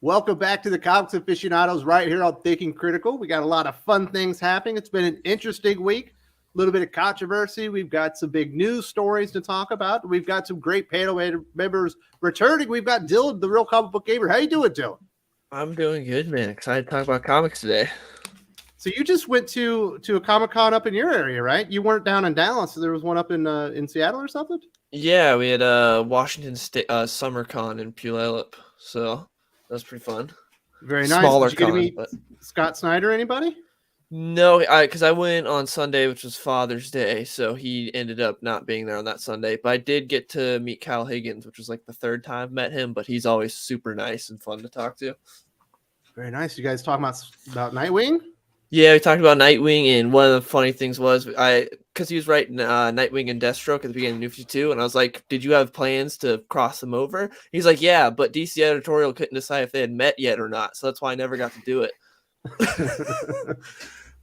Welcome back to the Comics Aficionados right here on Thinking Critical. We got a lot of fun things happening. It's been an interesting week, a little bit of controversy. We've got some big news stories to talk about. We've got some great panel members returning. We've got Dylan, the real comic book gamer. How you doing, Dylan? I'm doing good, man. Excited to talk about comics today. So you just went to a Comic-Con up in your area, right? You weren't down in Dallas. So there was one up in Seattle or something? Yeah, we had Washington State SummerCon in Puyallup, so that was pretty fun. Very nice. Smaller Did you get con, to meet but Scott Snyder, anybody? no, because I went on Sunday, which was Father's Day, so he ended up not being there on that Sunday. But I did get to meet Kyle Higgins, which was like the third time I've met him, but he's always super nice and fun to talk to. Very nice. You guys talking about Nightwing? Yeah, we talked about Nightwing, and one of the funny things was because he was writing Nightwing and Deathstroke at the beginning of New 52, and I was like, "Did you have plans to cross them over?" He's like, "Yeah, but DC editorial couldn't decide if they had met yet or not, so that's why I never got to do it."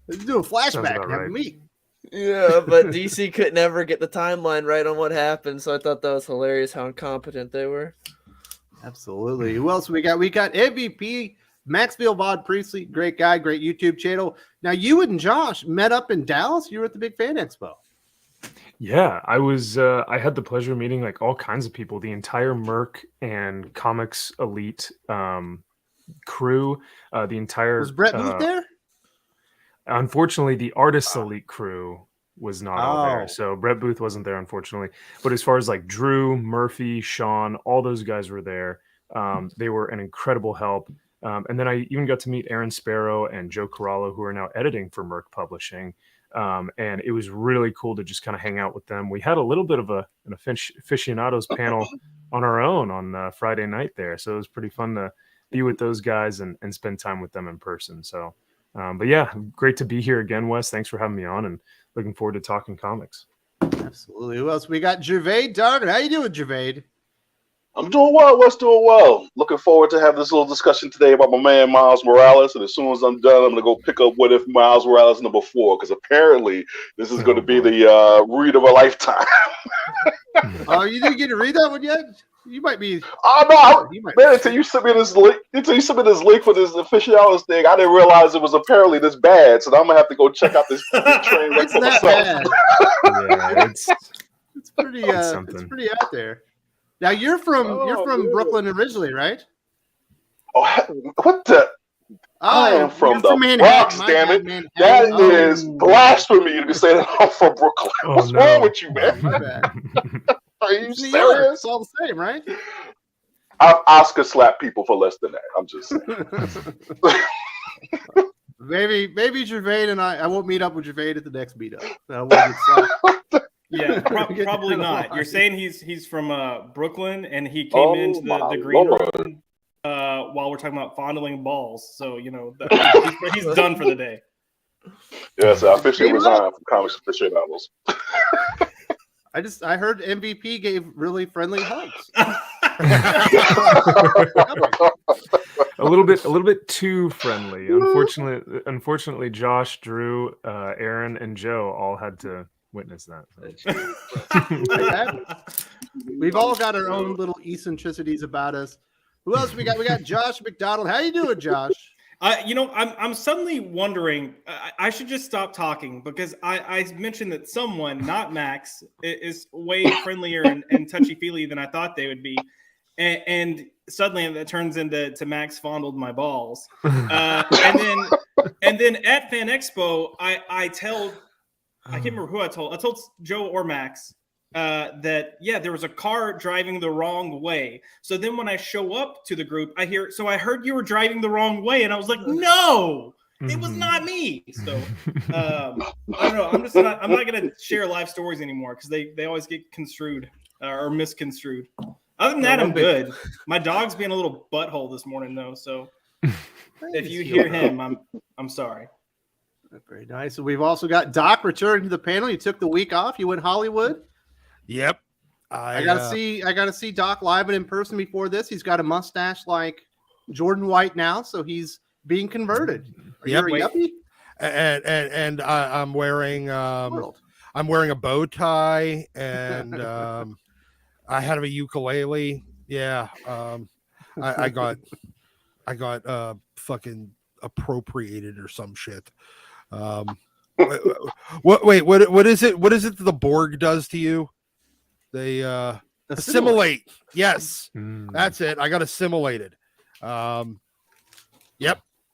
Let's do a flashback and have a meet. Yeah, but DC could never get the timeline right on what happened, so I thought that was hilarious how incompetent they were. Absolutely. Who else we got? We got MVP. Maxfield Vaughn Priestley, great guy, great YouTube channel. Now, you and Josh met up in Dallas. You were at the Big Fan Expo. Yeah, I was. I had the pleasure of meeting like all kinds of people, the entire Merc and Comics Elite crew, the entire. Was Brett Booth there? Unfortunately, the Artists Elite crew was not all there, so Brett Booth wasn't there, unfortunately. But as far as like Drew, Murphy, Sean, all those guys were there. They were an incredible help. And then I even got to meet Aaron Sparrow and Joe Corallo, who are now editing for Merc Publishing. And it was really cool to just kind of hang out with them. We had a little bit of an aficionados panel on our own on Friday night there. So it was pretty fun to be with those guys and spend time with them in person. So, but yeah, great to be here again, Wes. Thanks for having me on and looking forward to talking comics. Absolutely. Who else? We got Gervais Dargan. How you doing, Gervais? I'm doing well. Wes doing well. Looking forward to having this little discussion today about my man Miles Morales. And as soon as I'm done, I'm going to go pick up What If Miles Morales #4, because apparently this is going to be the read of a lifetime. Oh, you didn't get to read that one yet? You might be. Oh no, man! Until you sent me this link for this aficionados thing, I didn't realize it was apparently this bad. So now I'm gonna have to go check out this train wreck for myself. Yeah, it's pretty. It's pretty out there. Now you're from Brooklyn originally, right? Oh, what the? I am from the Bronx, damn it! Manhattan. That is blasphemy to be saying I'm from Brooklyn. What's wrong with you, man? Are you serious? It's all the same, right? I've Oscar slapped people for less than that. I'm just saying. maybe Gervais and I won't meet up with Gervais at the next meetup. I won't get slapped. Yeah, probably not. You're saying he's from Brooklyn and he came into the green room while we're talking about fondling balls. So you know he's done for the day. Yes, I officially resigned from Comics Aficionados. I heard MVP gave really friendly hugs. a little bit too friendly. Unfortunately, Josh, Drew, Aaron, and Joe all had to witness that. We've all got our own little eccentricities about us. Who else we got? We got Josh McDonald. How you doing, Josh? I'm suddenly wondering. I should just stop talking because I mentioned that someone, not Max, is way friendlier and touchy-feely than I thought they would be, and suddenly that turns into Max fondled my balls, and then at Fan Expo, I can't remember who I told Joe or Max that there was a car driving the wrong way. So then when I show up to the group, I heard you were driving the wrong way, and I was like, no, it was not me. So I don't know. I'm not gonna share live stories anymore because they always get construed or misconstrued. Other than that, I'm good. My dog's being a little butthole this morning though, so if you hear him, I'm sorry. Very nice. So we've also got Doc returning to the panel. You took the week off. You went Hollywood. Yep. I gotta see Doc live and in person before this. He's got a mustache like Jordan White now, so he's being converted. Are you a yuppie? And I'm wearing a bow tie and I have a ukulele. Yeah. I got fucking appropriated or some shit. What is it? What is it that the Borg does to you? They assimilate. Yes, that's it. I got assimilated. Yep,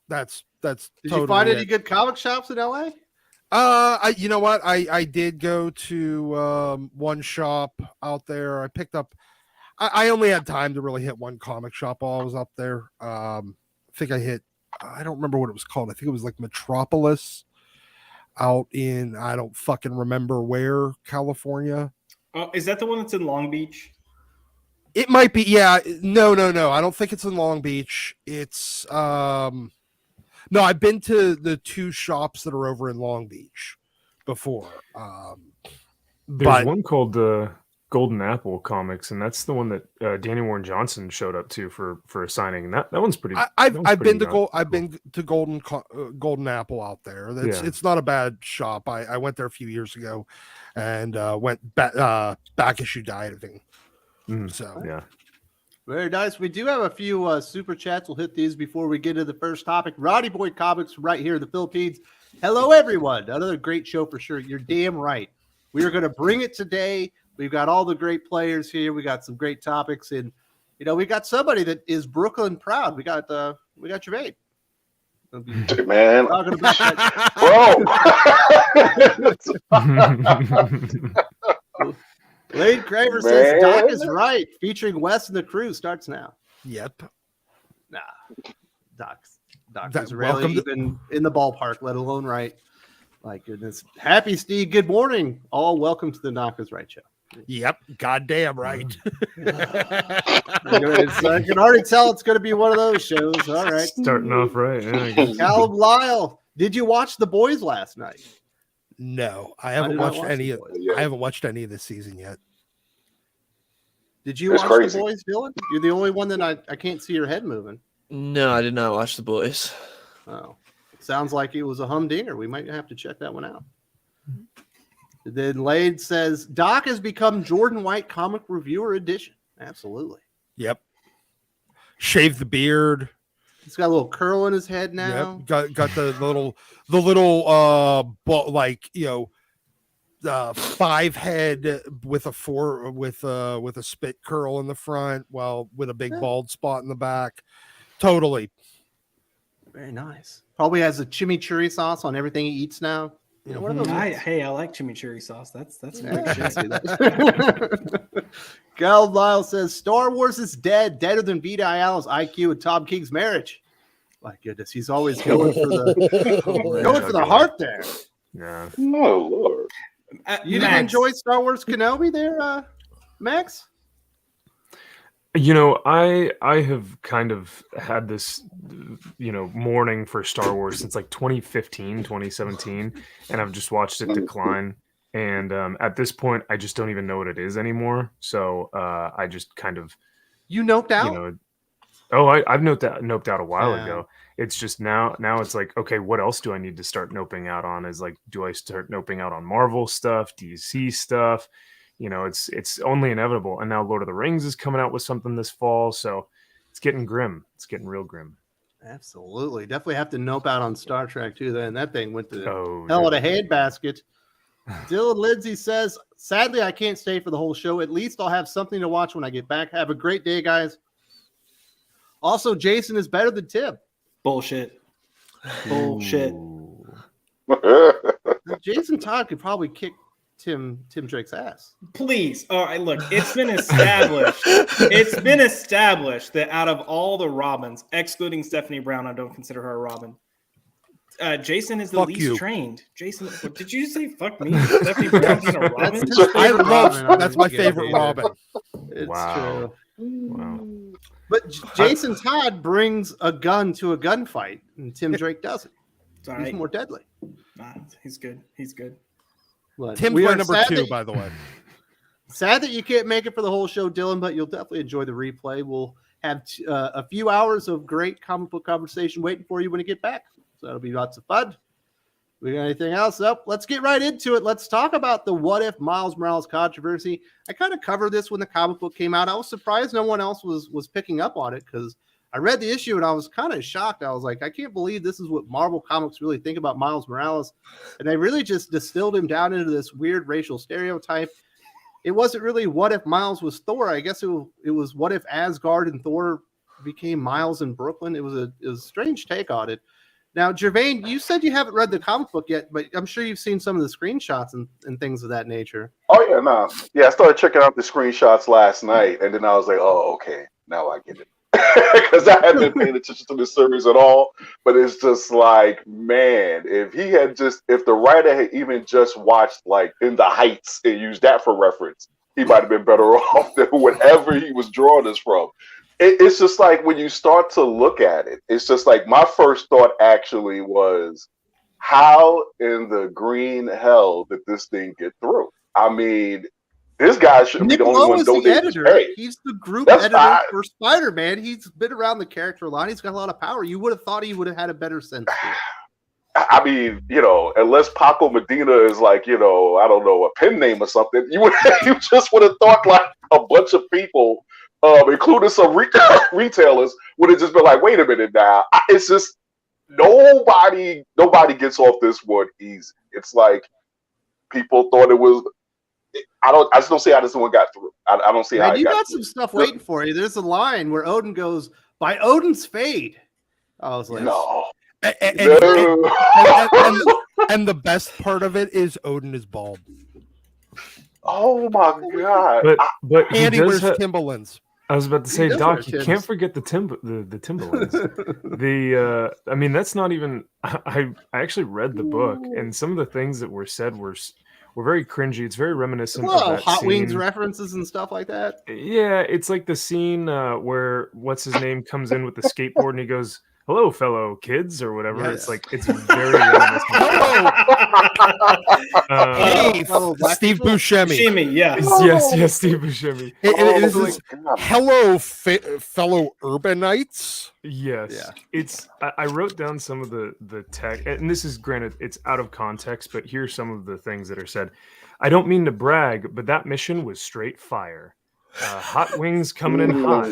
that's. Did totally you find it. any good comic shops in LA? You know what? I did go to one shop out there. I picked up. I only had time to really hit one comic shop while I was up there. I think I hit. I don't remember what it was called. I think it was like Metropolis out in, I don't fucking remember where, California. Is that the one that's in Long Beach? It might be. Yeah. No. I don't think it's in Long Beach. It's no, I've been to the two shops that are over in Long Beach before. There's one called the Golden Apple Comics, and that's the one that Danny Warren Johnson showed up to for a signing. And that one's pretty. I've been to Golden Apple out there. It's not a bad shop. I went there a few years ago, and went back issue dieting. So yeah. Very nice. We do have a few super chats. We'll hit these before we get to the first topic. Roddy Boy Comics right here in the Philippines. Hello, everyone. Another great show for sure. You're damn right. We are going to bring it today. We've got all the great players here. We got some great topics, and we got somebody that is Brooklyn proud. We got Jermaine. Man, Talking about that. Bro. Lane Craver says Doc is right. Featuring Wes and the crew starts now. Yep. Nah, Doc is really even in the ballpark, let alone right. My goodness. Happy Steve. Good morning. All welcome to the Doc is Right show. Yep. Goddamn right. I can already tell it's going to be one of those shows. All right. Starting off right. Yeah, Callum Lyle, did you watch The Boys last night? No, I haven't watched any of. I haven't watched any of this season yet. Did you watch The Boys, Dylan? You're the only one that I can't see your head moving. No, I did not watch The Boys. Oh, sounds like it was a humdinger. We might have to check that one out. Then Lade says Doc has become Jordan White Comic Reviewer Edition. Absolutely. Yep. Shave the beard. He's got a little curl in his head now. Yep. Got the little like 5 head with a spit curl in the front, with a big bald spot in the back. Totally. Very nice. Probably has a chimichurri sauce on everything he eats now. What are those? I like chimichurri sauce. That's big shit. Gal Lyle says Star Wars is deader than Vita Ayala's IQ and Tom King's marriage. My goodness, he's always going for the heart there. Yeah. Oh Lord. You didn't enjoy Star Wars Kenobi there, Max? I have kind of had this, mourning for Star Wars since like 2015, 2017, and I've just watched it decline. And at this point, I just don't even know what it is anymore. So I just kind of... You noped out? I've noped out a while ago. It's just now it's like, okay, what else do I need to start noping out on? Is like, do I start noping out on Marvel stuff, DC stuff? It's only inevitable. And now Lord of the Rings is coming out with something this fall. So it's getting grim. It's getting real grim. Absolutely. Definitely have to nope out on Star Trek too. Then that thing went to hell in a handbasket. Dylan Lindsay says, sadly, I can't stay for the whole show. At least I'll have something to watch when I get back. Have a great day, guys. Also, Jason is better than Tim. Bullshit. Jason Todd could probably kick Tim Drake's ass. Please. All right, look, it's been established. That out of all the Robins, excluding Stephanie Brown, I don't consider her a Robin. Jason is the least trained. Jason, what, did you say fuck me? Stephanie Brown's a Robin? That's my favorite Robin. It's wow. True. Wow. But Jason Todd brings a gun to a gunfight, and Tim Drake doesn't. He's more deadly. He's good. But Tim's my number 2, by the way. Sad that you can't make it for the whole show, Dylan, but you'll definitely enjoy the replay. We'll have a few hours of great comic book conversation waiting for you when you get back. So that'll be lots of fun. We got anything else up? Let's get right into it. Let's talk about the What If Miles Morales controversy. I kind of covered this when the comic book came out. I was surprised no one else was picking up on it because I I read the issue and I was kind of shocked. I was like, I can't believe this is what Marvel Comics really think about Miles Morales. And they really just distilled him down into this weird racial stereotype. It wasn't really what if Miles was Thor. I guess it was what if Asgard and Thor became Miles in Brooklyn. It was a strange take on it. Now, Jervain, you said you haven't read the comic book yet, but I'm sure you've seen some of the screenshots and things of that nature. Oh yeah, no, yeah. I started checking out the screenshots last night, and then I was like, oh, okay, now I get it. Because I hadn't been paying attention to the series at all. But it's just like, man, if the writer had even just watched like In the Heights and used that for reference, he might have been better off than whatever he was drawing this from. It's just like when you start to look at it, it's just like my first thought actually was, how in the green hell did this thing get through? I mean, this guy shouldn't be the only one donating his pay. He's the group editor for Spider-Man. He's been around the character line. He's got a lot of power. You would have thought he would have had a better sense to it. I mean, unless Paco Medina is like, I don't know, a pen name or something, you just would have thought like a bunch of people, including some retailers, would have just been like, wait a minute now. It's just nobody gets off this one easy. It's like people thought it was. I just don't see how this one got through. I don't see how. You got some stuff waiting for you. There's a line where Odin goes, "By Odin's fade." I was like, no. And the best part of it is Odin is bald. Oh my god! But and he wears Timberlands. I was about to say, Doc, you Timbs. can't forget the Timberlands. I mean, that's not even. I actually read the book, and some of the things that were said were very cringy. It's very reminiscent of that Hot scene. Wings references and stuff like that. Yeah, it's like the scene where what's his name comes in with the skateboard and he goes, "Hello, fellow kids," or whatever. Yes. It's like it's very reminiscent. Steve Buscemi. Buscemi, yeah. Yes, Steve Buscemi. It is hello, fellow urbanites. Yes, Yeah. it's. I wrote down some of the tech, and this is granted, it's out of context, but here's some of the things that are said. I don't mean to brag, but that mission was straight fire. Hot wings coming in hot.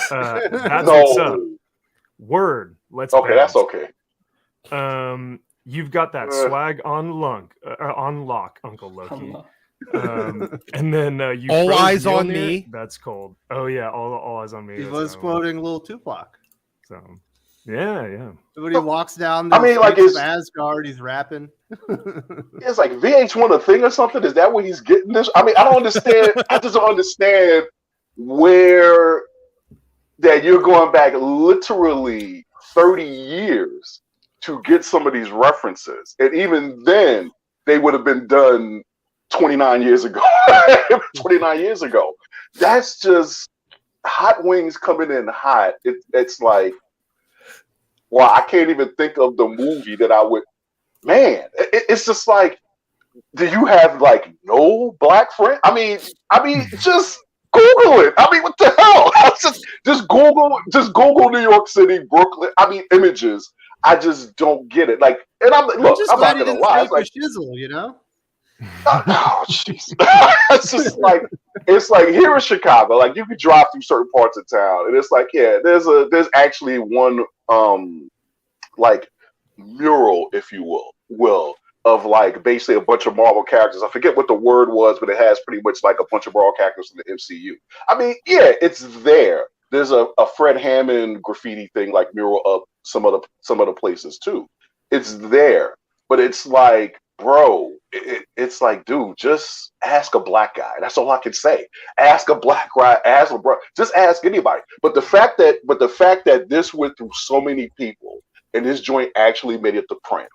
That's what's up. Word. Let's. Okay, bounce. that's okay. You've got that swag on lock, Uncle Loki. And then you All froze eyes on Mjolnir. me. That's cold. Oh yeah, all eyes on me. He That's was another one. quoting Lil Tupac. So yeah. When he walks down, I mean, like, it's Asgard. He's rapping. It's like VH1 a thing or something. Is that where he's getting this? I mean, I don't understand. I just don't understand where that you're going back literally 30 years to get some of these references, and even then, they would have been done 29 years ago. 29 years ago. That's just Hot Wings coming in hot. It's like, well, I can't even think of the movie that I would. Man, it's just like, do you have like no black friend? I mean, just Google it. I mean, what the hell? Just Google New York City, Brooklyn. I mean, images. I just don't get it. Like, and I'm not gonna lie. It's like, shizzle, oh, jeez. it's like here in Chicago, like you could drive through certain parts of town, and it's like, yeah, there's actually one like mural, if you will, of like basically a bunch of Marvel characters. I forget what the word was, but it has pretty much like a bunch of Marvel characters in the MCU. I mean, yeah, it's there. There's a Fred Hammond graffiti thing, like mural up some other places too. It's there, but it's like, bro, it's like, dude, just ask a black guy. That's all I can say. Ask a black guy. Ask LeBron. Just ask anybody. But the fact that this went through so many people and this joint actually made it to print,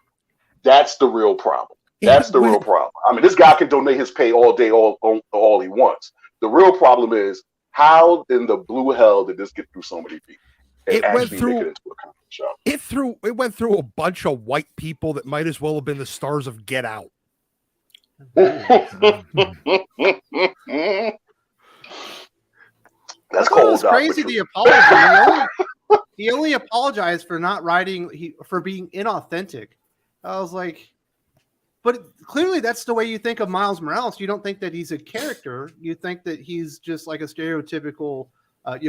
that's the real problem. That's the real problem. I mean, this guy can donate his pay all day, all he wants. The real problem is, how in the blue hell did this get through so many people? It went through. Make it into a comic show. It went through a bunch of white people that might as well have been the stars of Get Out. That's cold. It's crazy. The apology. He only apologized for not writing. For being inauthentic. I was like, but clearly that's the way you think of Miles Morales. You don't think that he's a character. You think that he's just like a stereotypical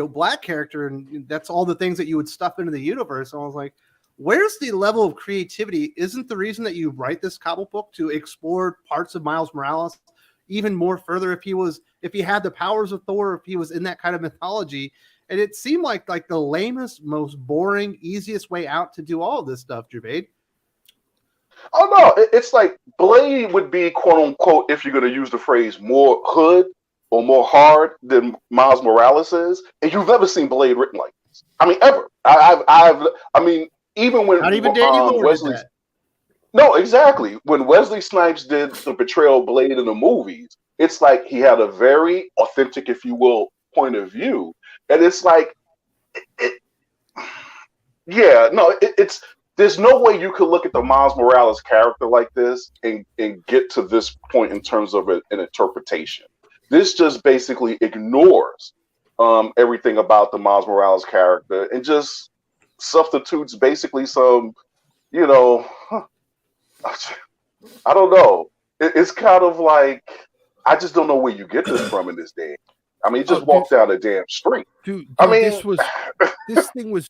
black character, and that's all the things that you would stuff into the universe. And I was like, where's the level of creativity? Isn't the reason that you write this comic book to explore parts of Miles Morales even more further? If he had the powers of Thor, if he was in that kind of mythology, and it seemed like the lamest, most boring, easiest way out to do all of this stuff, Javed. Oh no, it's like Blade would be quote unquote, if you're going to use the phrase, more hood or more hard than Miles Morales is, and you've never seen Blade written like this. I mean, ever. Even when not even Daniel Moore did that. No, exactly. When Wesley Snipes did the portrayal of Blade in the movies, it's like he had a very authentic, if you will, point of view, and it's like, it's. There's no way you could look at the Miles Morales character like this and get to this point in terms of an interpretation. This just basically ignores everything about the Miles Morales character and just substitutes basically some, I don't know. It's kind of like, I just don't know where you get this from in this day. I mean, just walk down the damn street. Dude, I mean,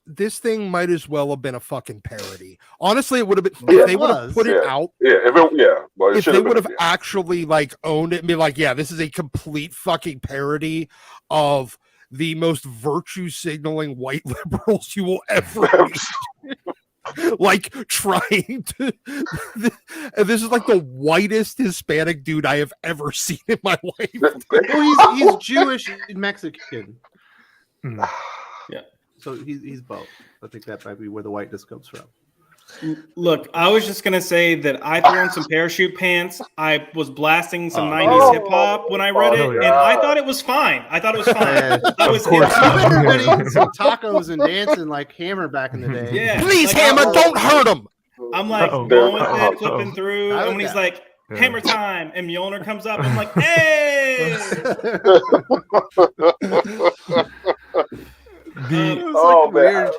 this thing might as well have been a fucking parody. Honestly, it would have been if they would have put it out. If they would have actually owned it and be like, yeah, this is a complete fucking parody of the most virtue signaling white liberals you will ever meet. Trying to this is like the whitest Hispanic dude I have ever seen in my life. Well, he's Jewish and Mexican. Yeah. So he's both. I think that might be where the whiteness comes from. Look, I was just gonna say that I threw on some parachute pants. I was blasting some 90s hip hop when I read it, and I thought it was fine. I was eating some tacos and dancing like Hammer back in the day. Yeah, please, Hammer, don't hurt him. I'm going with it, flipping through, and when he's like, Hammer time, and Mjolnir comes up, I'm like, hey! Man.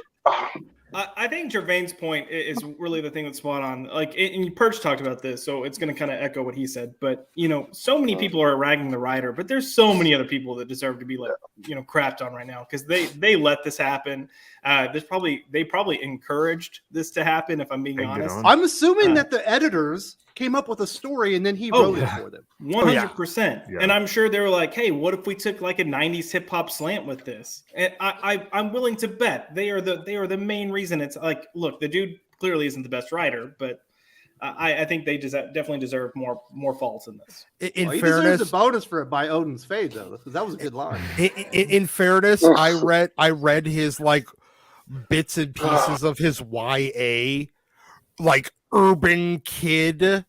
I think Gervain's point is really the thing that's spot on. And Perch talked about this, so it's going to kind of echo what he said. But so many people are ragging the writer, but there's so many other people that deserve to be crapped on right now because they let this happen. They probably encouraged this to happen. If I'm being honest, I'm assuming that the editors came up with a story and then he wrote it for them. 100%. And I'm sure they were like, hey, what if we took a 90s hip hop slant with this? And I'm willing to bet they are the main reason. It's like, look, the dude clearly isn't the best writer, but I think they definitely deserve more faults in this. He deserves a bonus for it by Odin's Fade, though, because that was a good line. In fairness, I read his bits and pieces of his YA urban kid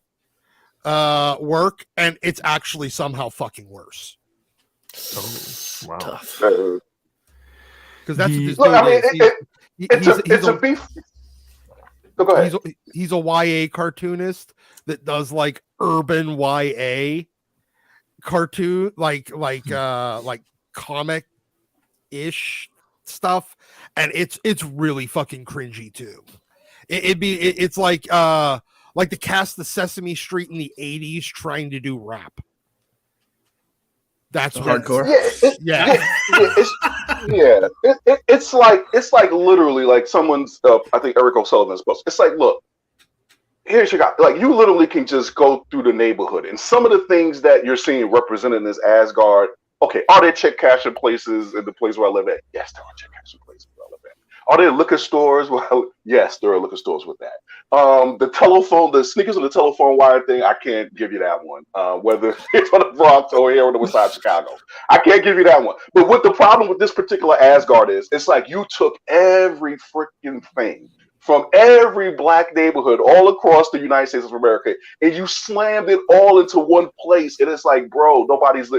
work, and it's actually somehow fucking worse. Oh, wow. Tough. Because that's what this dude is. He's a beef. Go ahead. He's a YA cartoonist that does urban YA cartoon, like comic ish stuff, and it's really fucking cringy too. It's like the cast of Sesame Street in the 80s trying to do rap. That's hardcore. It's like literally someone's. I think Eric O'Sullivan's post. It's like, look, here's your guy. You literally can just go through the neighborhood, and some of the things that you're seeing represented in this Asgard. Okay, are there check cashing places in the place where I live at? Yes, there are check cashing places where I live at. Are there liquor stores? Well, yes, there are liquor stores with that. The sneakers on the telephone wire thing, I can't give you that one. Whether it's on the Bronx or here on the west side of Chicago, I can't give you that one. But what the problem with this particular Asgard is, it's like you took every freaking thing from every black neighborhood all across the United States of America, and you slammed it all into one place. And it's like, bro, nobody's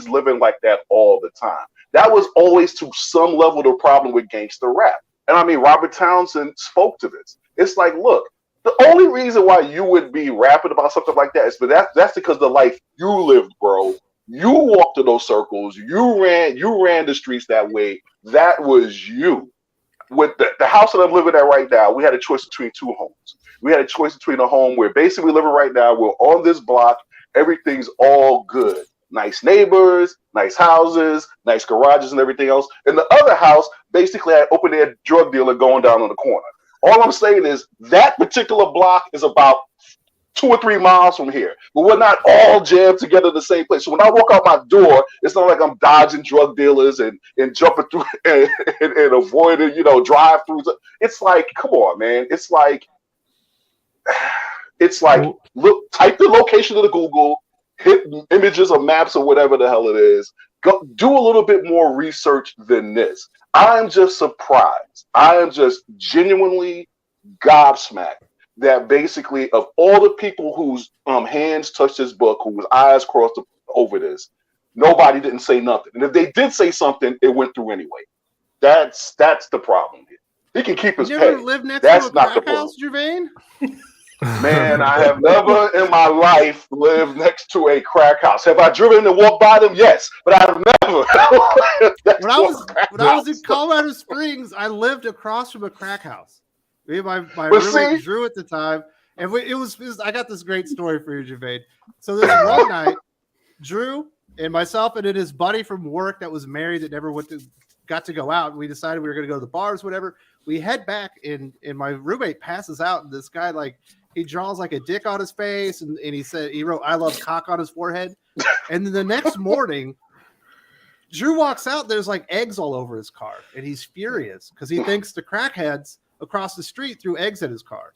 living like that all the time. That was always to some level the problem with gangster rap. And I mean, Robert Townsend spoke to this. It's like, look, the only reason why you would be rapping about something like that is that's because the life you lived, bro. You walked in those circles. You ran the streets that way. That was you. With the house that I'm living at right now, we had a choice between two homes. We had a choice between a home where basically we're living right now. We're on this block. Everything's all good. nice neighbors, nice houses, nice garages, and everything else. And the other house basically had open air drug dealer going down on the corner. All I'm saying is that particular block is about 2 or 3 miles from here, but we're not all jammed together in the same place. So when I walk out my door, it's not like I'm dodging drug dealers and jumping through and avoiding, drive-throughs. It's like, come on, man. It's like, look, type the location of the Google, hit images or maps or whatever the hell it is. Go do a little bit more research than this. I'm just surprised. I am just genuinely gobsmacked that basically of all the people whose hands touched this book, whose eyes crossed over this, nobody didn't say nothing. And if they did say something, it went through anyway. That's the problem here. He can keep his You pay. ever lived next That's to a not the crack house, problem. Jervain? Man, I have never in my life lived next to a crack house. Have I driven and walked by them? Yes, but I've never. When I was in Colorado Springs, I lived across from a crack house. Me and my roommate Drew at the time, and it was I got this great story for you, Jervain. So this one night, Drew and myself and then his buddy from work that was married that never got to go out. We decided we were going to go to the bars, whatever. We head back, and my roommate passes out, and this guy he draws like a dick on his face, and he wrote "I love cock" on his forehead. And then the next morning, Drew walks out. There's like eggs all over his car, and he's furious because he thinks the crackheads across the street threw eggs at his car,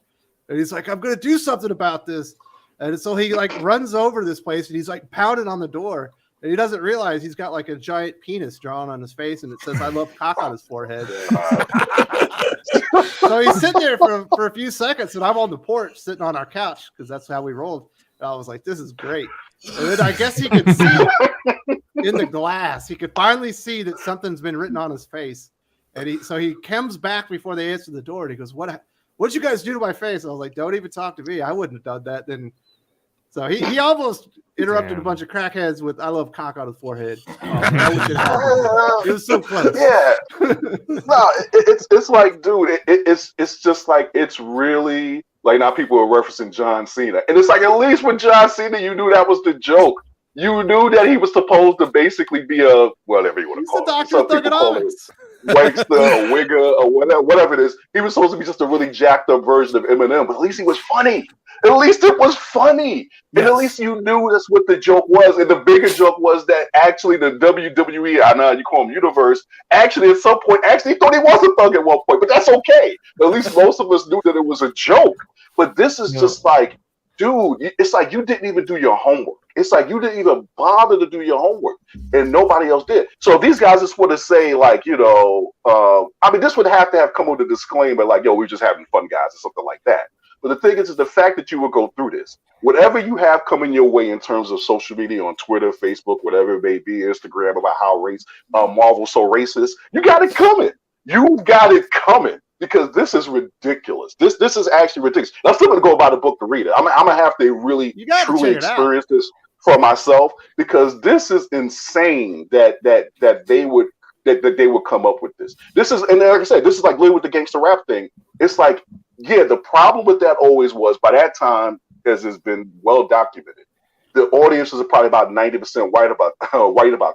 and he's like, "I'm gonna do something about this." And so he runs over to this place, and he's pounding on the door, and he doesn't realize he's got a giant penis drawn on his face, and it says "I love cock" on his forehead. So he's sitting there for a few seconds, and I'm on the porch sitting on our couch because that's how we rolled. And I was like, "This is great." And then I guess he could see in the glass. He could finally see that something's been written on his face. And he comes back before they answer the door, and he goes, "What'd you guys do to my face?" I was like, "Don't even talk to me. I wouldn't have done that." Then, so he almost interrupted a bunch of crackheads with "I love cock" on his forehead. It was so close. Yeah, no, it's like, dude, it's just like it's really like now people are referencing John Cena, and it's like at least with John Cena, you knew that was the joke. You knew that he was supposed to basically be a whatever you want to call it. Some people call it wankster or wigger or whatever it is. He was supposed to be just a really jacked up version of Eminem, but at least he was funny. At least it was funny. And at least you knew that's what the joke was. And the bigger joke was that actually the WWE, I know you call him universe, actually at some point actually thought he was a thug at one point, but that's okay. At least most of us knew that it was a joke. But this is just like, dude, it's like you didn't even do your homework. It's like you didn't even bother to do your homework, and nobody else did. So if these guys just want to say, like, this would have to have come with a disclaimer, like, "Yo, we're just having fun, guys," or something like that. But the thing is the fact that you would go through this, whatever you have coming your way in terms of social media on Twitter, Facebook, whatever it may be, Instagram, about how Marvel's so racist, you got it coming. You got it coming. Because this is ridiculous. This is actually ridiculous. I'm still going to go buy the book to read it. I'm going to have to really truly experience this for myself, because this is insane that they would come up with this. This is, and like I said, this is like living with the gangster rap thing. It's like, yeah, the problem with that always was by that time, as has been well documented, the audiences are probably about 90% white about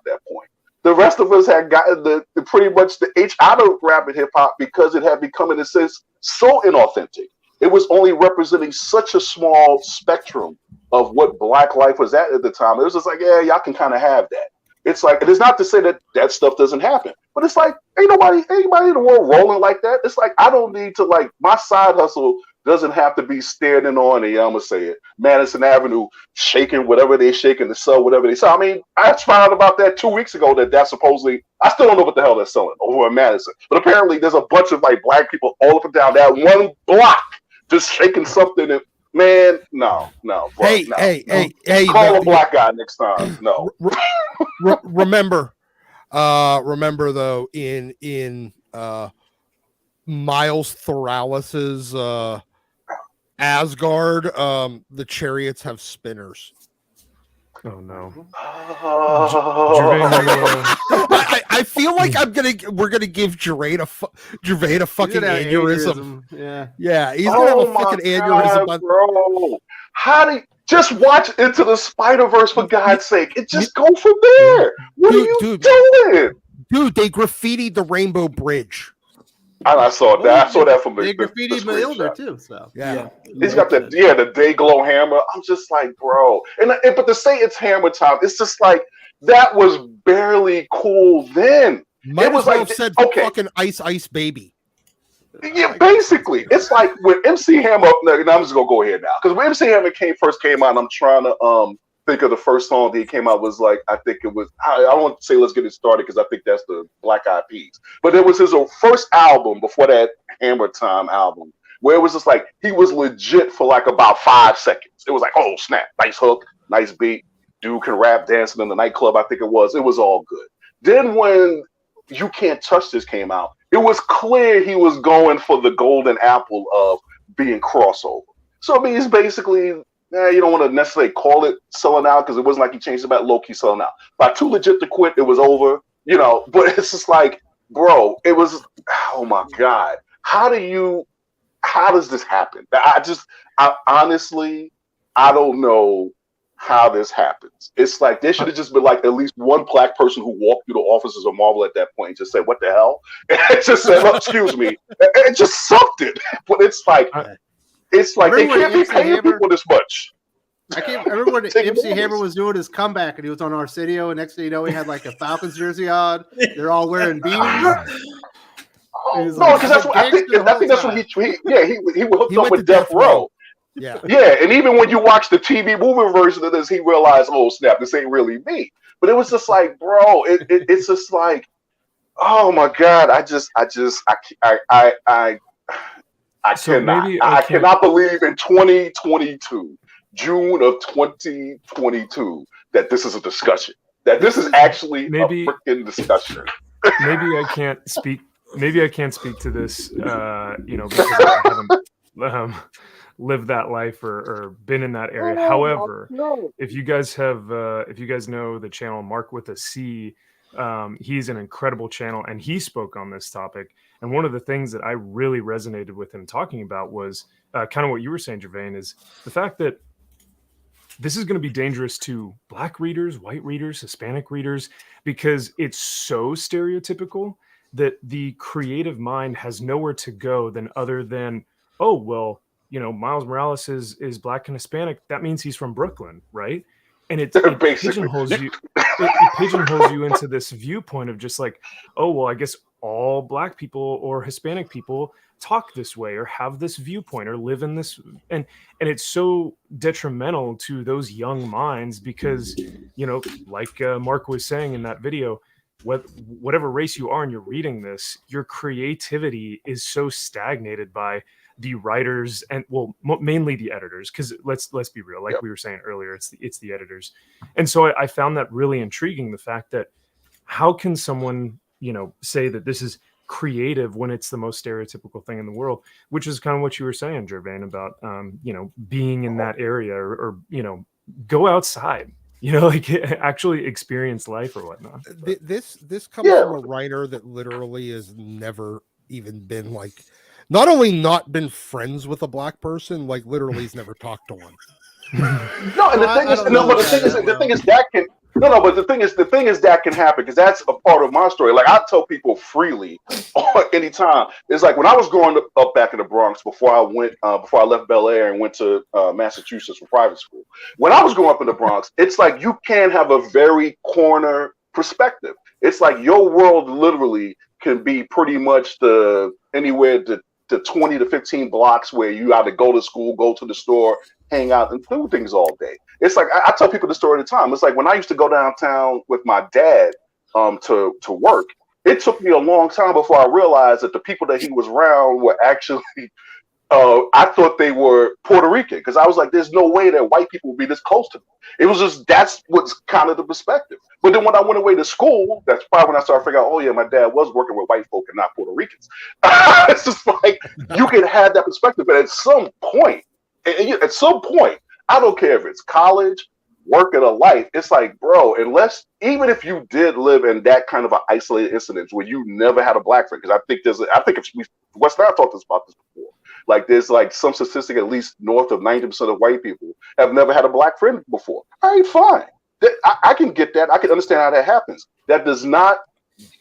that point. The rest of us had gotten the pretty much the H out of rap and hip hop because it had become, in a sense, so inauthentic. It was only representing such a small spectrum of what Black life was at the time. It was just like, yeah, y'all can kind of have that. It's like, it is not to say that stuff doesn't happen, but it's like, ain't nobody in the world rolling like that. It's like, I don't need to, my side hustle doesn't have to be standing on I'm gonna say it, Madison Avenue, shaking whatever they shaking to sell whatever they sell. I mean, I found out about that 2 weeks ago that supposedly, I still don't know what the hell they're selling over in Madison, but apparently there's a bunch of Black people all up and down that one block just shaking something. And man, no, bro, hey, call a Black guy next time. No. Remember though, in Miles Morales's Asgard, the chariots have spinners. Oh no. I feel like we're gonna give Gervais a fucking aneurysm. Yeah. He's gonna have a fucking aneurysm. Bro. Just watch Into the Spider-Verse for God's sake. It just go from there. What are you doing? Dude, they graffitied the Rainbow Bridge. I saw that. I saw that from the. They graffitied Mailder too. So yeah. He's got the day glow hammer. I'm just like, bro, but to say it's hammer time, it's just like that was barely cool then. Might it was as well like have said fucking ice baby. Yeah, basically, it's like when MC Hammer. I'm just gonna go ahead now because when MC Hammer first came out, and I'm trying to think of the first song that he came out was like I think it was. I don't want to say Let's Get It Started because I think that's the Black Eyed Peas, but it was his first album before that Hammer Time album where it was just like he was legit for like about 5 seconds. It was like, oh snap, nice hook, nice beat, dude can rap, dancing in the nightclub. I think it was all good. Then when You Can't Touch This came out, it was clear he was going for the golden apple of being crossover. So I mean, it's basically, you don't want to necessarily call it selling out because it wasn't like he changed it about low-key selling out. By Too Legit to Quit, it was over, but it's just like, bro, it was, oh my God. How does this happen? I honestly, I don't know how this happens. It's like there should have just been like at least one black person who walked through the offices of Marvel at that point and just said, "What the hell?" And it just said, oh, "Excuse me," and just sucked it. But it's like they can't be paying people this much. I remember when MC Hammer was doing his comeback and he was on Arsenio, and next thing you know, he had like a Falcons jersey on. They're all wearing beanies. No, because that's what I think that's when he hooked up with Death Row. Yeah, and even when you watch the TV movie version of this, he realized, oh snap, this ain't really me. But it was just like, bro, it's just like, oh my God, I cannot believe in 2022, June of 2022, that this is a discussion. That this is actually a freaking discussion. Maybe I can't speak to this, because I haven't lived that life or been in that area. However, if you guys know the channel Mark with a C, he's an incredible channel, and he spoke on this topic. And one of the things that I really resonated with him talking about was kind of what you were saying, Gervain, is the fact that this is going to be dangerous to Black readers, white readers, Hispanic readers, because it's so stereotypical that the creative mind has nowhere to go other than, oh, well, Miles Morales is Black and Hispanic. That means he's from Brooklyn, right? And it pigeonholes you. It pigeonholes you into this viewpoint of just like, oh, well, I guess all Black people or Hispanic people talk this way or have this viewpoint or live in this, and it's so detrimental to those young minds because, like Mark was saying in that video, whatever race you are and you're reading this, your creativity is so stagnated by the writers and mainly the editors, because let's be real, like we were saying earlier, it's the editors. And so I found that really intriguing, the fact that how can someone say that this is creative when it's the most stereotypical thing in the world, which is kind of what you were saying, Gervain, about being in that area or go outside, like actually experience life or whatnot. This comes from a writer that literally has never even been like, not only not been friends with a Black person, like literally he's never talked to one. The thing is that can happen because that's a part of my story. Like I tell people freely anytime. It's like when I was growing up back in the Bronx before I left Bel Air and went to Massachusetts for private school. When I was growing up in the Bronx, it's like you can have a very corner perspective. It's like your world literally can be pretty much anywhere to 20 to 15 blocks where you either go to school, go to the store, hang out, and do things all day. It's like I tell people the story all the time. It's like when I used to go downtown with my dad to work, it took me a long time before I realized that the people that he was around were actually I thought they were Puerto Rican because I was like, there's no way that white people would be this close to me. It was just, that's what's kind of the perspective. But then when I went away to school, that's probably when I started figuring out, oh yeah, my dad was working with white folk and not Puerto Ricans. It's just like, you can have that perspective, but at some point, I don't care if it's college, work in a life, it's like, bro, unless, even if you did live in that kind of an isolated incident where you never had a black friend, because I think if West Nile talked about this before, like there's like some statistic, at least north of 90% of white people have never had a black friend before. All right, fine. I can get that. I can understand how that happens. That does not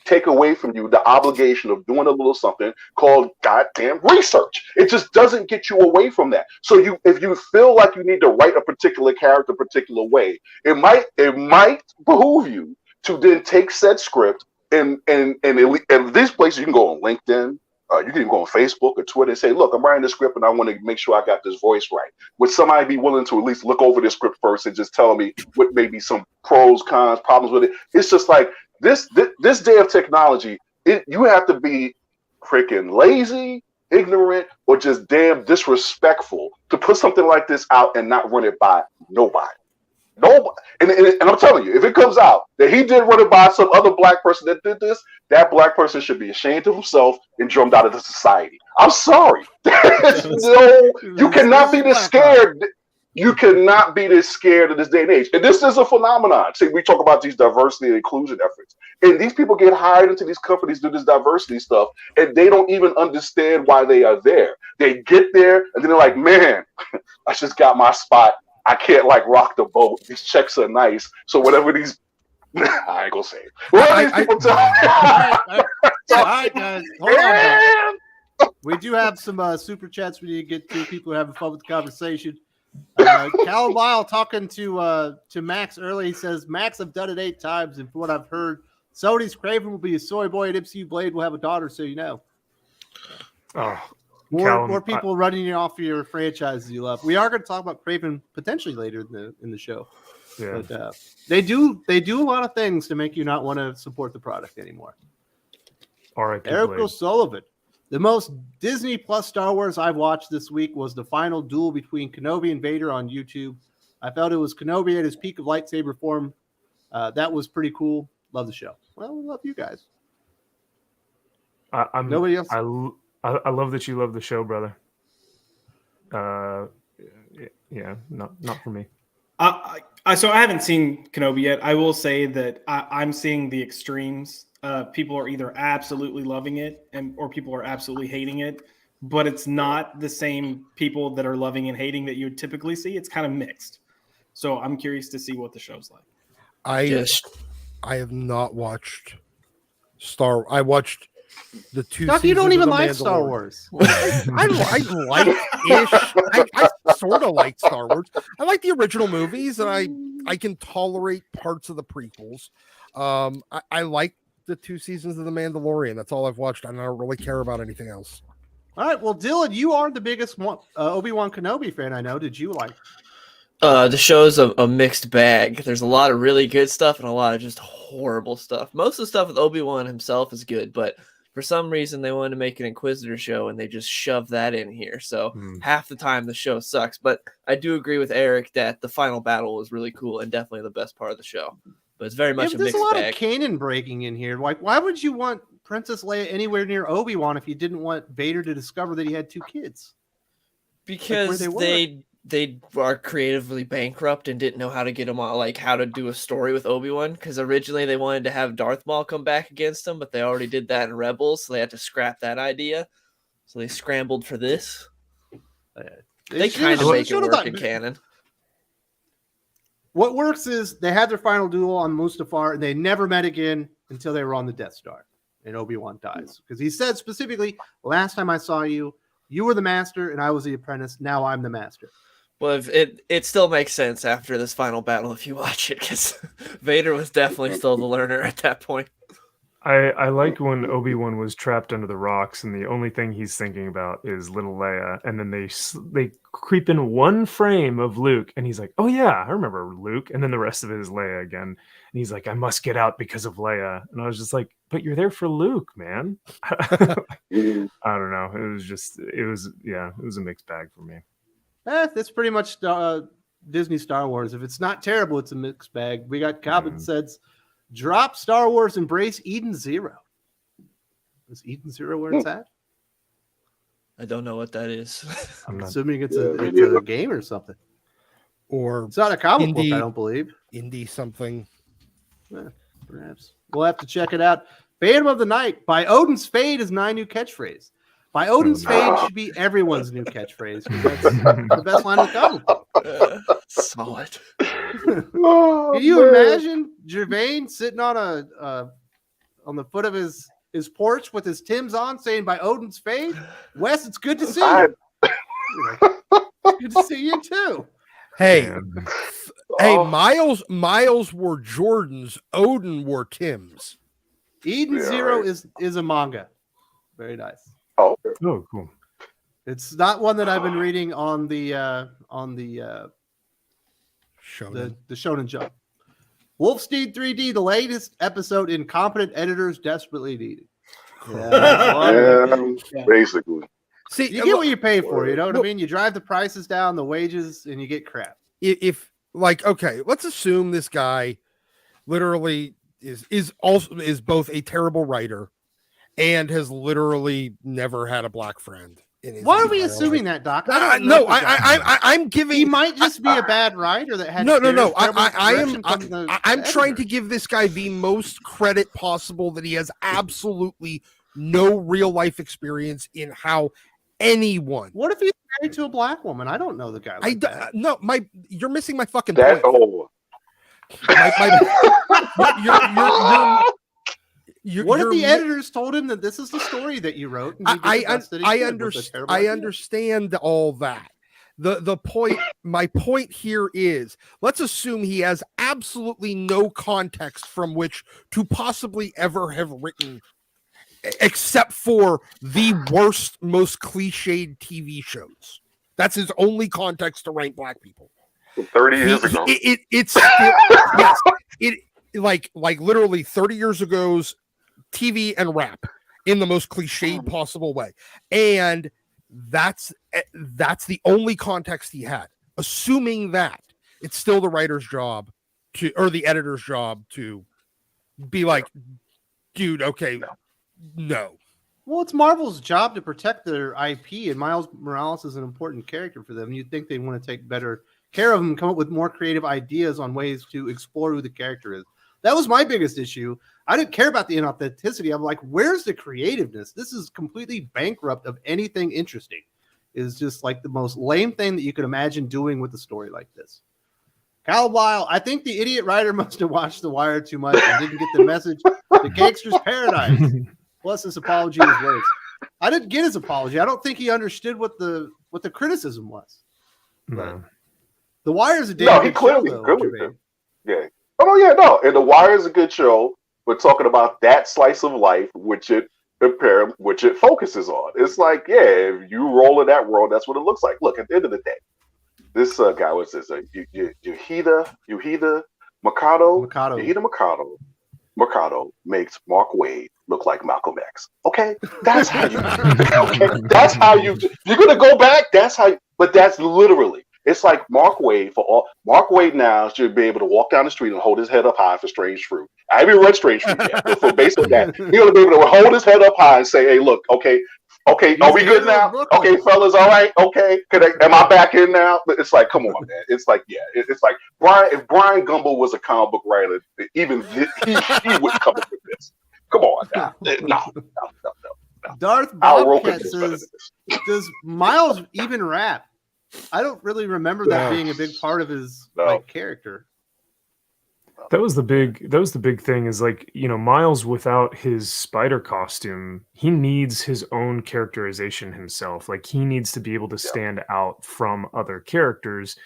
take away from you the obligation of doing a little something called goddamn research. It just doesn't get you away from that. So if you feel like you need to write a particular character a particular way, it might behoove you to then take said script and these places you can go on LinkedIn, you can go on Facebook or Twitter and say, look, I'm writing the script and I want to make sure I got this voice right. Would somebody be willing to at least look over the script first and just tell me what may be some pros, cons, problems with it? It's just like, this day of technology, you have to be freaking lazy, ignorant, or just damn disrespectful to put something like this out and not run it by nobody. Nobody. And I'm telling you, if it comes out that he did run it by some other black person that did this, that black person should be ashamed of himself and drummed out of the society. I'm sorry. You cannot be this scared. You cannot be this scared of this day and age. And this is a phenomenon. See, we talk about these diversity and inclusion efforts. And these people get hired into these companies to do this diversity stuff, and they don't even understand why they are there. They get there, and then they're like, man, I just got my spot. I can't, like, rock the boat. These checks are nice. So whatever these... I ain't going to say it. Whatever these people tell me... All right, guys. Hold on. We do have some super chats we need to get to. People are having fun with the conversation. Cal Lyle talking to Max early. He says, Max, I've done it 8 times, and from what I've heard, Sony's Craven will be a soy boy, and MCU Blade will have a daughter, so you know. Oh, More people running you off your franchises you love. We are going to talk about Craven potentially later in the show. Yeah. But they do a lot of things to make you not want to support the product anymore. All right, Eric O'Sullivan. The most Disney Plus Star Wars I've watched this week was the final duel between Kenobi and Vader on YouTube. I felt it was Kenobi at his peak of lightsaber form. That was pretty cool. Love the show. Well, we love you guys. Nobody else? I love that you love the show, brother. Yeah, not for me. So I haven't seen Kenobi yet. I will say that I'm seeing the extremes. People are either absolutely loving it or people are absolutely hating it, but it's not the same people that are loving and hating that you would typically see. It's kind of mixed. So I'm curious to see what the show's like. I have not watched I watched the 2 Doc, seasons. you don't even of like Mandalorian. Star Wars. I like-ish. I sort of like Star Wars. I like the original movies, and I can tolerate parts of the prequels. I like the 2 seasons of The Mandalorian. That's all I've watched. I don't really care about anything else. All right. Well, Dylan, you are the biggest Obi-Wan Kenobi fan I know. Did you like? The show's a mixed bag. There's a lot of really good stuff and a lot of just horrible stuff. Most of the stuff with Obi-Wan himself is good, but for some reason they wanted to make an Inquisitor show and they just shoved that in here. So half the time the show sucks. But I do agree with Eric that the final battle was really cool and definitely the best part of the show. But it's very much a mixed bag. There's a lot of canon breaking in here. Like, why would you want Princess Leia anywhere near Obi-Wan if you didn't want Vader to discover that he had 2 kids? Because they are creatively bankrupt and didn't know how to get him on, like how to do a story with Obi-Wan. Because originally they wanted to have Darth Maul come back against him, but they already did that in Rebels, so they had to scrap that idea. So they scrambled for this. They kind of make it work in canon. What works is they had their final duel on Mustafar, and they never met again until they were on the Death Star, and Obi-Wan dies. Because he said specifically, last time I saw you, you were the master, and I was the apprentice. Now I'm the master. Well, it still makes sense after this final battle if you watch it, because Vader was definitely still the learner at that point. I like when Obi-Wan was trapped under the rocks and the only thing he's thinking about is little Leia, and then they creep in one frame of Luke and he's like, oh yeah, I remember Luke, and then the rest of it is Leia again, and he's like, I must get out because of Leia, and I was just like, but you're there for Luke, man. I don't know, it was a mixed bag for me. That's pretty much Disney Star Wars. If it's not terrible, it's a mixed bag. We got Calvin says, drop Star Wars, embrace Eden Zero. Is Eden Zero where it's at? I don't know what that is. I'm assuming it's a game or something. or It's not a comic book, I Indie- don't believe. indie something. Perhaps. We'll have to check it out. Phantom of the Night. By Odin's Fade is my new catchphase. By Odin's Fade should be everyone's new catchphrase because that's the best line of the comic book. Solid. Oh, Can you man. imagine Gervain sitting on on the foot of his porch with his Timbs on saying by Odin's Fade? Wes, it's good to see you. It's good to see you too. Hey, Man. hey, Oh. Miles wore Jordans. Odin wore Tims. Eden Yeah, Zero right. is a manga. Very nice. Oh, Oh, cool. It's not one that I've been reading on the Shonen. the Shonen Jump. Wolfsteed 3D, the latest episode incompetent editors desperately needed. yeah, basically. See, You get what you pay for, you know what I mean? You drive the prices down, the wages, and you get crap. if like, okay, let's assume this guy literally is both a terrible writer and has literally never had a black friend. In his Why are we entire assuming life. that, Doc? No, I'm giving. He might just be a bad writer that had No. terrible I'm trying to editor. give this guy the most credit possible that he has absolutely no real life experience in how anyone. What if he's married to a black woman? I don't know the guy. Like that. No, you're missing my fucking That's point. over. What if the editors told him that this is the story that you wrote? And he did the best that he could with a terrible I idea? understand all that. The point, my point here is, let's assume he has absolutely no context from which to possibly ever have written, except for the worst, most cliched TV shows. That's his only context to write black people. 30 years ago. It's still, yes, like literally 30 years ago's TV and rap in the most cliched possible way, and that's the only context he had. Assuming that, it's still the writer's job or the editor's job to be like, dude, okay, no. Well, it's Marvel's job to protect their IP, and Miles Morales is an important character for them. You'd think they'd want to take better care of him and come up with more creative ideas on ways to explore who the character is. That was my biggest issue. I didn't care about the inauthenticity. I'm like, where's the creativeness? This is completely bankrupt of anything interesting. It's just like the most lame thing that you could imagine doing with a story like this. Kyle Lyle, I think the idiot writer must have watched The Wire too much and didn't get the message. The Gangster's Paradise. Plus his apology is words. I didn't get his apology. I don't think he understood what the criticism was. No. The Wire is a damn No, he good clearly show, though, clearly Jermaine. did. Yeah. Oh yeah, no. And The Wire is a good show. We're talking about that slice of life, which it focuses on. It's like, yeah, if you roll in that world, that's what it looks like. Look, at the end of the day, this guy was this Yuhida Mikado. Mikado makes Mark Wade look like Malcolm X. Okay, that's how you. Okay, that's how you. You're gonna go back. That's how. But that's literally. It's like Mark Wade Mark Wade now should be able to walk down the street and hold his head up high for Strange Fruit. I haven't read Strange Fruit yet, but for based on that, he's gonna be able to hold his head up high and say, "Hey, look, okay, are we good now? Okay, fellas, all right, okay. Am I back in now?" But it's like, come on, man. It's like, yeah, it's like if Brian Gumbel was a comic book writer, even he wouldn't come up with this. Come on, now. No. Darth Bobcat says, "Does Miles even rap?" I don't really remember that being a big part of his character. That was the big thing is like, you know, Miles without his spider costume, he needs his own characterization himself. Like he needs to be able to stand out from other characters.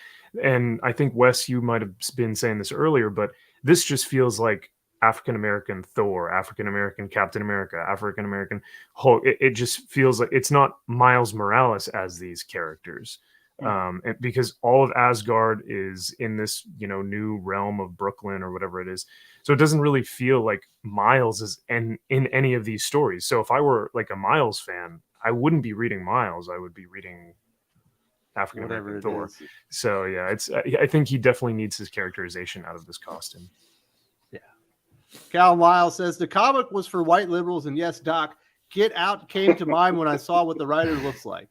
And I think Wes, you might have been saying this earlier, but this just feels like African-American Thor, African-American Captain America, African-American Hulk. It just feels like it's not Miles Morales as these characters. Because all of Asgard is in this, you know, new realm of Brooklyn or whatever it is. So it doesn't really feel like Miles is in any of these stories. So if I were like a Miles fan, I wouldn't be reading Miles. I would be reading African American Thor. Is. So yeah, I think he definitely needs his characterization out of this costume. Yeah. Cal Lyle says the comic was for white liberals, and yes, Doc, Get Out came to mind when I saw what the writer looks like.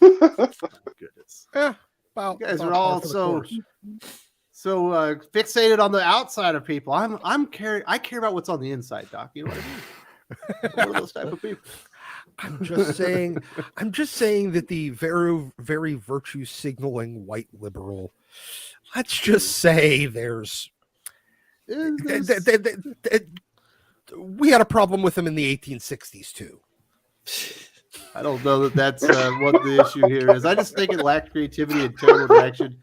Oh, goodness. Well, You guys it's are par all for the so course. fixated on the outside of people. I care about what's on the inside, Doc. You know what I mean? I'm one of those type of people. I'm just saying. I'm just saying that the very, very virtue signaling white liberal. Let's just say there's. We had a problem with him in the 1860s too. I don't know that that's what the issue here is. I just think it lacked creativity and terrible direction.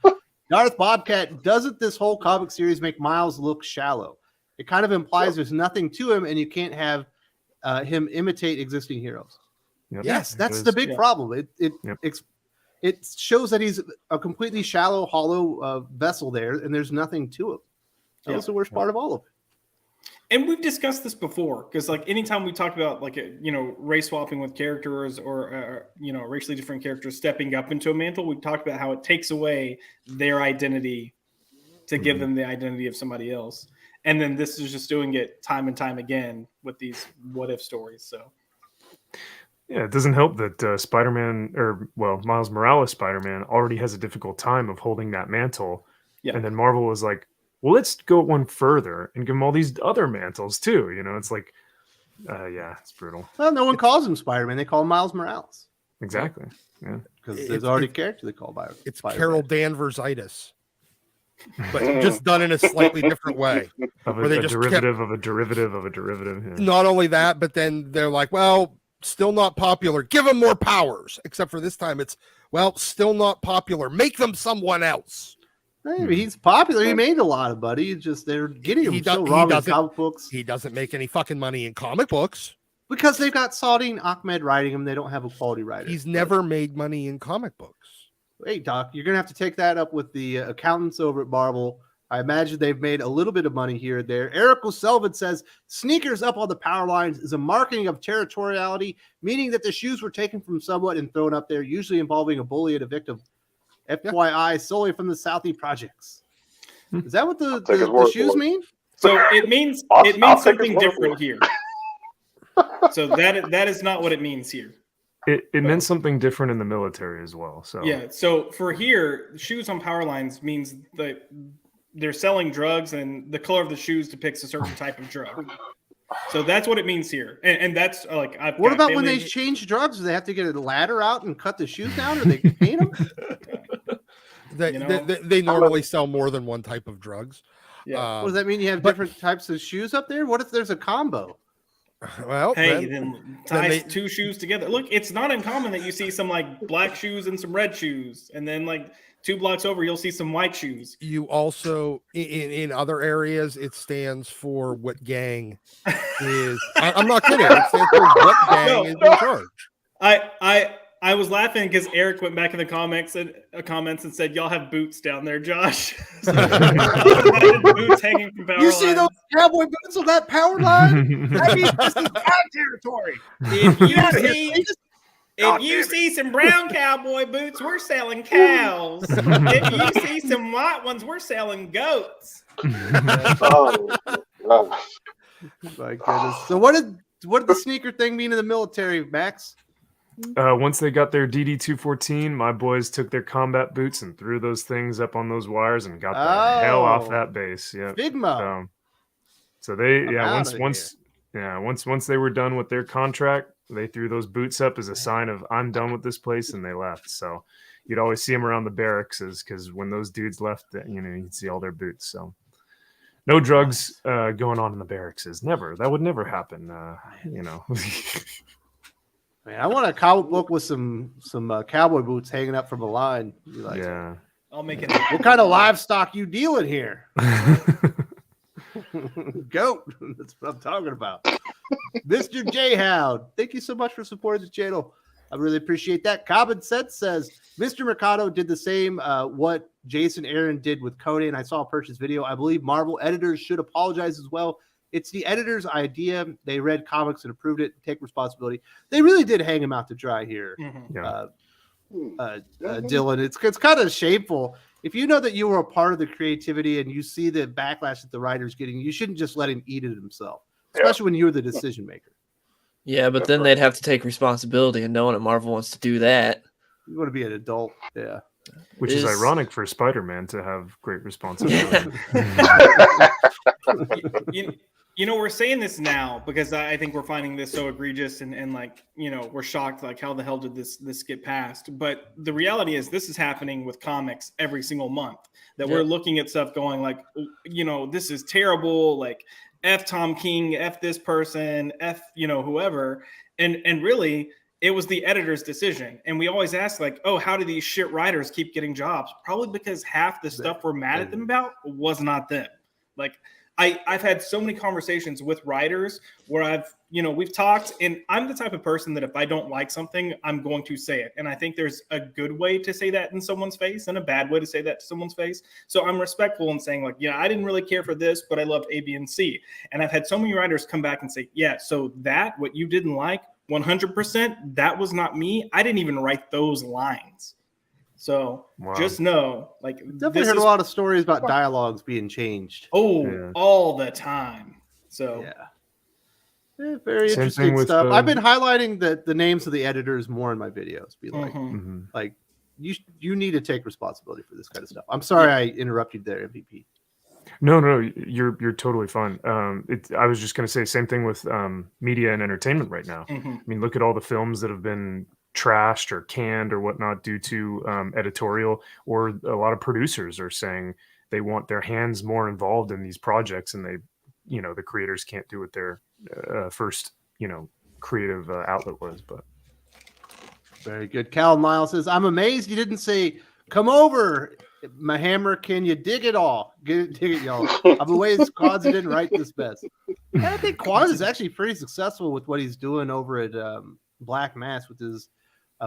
Darth Bobcat, doesn't this whole comic series make Miles look shallow? It kind of implies there's nothing to him, and you can't have him imitate existing heroes. Yep. Yes, that's It the is. big problem. It shows that he's a completely shallow, hollow vessel there, and there's nothing to him. That's the worst part of all of it. And we've discussed this before, because like anytime we talk about like race swapping with characters or racially different characters stepping up into a mantle, we've talked about how it takes away their identity to give them the identity of somebody else. And then this is just doing it time and time again with these what if stories. So yeah, it doesn't help that Spider-Man, Miles Morales Spider-Man already has a difficult time of holding that mantle. Yeah. And then Marvel was like, well, let's go one further and give him all these other mantles too. It's like, it's brutal. Well, no one calls him Spider-Man. They call him Miles Morales. Exactly. Yeah. Because there's already a character they call Spider-Man. It's Carol Danvers-itis, but just done in a slightly different way. Of Where they a just derivative of a derivative of a derivative. Yeah. Not only that, but then they're like, well, still not popular. Give him more powers. Except for this time, it's, well, still not popular. Make them someone else. Hey, he's popular. He made a lot of money. It's just they're getting him so wrong in comic books. He doesn't make any fucking money in comic books. Because they've got Saladin Ahmed writing him. They don't have a quality writer. He's never made money in comic books. Hey, Doc, you're going to have to take that up with the accountants over at Marvel. I imagine they've made a little bit of money here and there. Eric O'Sullivan says, sneakers up on the power lines is a marketing of territoriality, meaning that the shoes were taken from someone and thrown up there, usually involving a bully and a victim. FYI, solely from the Southie projects. Is that what the shoes mean? So it means something different here. So that is not what it means here. It meant something different in the military as well. So yeah. So for here, shoes on power lines means that they're selling drugs, and the color of the shoes depicts a certain type of drug. So that's what it means here, and that's like. What about when they change drugs? Do they have to get a ladder out and cut the shoes down, or they paint them? They normally sell more than one type of drugs. Yeah. What does that mean? You have different types of shoes up there? What if there's a combo? Well, then tie two shoes together. Look, it's not uncommon that you see some like black shoes and some red shoes, and then like 2 blocks over, you'll see some white shoes. You also, in other areas, it stands for what gang is. I'm not kidding. It stands for what gang is in charge. I was laughing because Eric went back in the comments and said, "Y'all have boots down there, Josh." So, boots hanging from power see those cowboy boots on that power line? That means this is bad territory. If you see some brown cowboy boots, we're selling cows. If you see some white ones, we're selling goats. Oh, my goodness. So what did the sneaker thing mean in the military, Max? Once they got their DD-214, my boys took their combat boots and threw those things up on those wires and got the hell off that base. Yeah, Figma. So they once they were done with their contract, they threw those boots up as a sign of I'm done with this place, and they left. So you'd always see them around the barracks, because when those dudes left, you'd see all their boots. So no drugs going on in the barracks. Never. That would never happen. Man, I want a comic book with some cowboy boots hanging up from a line. Yeah. I'll make it. What kind of livestock you dealing here? Goat. That's what I'm talking about. Mr. Jayhound, thank you so much for supporting the channel. I really appreciate that. Common Sense says Mr. Mercado did the same what Jason Aaron did with Conan. I saw a purchase video. I believe Marvel editors should apologize as well. It's the editor's idea. They read comics and approved it. Take responsibility. They really did hang him out to dry here, Dylan. It's kind of shameful. If you know that you were a part of the creativity and you see the backlash that the writer's getting, you shouldn't just let him eat it himself, especially when you're the decision maker. Yeah, but then they'd have to take responsibility, and no one at Marvel wants to do that. You want to be an adult. Yeah. Which is ironic for Spider-Man to have great responsibility. We're saying this now because I think we're finding this so egregious and like, we're shocked, like, how the hell did this get passed? But the reality is this is happening with comics every single month, that we're looking at stuff going like, this is terrible, like F Tom King, F this person, F, whoever. And really, it was the editor's decision. And we always ask, like, oh, how do these shit writers keep getting jobs? Probably because half the stuff we're mad at them about was not them. Like, I've had so many conversations with writers where we've talked, and I'm the type of person that if I don't like something, I'm going to say it. And I think there's a good way to say that in someone's face and a bad way to say that to someone's face. So I'm respectful in saying, like, I didn't really care for this, but I loved A, B, and C. And I've had so many writers come back and say, yeah, so what you didn't like, 100%, that was not me. I didn't even write those lines. So just know, like, definitely heard a lot of stories about dialogues being changed. All the time. So very interesting stuff. I've been highlighting the names of the editors more in my videos. Be like, like you need to take responsibility for this kind of stuff. I'm sorry I interrupted there, MVP. No, you're totally fine. I was just going to say same thing with media and entertainment right now. I mean, look at all the films that have been trashed or canned or whatnot due to editorial, or a lot of producers are saying they want their hands more involved in these projects, and they, the creators can't do what their first, creative outlet was. But very good. Cal Miles says, I'm amazed you didn't say, come over, my hammer, can you dig it all? Dig it, y'all. I'm amazed Quads didn't write this best. I think Quads is actually pretty successful with what he's doing over at Black Mass with his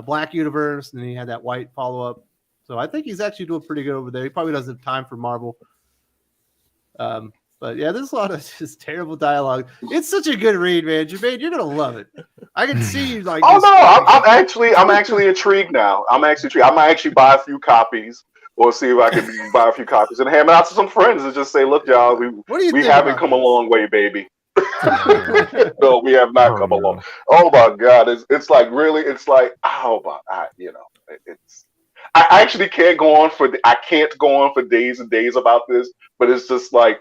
Black Universe, and then he had that white follow-up. So I think he's actually doing pretty good over there. He probably doesn't have time for Marvel. But yeah, there's a lot of just terrible dialogue. It's such a good read, man. Jermaine, you're gonna love it. I can see you like. Oh no, I'm actually intrigued now. I'm actually intrigued. I might actually buy a few copies, or see if I can buy a few copies and hand it out to some friends and just say, look, y'all, we haven't come a long way, baby. No, we have not come along. Oh my God, it's like really, it's like it's. I actually can't go on for days and days about this, but it's just like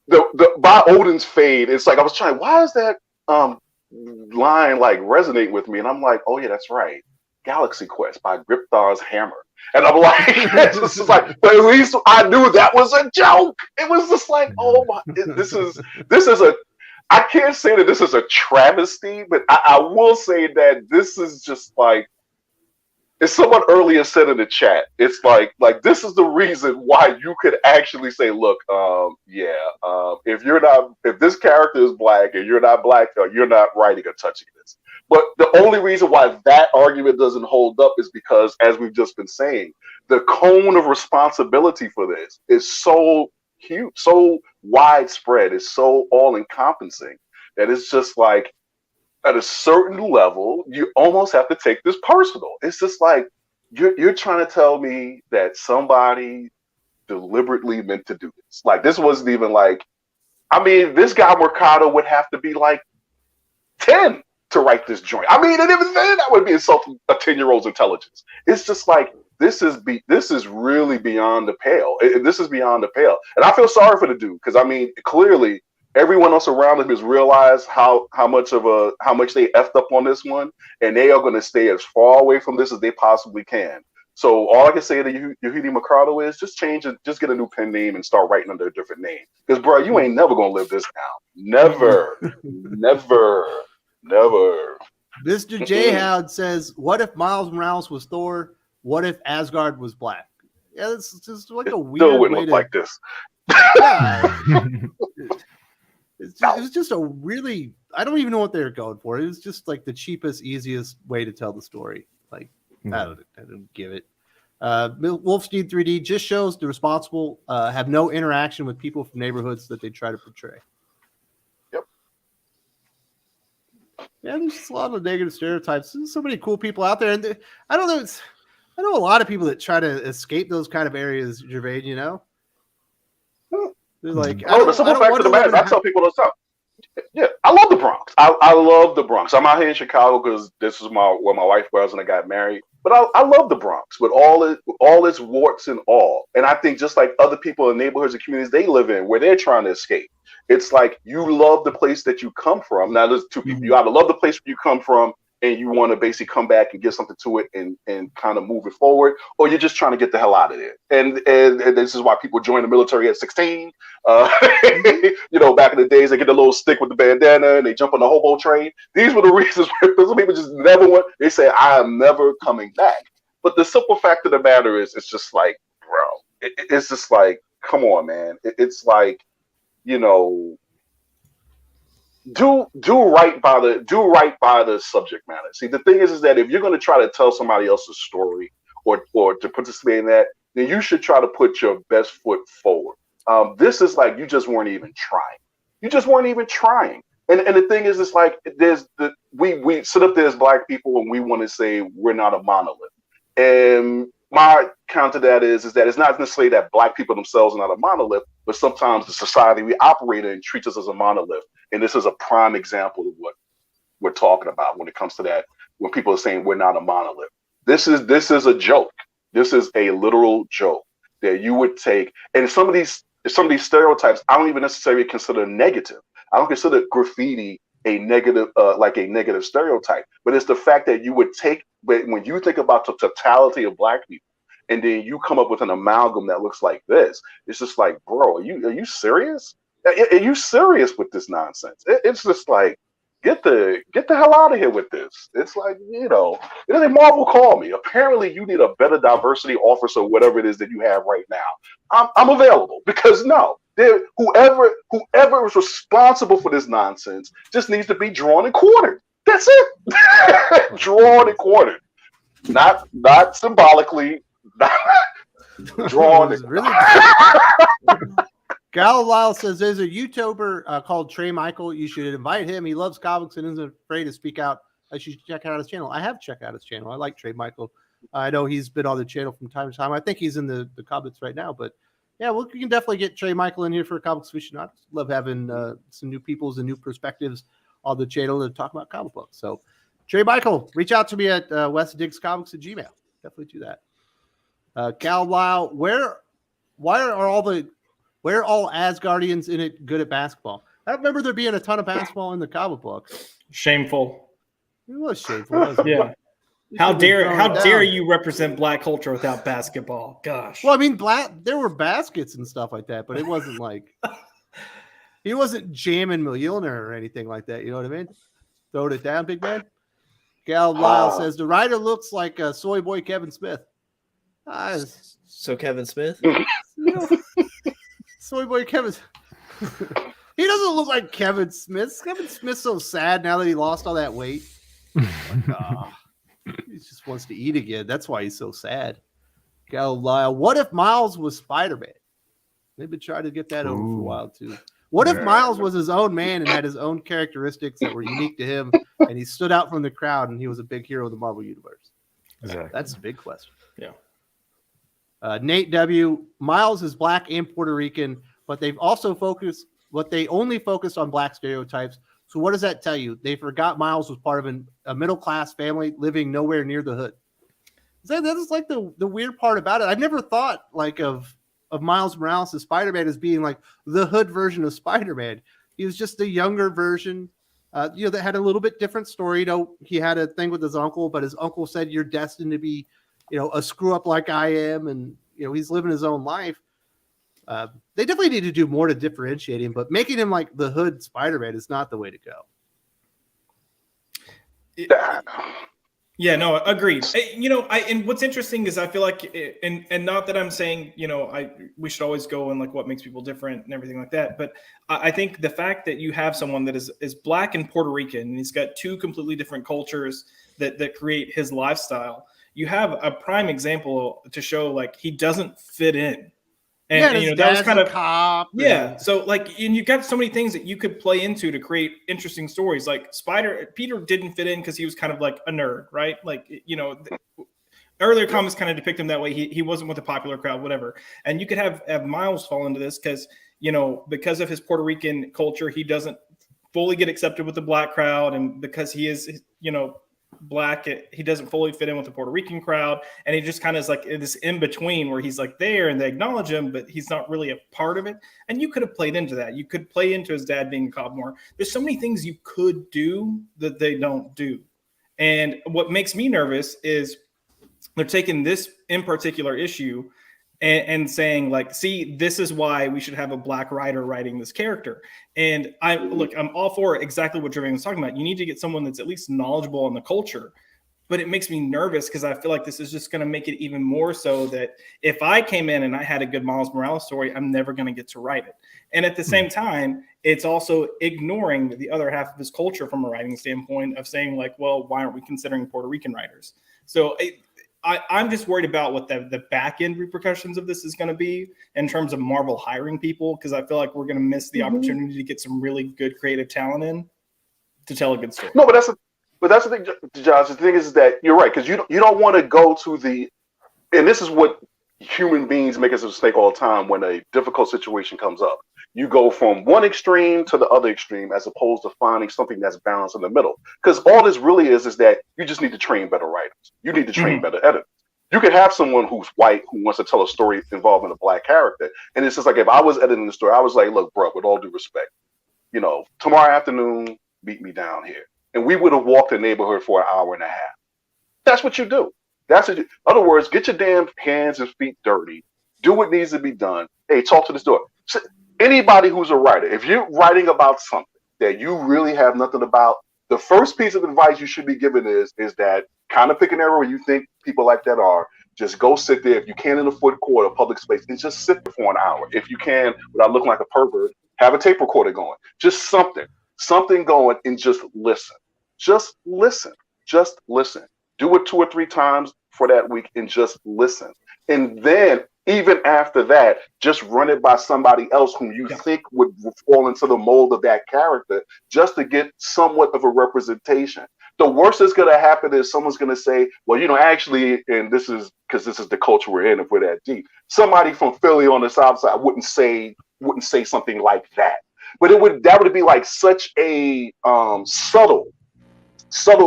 the by Odin's Fade. It's like I was trying. Why is that line like resonate with me? And I'm like, oh yeah, that's right. Galaxy Quest by Gripthar's Hammer. And I'm like, it's just like, but at least I knew that was a joke. It was just like, oh my, this is a. I can't say that this is a travesty, but I will say that this is just like, as someone earlier said in the chat, it's like this is the reason why you could actually say, look, if this character is black and you're not black, you're not writing or touching this. But the only reason why that argument doesn't hold up is because, as we've just been saying, the cone of responsibility for this is so huge, so widespread, it's so all-encompassing that it's just like, at a certain level, you almost have to take this personal. It's just like you're trying to tell me that somebody deliberately meant to do this. Like, this wasn't even like, I mean, this guy Mercado would have to be like 10 to write this joint. I mean, and even then, that would be insulting a 10-year-old's intelligence. It's just like, this is really beyond the pale. This is beyond the pale. And I feel sorry for the dude, because I mean, clearly everyone else around him has realized how much they effed up on this one, and they are going to stay as far away from this as they possibly can. So all I can say to Yehudi Mercado is just change it, just get a new pen name and start writing under a different name. Because bro, you ain't never gonna live this down. Never, never, never. Mr. J Howd says, "What if Miles Morales was Thor? What if Asgard was black?" Yeah, it's just like a weird Still wouldn't way look to like this. Yeah. It was just a really, I don't even know what they were going for. It was just like the cheapest, easiest way to tell the story. Like, I don't give it. Wolfstein 3D just shows the responsible have no interaction with people from neighborhoods that they try to portray. Yep. Yeah, there's just a lot of negative stereotypes. There's so many cool people out there, and I don't know. I know a lot of people that try to escape those kind of areas, Gervais. You know, they're like, the simple fact of the matter, I tell people all the time. Yeah, I love the Bronx. I love the Bronx. I'm out here in Chicago because this is where my wife was when I got married. But I love the Bronx with all its warts and all. And I think just like other people in neighborhoods and communities they live in where they're trying to escape, it's like you love the place that you come from. Now there's two people. You either love the place where you come from and you want to basically come back and give something to it and kind of move it forward, or you're just trying to get the hell out of there. And this is why people join the military at 16. Back in the days, they get the little stick with the bandana and they jump on the hobo train. These were the reasons why some people just never went. They say, I am never coming back. But the simple fact of the matter is, it's just like, bro, it's just like, come on, man. It's like, do right by the subject matter. See, the thing is that if you're going to try to tell somebody else's story or to participate in that, then you should try to put your best foot forward. This is like you just weren't even trying. You just weren't even trying. And the thing is, it's like we sit up there as Black people and we want to say we're not a monolith. And my counter to that is that it's not necessarily that Black people themselves are not a monolith, but sometimes the society we operate in treats us as a monolith. And this is a prime example of what we're talking about when it comes to that, when people are saying we're not a monolith. This is a joke. This is a literal joke that you would take. And some of these stereotypes, I don't even necessarily consider negative. I don't consider graffiti a negative stereotype, but it's the fact that you would take, when you think about the totality of Black people, and then you come up with an amalgam that looks like this, it's just like, bro, are you serious? Are you serious with this nonsense? It's just like, get the hell out of here with this. It's like, Marvel called me. Apparently you need a better diversity officer, whatever it is that you have right now. I'm available, because whoever is responsible for this nonsense just needs to be drawn and quartered. That's it. Drawn and quartered. Not symbolically, not drawn. Really. Galileo says there's a YouTuber called Trey Michael. You should invite him. He loves comics and isn't afraid to speak out. I should check out his channel. I have checked out his channel. I like Trey Michael. I know he's been on the channel from time to time. I think he's in the comments right now. But yeah, we can definitely get Trey Michael in here for Comics Aficionados. Love having some new peoples and new perspectives on the channel to talk about comic books. So Trey Michael, reach out to me at westdigscomics@gmail. Definitely do that. Galileo, why are all Asgardians in it good at basketball? I don't remember there being a ton of basketball in the comic books. Shameful. It was shameful, wasn't it? Yeah. How dare you represent Black culture without basketball? Gosh. Well, I mean, there were baskets and stuff like that, but it wasn't like he wasn't jamming Millionaire or anything like that. You know what I mean? Throwing it down, big man. Gal Lyle says the writer looks like soy boy Kevin Smith. So Kevin Smith? Soy boy Kevin. He doesn't look like Kevin Smith. Kevin Smith's so sad now that he lost all that weight. He just wants to eat again. That's why he's so sad. Galileo. What if Miles was Spider-Man? They've been trying to get that over for a while too. What if Miles was his own man and had his own characteristics that were unique to him, and he stood out from the crowd and he was a big hero of the Marvel Universe? Exactly. That's a big question. Yeah. Nate W. Miles is Black and Puerto Rican, but they only focused on Black stereotypes. So what does that tell you? They forgot Miles was part of a middle-class family living nowhere near the hood. That is like the weird part about it. I never thought like of Miles Morales as Spider-Man as being like the hood version of Spider-Man. He was just a younger version, that had a little bit different story. He had a thing with his uncle, but his uncle said, "You're destined to be, a screw up like I am," and he's living his own life. They definitely need to do more to differentiate him, but making him like the hood Spider-Man is not the way to go. Yeah, no, agreed. And what's interesting is I feel like, and not that I'm saying, we should always go and like what makes people different and everything like that. But I think the fact that you have someone that is Black and Puerto Rican, and he's got two completely different cultures that create his lifestyle. You have a prime example to show like he doesn't fit in. And that was kind of cop. So like, and you got so many things that you could play into to create interesting stories. Like Peter didn't fit in because he was kind of like a nerd, right? Like, earlier comics kind of depict him that way. He wasn't with the popular crowd, whatever. And you could have Miles fall into this because of his Puerto Rican culture, he doesn't fully get accepted with the black crowd, and because he is, black, he doesn't fully fit in with the Puerto Rican crowd, and he just kind of is like this in between where he's like there and they acknowledge him, but he's not really a part of it. And you could have played into that. You could play into his dad being a cop more. There's so many things you could do that they don't do. And what makes me nervous is they're taking this in particular issue and saying like, see, this is why we should have a black writer writing this character. And I'm all for exactly what Jermaine was talking about. You need to get someone that's at least knowledgeable in the culture, but it makes me nervous because I feel like this is just going to make it even more so that if I came in and I had a good Miles Morales story, I'm never going to get to write it. And at the same time, it's also ignoring the other half of his culture from a writing standpoint of saying like, well, why aren't we considering Puerto Rican writers? So I'm just worried about what the back end repercussions of this is going to be in terms of Marvel hiring people, because I feel like we're going to miss the opportunity to get some really good creative talent in to tell a good story. No, but that's the thing, Josh. The thing is that you're right, because you don't want to go to and this is what human beings make us a mistake all the time when a difficult situation comes up. You go from one extreme to the other extreme as opposed to finding something that's balanced in the middle. Because all this really is that you just need to train better writers. You need to train better editors. You could have someone who's white who wants to tell a story involving a black character. And it's just like, if I was editing the story, I was like, look, bro, with all due respect, tomorrow afternoon, meet me down here. And we would have walked the neighborhood for an hour and a half. That's what you do. In other words, get your damn hands and feet dirty. Do what needs to be done. Hey, talk to the store. Anybody who's a writer, if you're writing about something that you really have nothing about, the first piece of advice you should be given is that kind of pick an area where you think people like that are. Just go sit there. If you can in a food court or public space, and just sit there for an hour. If you can, without looking like a pervert, have a tape recorder going. Just something going, and just listen. Just listen. Just listen. Do it 2 or 3 times for that week and just listen. And then even after that, just run it by somebody else whom you think would fall into the mold of that character, just to get somewhat of a representation. The worst that's going to happen is someone's going to say, well, actually, and this is because this is the culture we're in, if we're that deep, somebody from Philly on the South Side wouldn't say something like that. But that would be like such a subtle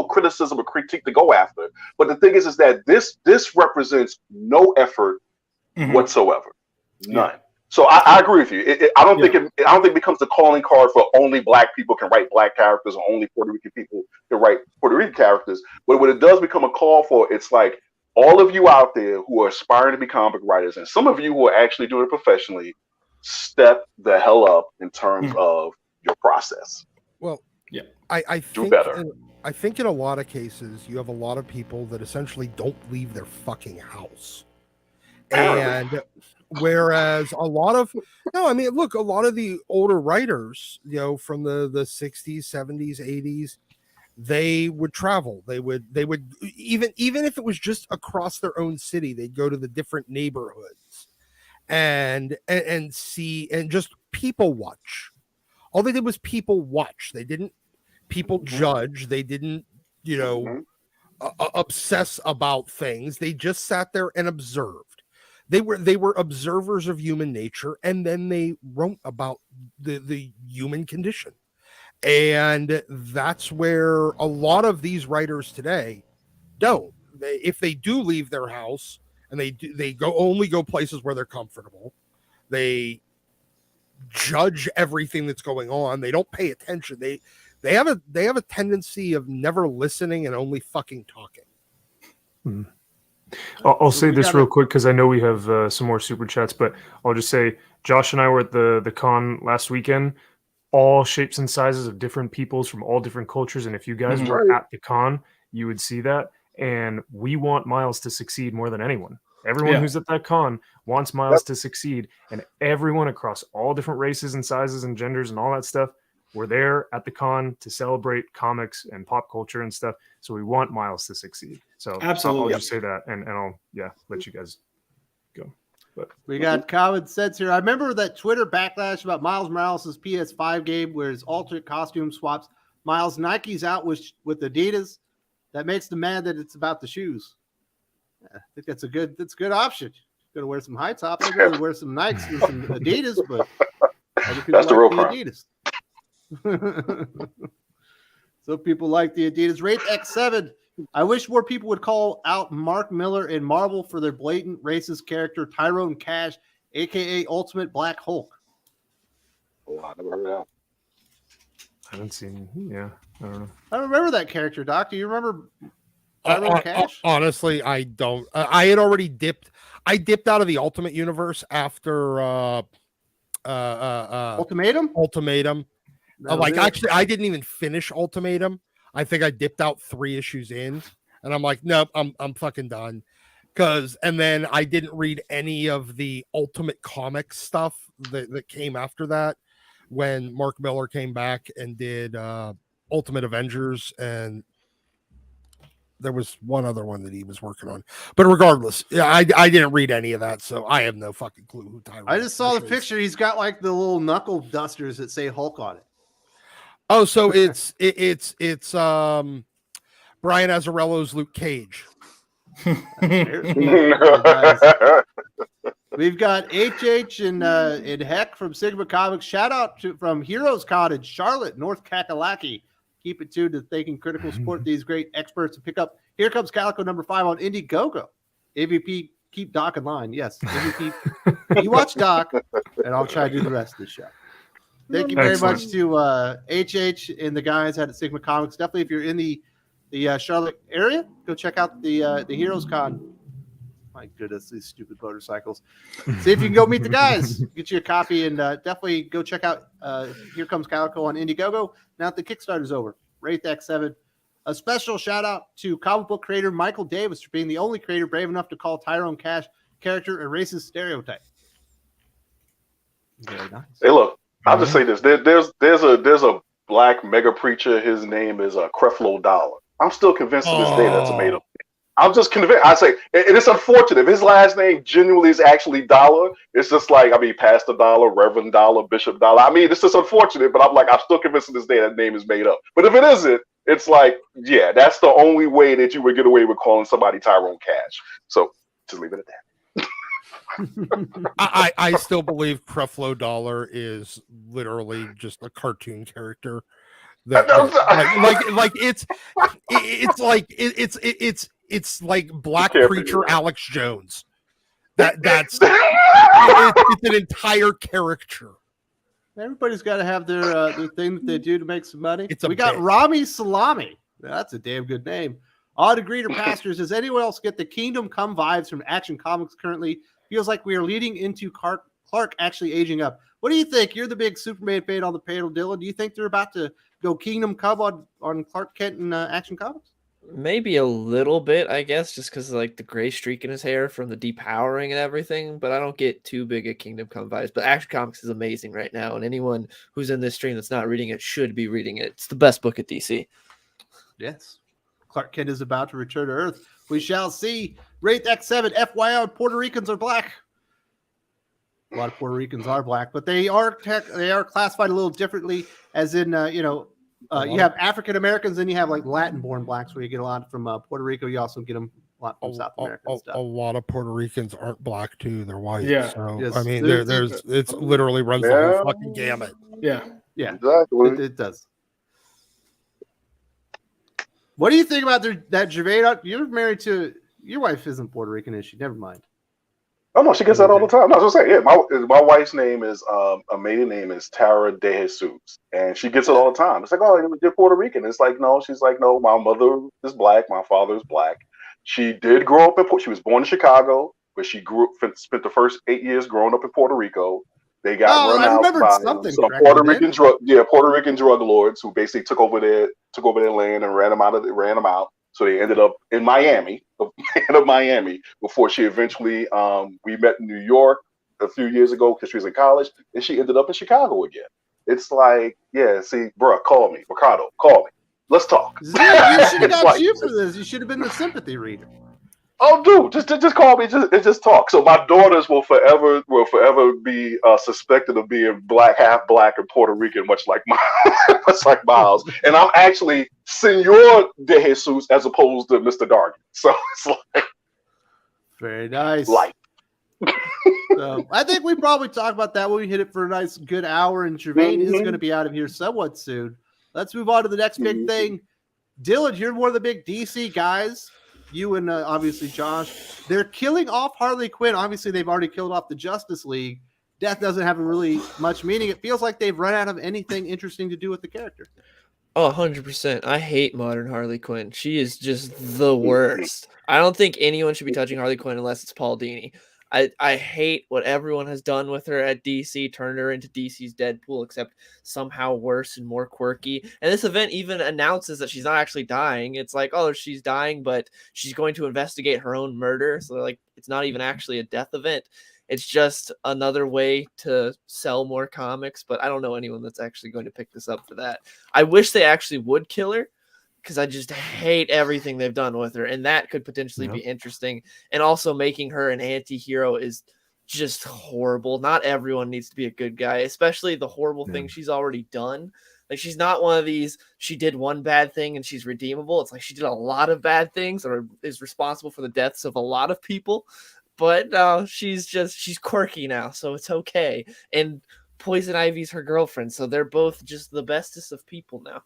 criticism or critique to go after. But the thing is that this represents no effort whatsoever, none. So I agree with you. I don't think it becomes the calling card for only black people can write black characters or only Puerto Rican people can write Puerto Rican characters. But what it does become a call for, it's like all of you out there who are aspiring to be comic writers, and some of you who are actually doing it professionally, step the hell up in terms of your process. Well, I do think better. I think in a lot of cases you have a lot of people that essentially don't leave their fucking house. And whereas a lot of the older writers, from the 60s, 70s, 80s, they would travel. They would even if it was just across their own city, they'd go to the different neighborhoods and see and just people watch. All they did was people watch. They didn't people judge. They didn't, obsess about things. They just sat there and observed. They were observers of human nature, and then they wrote about the human condition. And that's where a lot of these writers today don't. If they do leave their house and they only go places where they're comfortable, they judge everything that's going on. They don't pay attention. They have a tendency of never listening and only fucking talking. I'll say this real quick because I know we have some more super chats, but I'll just say Josh and I were at the con last weekend. All shapes and sizes of different peoples from all different cultures, and if you guys were at the con, you would see that. And we want Miles to succeed more than anyone. Everyone who's at that con wants Miles to succeed, and everyone across all different races and sizes and genders and all that stuff. We're there at the con to celebrate comics and pop culture and stuff. So we want Miles to succeed. So absolutely, I'll just say that, and I'll let you guys go. But we got common sense here. I remember that Twitter backlash about Miles Morales' PS5 game where his alternate costume swaps Miles Nike's out with Adidas. That makes them mad that it's about the shoes. I think that's a good option. Going to wear some high tops. I'm going to wear some Nikes and some Adidas, but that's the real crime. Adidas. So people like the Adidas. Rate X7. I wish more people would call out Mark Miller and Marvel for their blatant racist character Tyrone Cash, aka Ultimate Black Hulk. Oh, I never heard that. I haven't seen. Yeah, I don't know. I remember that character, Doc. Do you remember Tyrone Cash? Honestly, I don't. I had already dipped. I dipped out of the Ultimate Universe after Ultimatum? Ultimatum. Actually, I didn't even finish Ultimatum. I think I dipped out 3 issues in, and I'm like, nope, I'm fucking done. And then I didn't read any of the Ultimate Comics stuff that came after that when Mark Miller came back and did Ultimate Avengers, and there was one other one that he was working on. But regardless, yeah, I didn't read any of that, so I have no fucking clue who Tyrone. I just saw the is. picture. He's got like the little knuckle dusters that say Hulk on it. Oh, so it's Brian Azzarello's Luke Cage. We've got HH and Heck from Sigma Comics. Shout out from Heroes Cottage, Charlotte, North Kakalaki. Keep it tuned to Thinking Critical. Support these great experts and pick up Here Comes Calico #5 on Indiegogo. AVP, keep Doc in line. Yes, AVP. You watch Doc, and I'll try to do the rest of the show. Thank you very much to HH and the guys at Sigma Comics. Definitely, if you're in the Charlotte area, go check out the Heroes Con. My goodness, these stupid motorcycles. See if you can go meet the guys. Get you a copy, and definitely go check out Here Comes Calico on Indiegogo. Now that the Kickstarter's over, rate that X7. A special shout out to comic book creator Michael Davis for being the only creator brave enough to call Tyrone Cash character a racist stereotype. Very nice. Hey, look. I'll just say this: there's a black mega preacher. His name is Creflo Dollar. I'm still convinced to this day that's a made up. I'm just convinced. I say, and it's unfortunate. If his last name genuinely is actually Dollar, it's just like, I mean, Pastor Dollar, Reverend Dollar, Bishop Dollar. I mean, it's just unfortunate, but I'm still convinced to this day that name is made up. But if it isn't, it's like, yeah, that's the only way that you would get away with calling somebody Tyrone Cash. So just leave it at that. I still believe Creflo Dollar is literally just a cartoon character. It's like Black Preacher Alex Jones. It's an entire caricature. Everybody's got to have their thing that they do to make some money. We got bit. Rami Salami. That's a damn good name. Odd Agreeder Pastors. Does anyone else get the Kingdom Come vibes from Action Comics currently? Feels like we are leading into Clark actually aging up. What do you think? You're the big Superman fan on the panel, Dylan. Do you think they're about to go Kingdom Come on Clark Kent and Action Comics? Maybe a little bit, I guess, just because like the gray streak in his hair from the depowering and everything. But I don't get too big a Kingdom Come vibes. But Action Comics is amazing right now, and anyone who's in this stream that's not reading it should be reading it. It's the best book at DC. Yes. Clark Kent is about to return to Earth. We shall see. Rate X7. FYI, Puerto Ricans are black. A lot of Puerto Ricans are black, but they are classified a little differently. As in, you have African Americans, and you have like Latin-born blacks, where you get a lot from Puerto Rico. You also get them a lot from South America. A lot of Puerto Ricans aren't black too; they're white. Yeah. So Yes. I mean, it's literally runs the whole fucking gamut. Yeah. Yeah, Exactly. it does. What do you think about that Gervais? You're married to your wife isn't Puerto Rican, is she? Never mind. Oh no, she gets that all the time. No, I was gonna say, yeah, my wife's name is a maiden name is Tara De Jesus, and she gets it all the time. It's like, oh, you're Puerto Rican. It's like, no, she's like, no, my mother is black, my father is black. She did grow up she was born in Chicago, but she spent the first 8 years growing up in Puerto Rico. They got run out by some Puerto Rican drug lords who basically took over their land and ran them out. So they ended up in Miami, before she eventually, we met in New York a few years ago because she was in college, and she ended up in Chicago again. It's like, yeah, see, bro, call me, Ricardo, call me. Let's talk. You should have got you for this. You should have been the sympathy reader. Oh, dude, just call me, just talk. So my daughters will forever be suspected of being black, half black, and Puerto Rican, much like Miles. And I'm actually Senor De Jesus as opposed to Mr. Dargan. So it's like very nice. Light. I think we probably talk about that when we hit it for a nice good hour, and Jermaine is going to be out of here somewhat soon. Let's move on to the next big thing. Dylan, you're one of the big DC guys. You and obviously Josh. They're killing off Harley Quinn. Obviously, they've already killed off the Justice League. Death doesn't have really much meaning. It feels like they've run out of anything interesting to do with the character. Oh, 100%. I hate modern Harley Quinn. She is just the worst. I don't think anyone should be touching Harley Quinn unless it's Paul Dini. I hate what everyone has done with her at DC, turned her into DC's Deadpool, except somehow worse and more quirky. And this event even announces that she's not actually dying. It's like, oh, she's dying, but she's going to investigate her own murder. So they're like, it's not even actually a death event. It's just another way to sell more comics, but I don't know anyone that's actually going to pick this up for that. I wish they actually would kill her, because I just hate everything they've done with her, and that could potentially be interesting. And also making her an anti-hero is just horrible. Not everyone needs to be a good guy, especially the horrible thing she's already done. Like, she's not one of these, she did one bad thing and she's redeemable. It's like she did a lot of bad things or is responsible for the deaths of a lot of people. But she's quirky now, so it's okay. And Poison Ivy's her girlfriend, so they're both just the bestest of people now.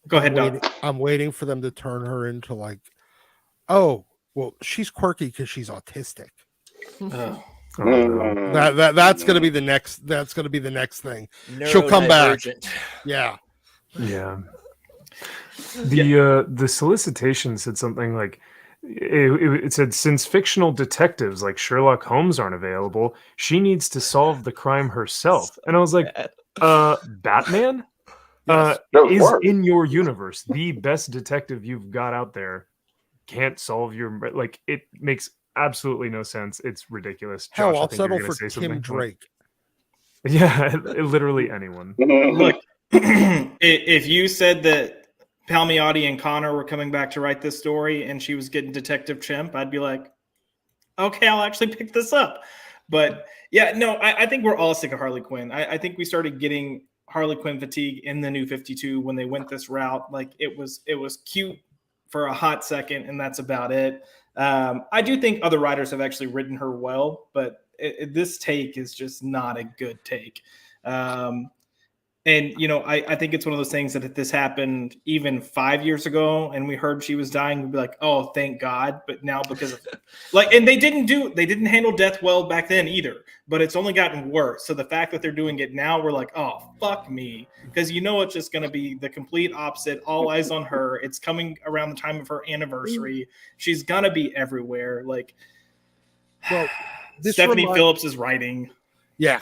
Go ahead, Doc. I'm waiting for them to turn her into like, oh, well, she's quirky because she's autistic. That's gonna be the next. That's gonna be the next thing. She'll come back. Yeah. The solicitation said something like, it said, since fictional detectives like Sherlock Holmes aren't available, she needs to solve the crime herself. And I was like, Batman is in your universe. The best detective you've got out there can't solve your, like, it makes absolutely no sense. It's ridiculous. Josh, Hell, I'll settle for Tim Drake. Yeah, literally anyone. Look, if you said that Palmiotti and Connor were coming back to write this story and she was getting Detective Chimp, I'd be like, okay, I'll actually pick this up. But yeah, no, I think we're all sick of Harley Quinn. I think we started getting Harley Quinn fatigue in the New 52 when they went this route. Like, it was cute for a hot second, and that's about it. I do think other writers have actually written her well, but this take is just not a good take. And, you know, I think it's one of those things that if this happened even 5 years ago and we heard she was dying, we'd be like, oh, thank God. But now because of like, and they didn't handle death well back then either, but it's only gotten worse. So the fact that they're doing it now, we're like, oh, fuck me. Because you know, it's just going to be the complete opposite. All eyes on her. It's coming around the time of her anniversary. She's going to be everywhere. Like, well, Stephanie Phillips is writing. Yeah,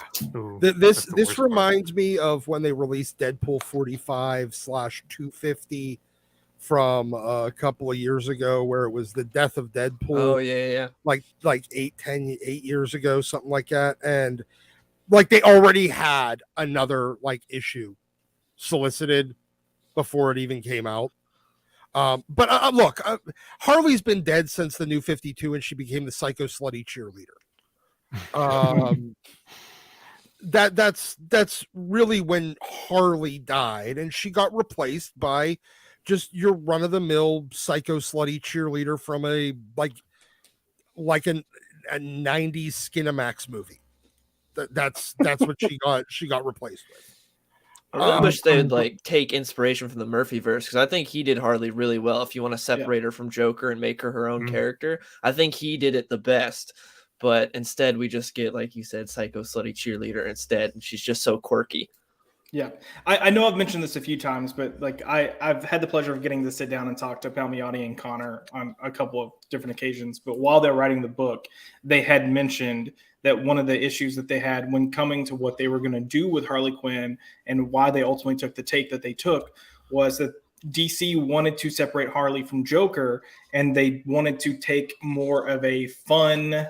this reminds me of when they released Deadpool 45/250 from a couple of years ago, where it was the death of Deadpool. Oh yeah. Like 8 years ago, something like that, and like they already had another like issue solicited before it even came out. But look, Harley's been dead since the New 52, and she became the psycho slutty cheerleader. That's really when Harley died, and she got replaced by just your run-of-the-mill psycho slutty cheerleader from a like a 90s Skinamax movie. That's what she got replaced with. I really wish they would like take inspiration from the Murphyverse, because I think he did Harley really well. If you want to separate her from Joker and make her own character, I think he did it the best. But instead, we just get, like you said, psycho slutty cheerleader instead, and she's just so quirky. Yeah, I know I've mentioned this a few times, but like I've had the pleasure of getting to sit down and talk to Palmiotti and Connor on a couple of different occasions. But while they're writing the book, they had mentioned that one of the issues that they had when coming to what they were going to do with Harley Quinn and why they ultimately took the take that they took was that DC wanted to separate Harley from Joker, and they wanted to take more of a fun,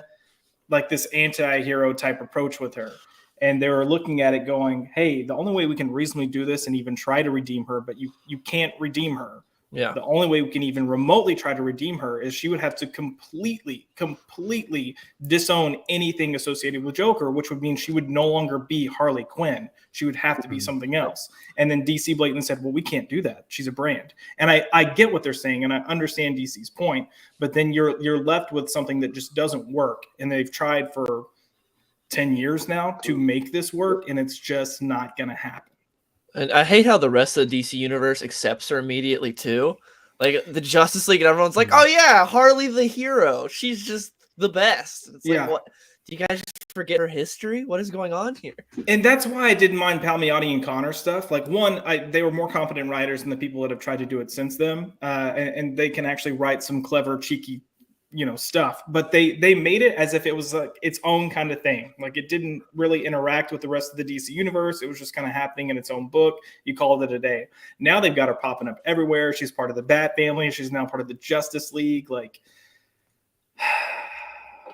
like this anti-hero type approach with her. And they were looking at it going, hey, the only way we can reasonably do this and even try to redeem her, but you can't redeem her, Yeah. The only way we can even remotely try to redeem her is she would have to completely disown anything associated with Joker, which would mean she would no longer be Harley Quinn. She would have to be something else. And then DC blatantly said, well, we can't do that. She's a brand. And I get what they're saying, and I understand DC's point, but then you're left with something that just doesn't work. And they've tried for 10 years now to make this work, and it's just not going to happen. And I hate how the rest of the DC universe accepts her immediately too. Like the Justice League and everyone's like, "Oh yeah, Harley the hero. She's just the best." It's like, what? Do you guys just forget her history? What is going on here? And that's why I didn't mind Palmiotti and Connor stuff. Like they were more competent writers than the people that have tried to do it since them, and they can actually write some clever, cheeky, stuff. But they made it as if it was like its own kind of thing. Like it didn't really interact with the rest of the DC universe. It was just kind of happening in its own book. You called it a day. Now they've got her popping up everywhere. She's part of the Bat family. She's now part of the Justice League. Like,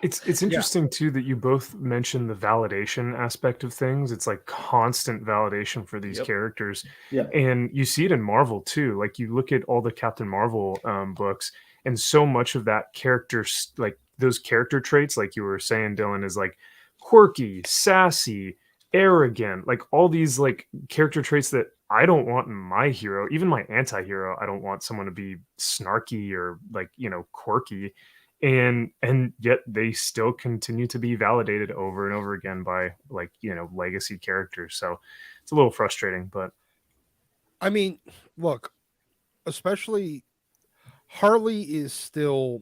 it's interesting too that you both mentioned the validation aspect of things. It's like constant validation for these characters. Yeah. And you see it in Marvel too. Like you look at all the Captain Marvel books, and so much of that character, like those character traits, like you were saying, Dylan, is like quirky, sassy, arrogant, like all these like character traits that I don't want in my hero, even my anti-hero. I don't want someone to be snarky or like, quirky. And yet they still continue to be validated over and over again by like, legacy characters. So it's a little frustrating, but I mean, look, especially Harley is still,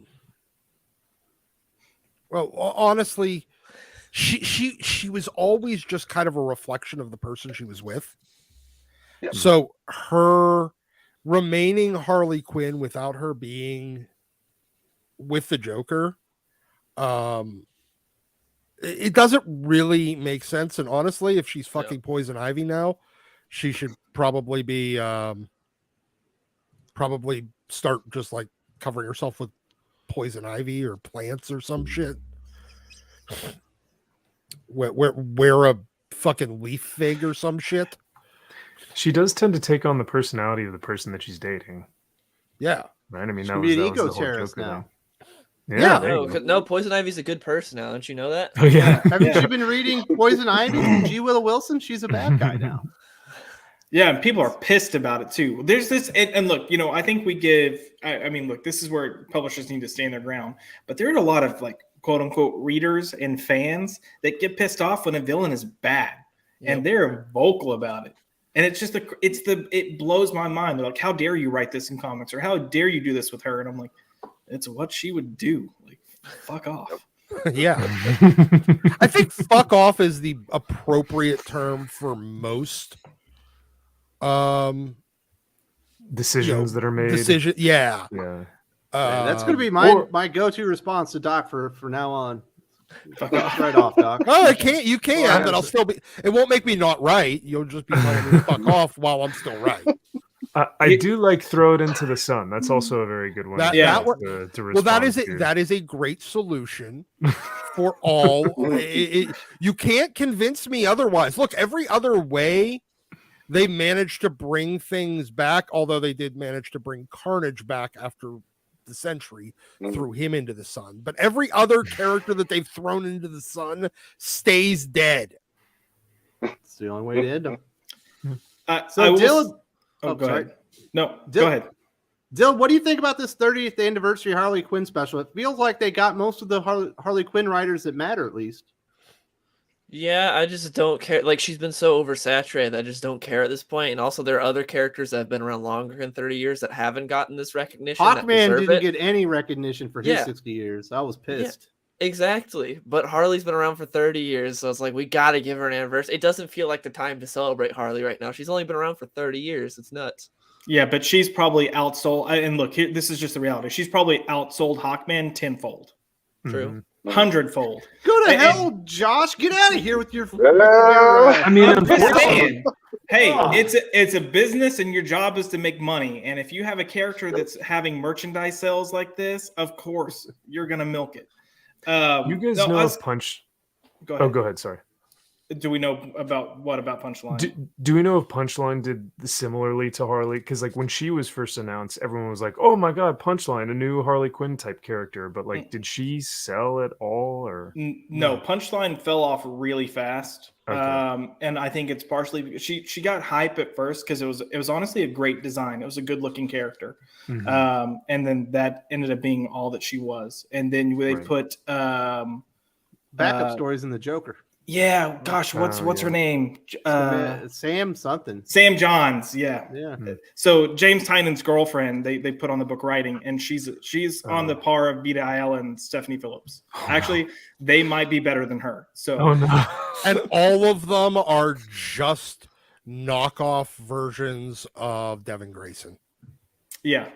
well, honestly, she was always just kind of a reflection of the person she was with. Yep. So her remaining Harley Quinn without her being with the Joker, it doesn't really make sense. And honestly, if she's fucking Poison Ivy now, she should probably be start just like covering herself with poison ivy or plants or some shit. Wear a fucking leaf fig or some shit. She does tend to take on the personality of the person that she's dating. Yeah. Right. I mean, She that can was, be an that was the ego whole terrorist Joker now. thing. Yeah. there you go. No, Poison Ivy's a good person now. Don't you know that? Oh yeah. Haven't you been reading Poison Ivy? G. Willow Wilson? She's a bad guy now. Yeah, and people are pissed about it too. There's this, and look, I think we give. I mean, look, this is where publishers need to stand their ground. But there are a lot of like quote unquote readers and fans that get pissed off when a villain is bad, and they're vocal about it. And it's just it blows my mind. They're like, "How dare you write this in comics?" or "How dare you do this with her?" And I'm like, "It's what she would do. Like, fuck off." Yeah. I think "fuck off" is the appropriate term for most decisions that are made. Yeah. That's going to be my go-to response to Doc for now on. Right off, Doc. Oh, you can't, but I'll still be. It won't make me not right. You'll just be telling me to fuck off while I'm still right. I do like throw it into the sun. That's also a very good one. That is a great solution for all. You can't convince me otherwise. Look, every other way they managed to bring things back, although they did manage to bring Carnage back after the Century, threw him into the sun. But every other character that they've thrown into the sun stays dead. It's the only way to end them. So Dylan, go ahead. No, go ahead. Dylan, what do you think about this 30th anniversary Harley Quinn special? It feels like they got most of the Harley Quinn writers that matter, at least. Yeah, I just don't care. Like, she's been so oversaturated that I just don't care at this point. And also, there are other characters that have been around longer than 30 years that haven't gotten this recognition. Hawkman didn't get any recognition for his 60 years. I was pissed. Yeah, exactly. But Harley's been around for 30 years, so it's like, we got to give her an anniversary. It doesn't feel like the time to celebrate Harley right now. She's only been around for 30 years. It's nuts. Yeah, but she's probably outsold. And look, here, this is just the reality. She's probably outsold Hawkman tenfold. True. 100-fold. Go to hell, Josh. Get out of here with your. I mean, unfortunately. Hey, it's a business, and your job is to make money. And if you have a character that's having merchandise sales like this, of course you're gonna milk it. You guys know Punch. Go ahead. Oh, go ahead. Sorry. Do we know about Punchline? Do we know if Punchline did similarly to Harley? Because like when she was first announced, everyone was like, "Oh my god, Punchline, a new Harley Quinn type character." But like, did she sell at all? Or No, Punchline fell off really fast. Okay. And I think it's partially because she got hype at first because it was honestly a great design. It was a good looking character. Mhm. And then that ended up being all that she was. And then they Right. put Backup stories in the Joker. yeah, gosh, what's her name? Sam something. Sam Johns, yeah. Yeah. So James Tynan's girlfriend, they put on the book writing, and she's on the par of Vita Ayala and Stephanie Phillips. Actually, they might be better than her. So Oh no. And all of them are just knockoff versions of Devin Grayson. yeah.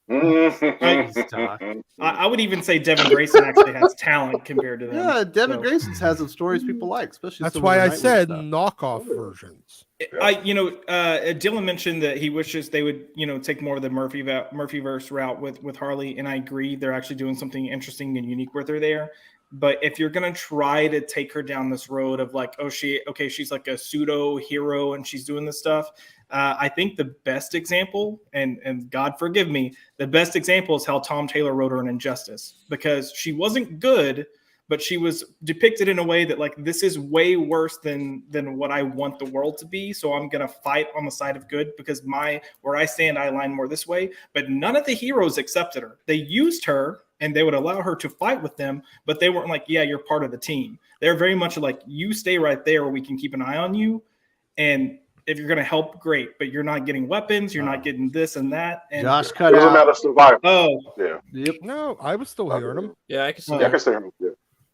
Mhm. I would even say Devin Grayson actually has talent compared to them. Yeah, Devin So- Grayson's has some stories people like, especially. That's some of why the I Nightwing said stuff. knockoff versions. Dylan mentioned that he wishes they would, take more of the Murphyverse route with Harley, and I agree. They're actually doing something interesting and unique with her there. But if you're gonna try to take her down this road of like, she's like a pseudo hero and she's doing this stuff, I think the best example, and God forgive me, the best example is how Tom Taylor wrote her in Injustice, because she wasn't good, but she was depicted in a way that like, this is way worse than what I want the world to be. So I'm going to fight on the side of good because where I stand, I align more this way. But none of the heroes accepted her. They used her and they would allow her to fight with them, but they weren't like, yeah, you're part of the team. They're very much like, you stay right there where we can keep an eye on you. And if you're going to help, great, but you're not getting weapons. You're not getting this and that. And Josh It cut was a matter out. of survival. oh, Yeah. Yep. No, I was still hearing them. Yeah, I can see Yeah, I that. can say yeah.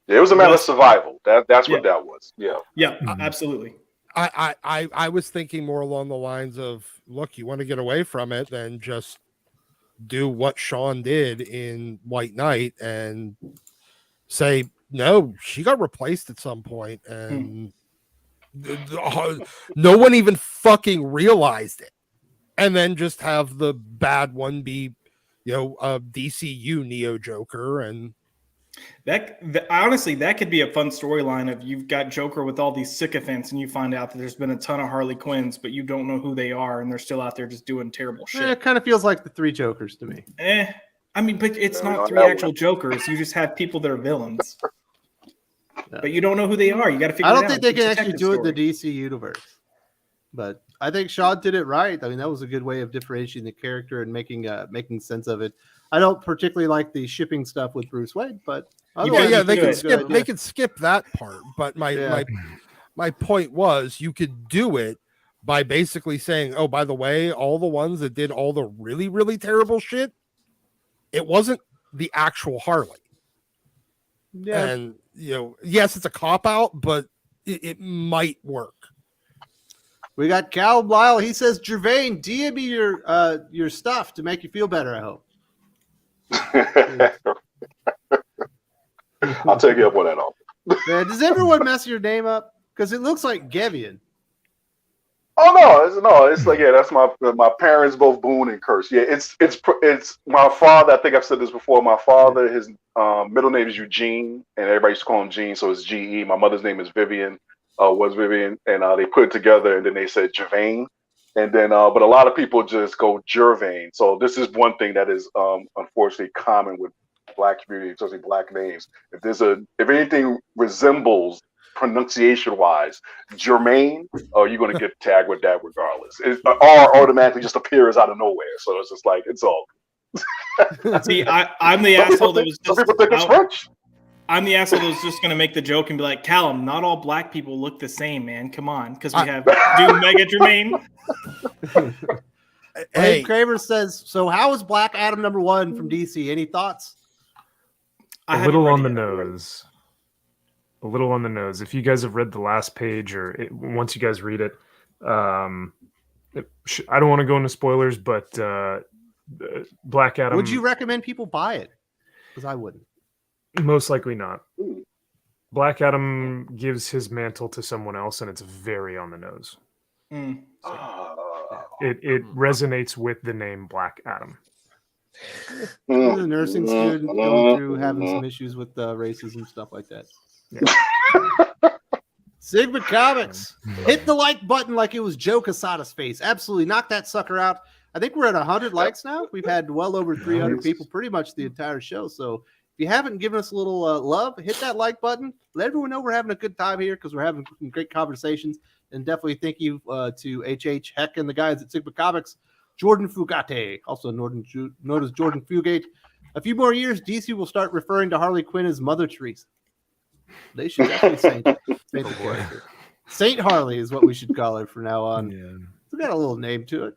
It was a matter of survival. That's what that was. Yeah. yeah, Mhm. absolutely. I was thinking more along the lines of, look, you want to get away from it, then just do what Sean did in White Knight and say, no, she got replaced at some point, and no one even fucking realized it. And then just have the bad one be, a DCU Neo Joker, and Honestly, that could be a fun storyline of you've got Joker with all these sycophants and you find out that there's been a ton of Harley Quinns, but you don't know who they are and they're still out there just doing terrible shit. It kind of feels like the Three Jokers to me. I mean, but it's Yeah, not on three that actual Jokers. You just have people that are villains. Yeah. But you don't know who they are. You got to figure I it don't out. think they It's a can actually detective do it in story. the DC universe, but I think Sean did it right. I mean, that was a good way of differentiating the character and making sense of it. I don't particularly like the shipping stuff with Bruce Wayne, but otherwise, yeah, I they think can it's a good skip. idea. They can skip that part. But my point was, you could do it by basically saying, "Oh, by the way, all the ones that did all the really, really terrible shit, it wasn't the actual Harley." Yeah, And yes, it's a cop out, but it might work. we got Cal Lyle. He says, "Gervain, DM me your stuff to make you feel better." I hope. I'll take you up on that offer. Man, does everyone mess your name up? Because it looks like Gevian. Oh no, it's like, yeah, that's my parents, both Boone and Curse. Yeah, it's my father. I think I've said this before. My father, his middle name is Eugene, and everybody used to call him Gene, so it's GE. My mother's name is Vivian, was Vivian, and they put it together, and then they said Gervain, and then but a lot of people just go Gervain. So this is one thing that is unfortunately common with Black community, especially Black names. If anything resembles pronunciation wise Jermaine, you're going to get tagged with that regardless. R automatically just appears out of nowhere, so it's just like, it's all See, I'm the asshole that was some just. people think it's French. I'm the asshole that was just going to make the joke and be like, Callum, not all Black people look the same, man. Come on, because we have Mega Jermaine. Hey, Kramer says, "So how is Black Adam #1 from DC? Any thoughts?" I A haven't little read on the it. nose. A little on the nose. If you guys have read the last page, once you guys read it, I don't want to go into spoilers, but Black Adam. Would you recommend people buy it? Because I wouldn't. Most likely not. Black Adam gives his mantle to someone else, and it's very on the nose. Mm. It resonates with the name Black Adam. He's a nursing student going through having some issues with racism, stuff like that. Yeah. Sigma Comics. Hit the like button like it was Joe Quesada's face. Absolutely. Knock that sucker out. I think we're at 100 likes now. We've had well over 300 people pretty much the entire show. So if you haven't given us a little love, hit that like button. Let everyone know we're having a good time here because we're having some great conversations. And definitely thank you to HH Heck and the guys at Sigma Comics. Jordan Fugate, also known as Jordan Fugate. A few more years, DC will start referring to Harley Quinn as Mother Teresa. They should definitely say the character. Saint Harley is what we should call her from now on. Yeah. It's got a little name to it.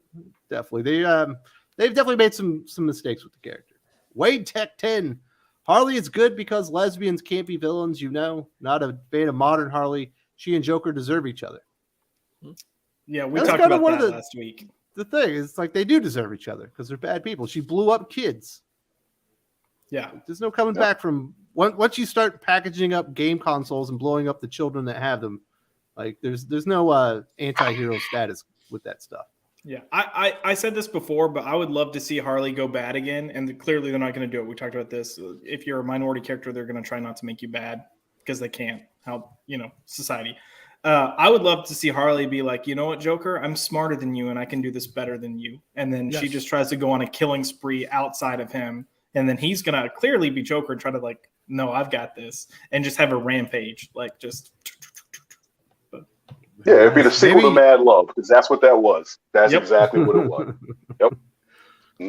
Definitely. They've definitely made some mistakes with the character. Wade Tech 10. Harley is good because lesbians can't be villains, Not a fan of modern Harley. She and Joker deserve each other. Yeah, we That's talked kind of about one of that the- last week. The thing is, like, they do deserve each other because they're bad people. She blew up kids. Yeah. There's no coming back from once you start packaging up game consoles and blowing up the children that have them. Like, there's no anti-hero status with that stuff. Yeah, I said this before, but I would love to see Harley go bad again, and clearly they're not going to do it. We talked about this. If you're a minority character, they're going to try not to make you bad because they can't. How society. I would love to see Harley be like, you know what, Joker, I'm smarter than you, and I can do this better than you. And then she just tries to go on a killing spree outside of him, and then he's going to clearly be Joker and try to like, no, I've got this, and just have a rampage, like just. Yeah, it'd be the sequel to Mad Love, because that's what that was. That's exactly what it was. Yep.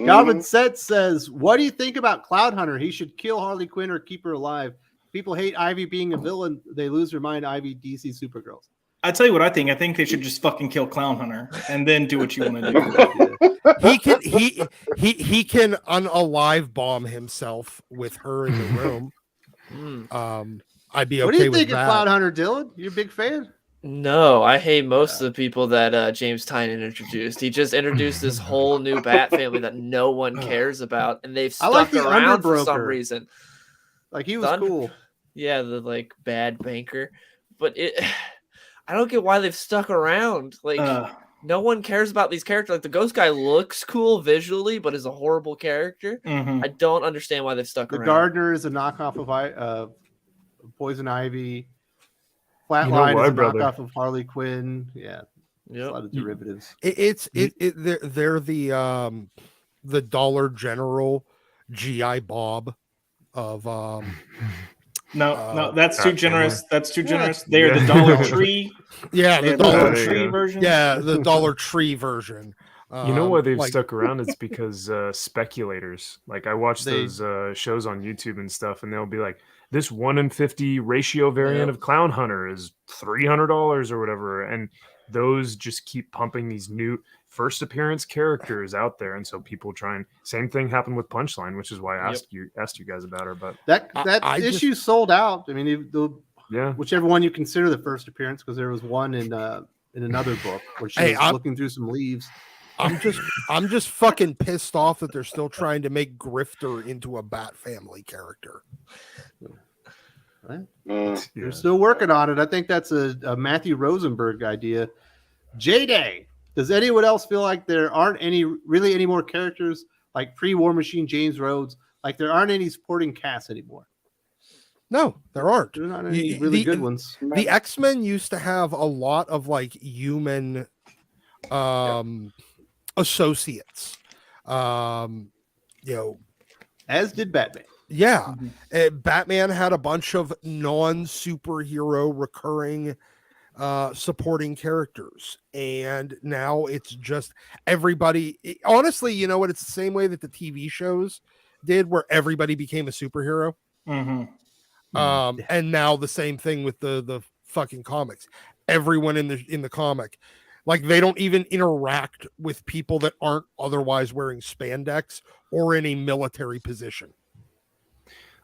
Calvin Set says, what do you think about Cloud Hunter? He should kill Harley Quinn or keep her alive. People hate Ivy being a villain. They lose their mind. Ivy, DC, Supergirls. I tell you what I think. I think they should just fucking kill Clown Hunter and then do what you want to do. He can unalive bomb himself with her in the room. I'd be okay what do you with think that. of Cloud Hunter, Dylan? You a big fan? No, I hate most of the people that James Tynion introduced. He just introduced this whole new Bat family that no one cares about, and they've stuck like the around for some Underbroker. reason. Like, he was cool. Yeah, the like bad banker, but I don't get why they've stuck around. Like, no one cares about these characters. Like, the Ghost guy looks cool visually, but is a horrible character. Mm-hmm. I don't understand why they've stuck around. The Gardener is a knockoff of Poison Ivy. Flatline is a knockoff of Harley Quinn. Yeah, a lot of derivatives. They're the Dollar General GI Bob of No, that's too generous. That's too generous. They are the Dollar Tree. Yeah, the Dollar Tree version. Yeah, the Dollar Tree version. You know why they've stuck around? It's because speculators. Like, I watch those shows on YouTube and stuff, and they'll be like, this 1 in 50 ratio variant of Clown Hunter is $300 or whatever, and those just keep pumping these new first appearance characters out there, and so people try and same thing happened with Punchline, which is why I asked you guys about her. But that issue sold out. I mean, whichever one you consider the first appearance, because there was one in another book where she was looking through some leaves. I'm just fucking pissed off that they're still trying to make Grifter into a Bat family character. They're still working on it. I think that's a Matthew Rosenberg idea. J-Day, does anyone else feel like there aren't any more characters like pre-War Machine James Rhodes? Like, there aren't any supporting casts anymore? No, there aren't. There's not any really good ones. The X-Men used to have a lot of like human associates. As did Batman. Yeah. Batman had a bunch of non-superhero recurring supporting characters, and now it's just everybody. Honestly, you know what? It's the same way that the TV shows did, where everybody became a superhero. And now the same thing with the fucking comics. Everyone in the comic, like, they don't even interact with people that aren't otherwise wearing spandex or in a military position.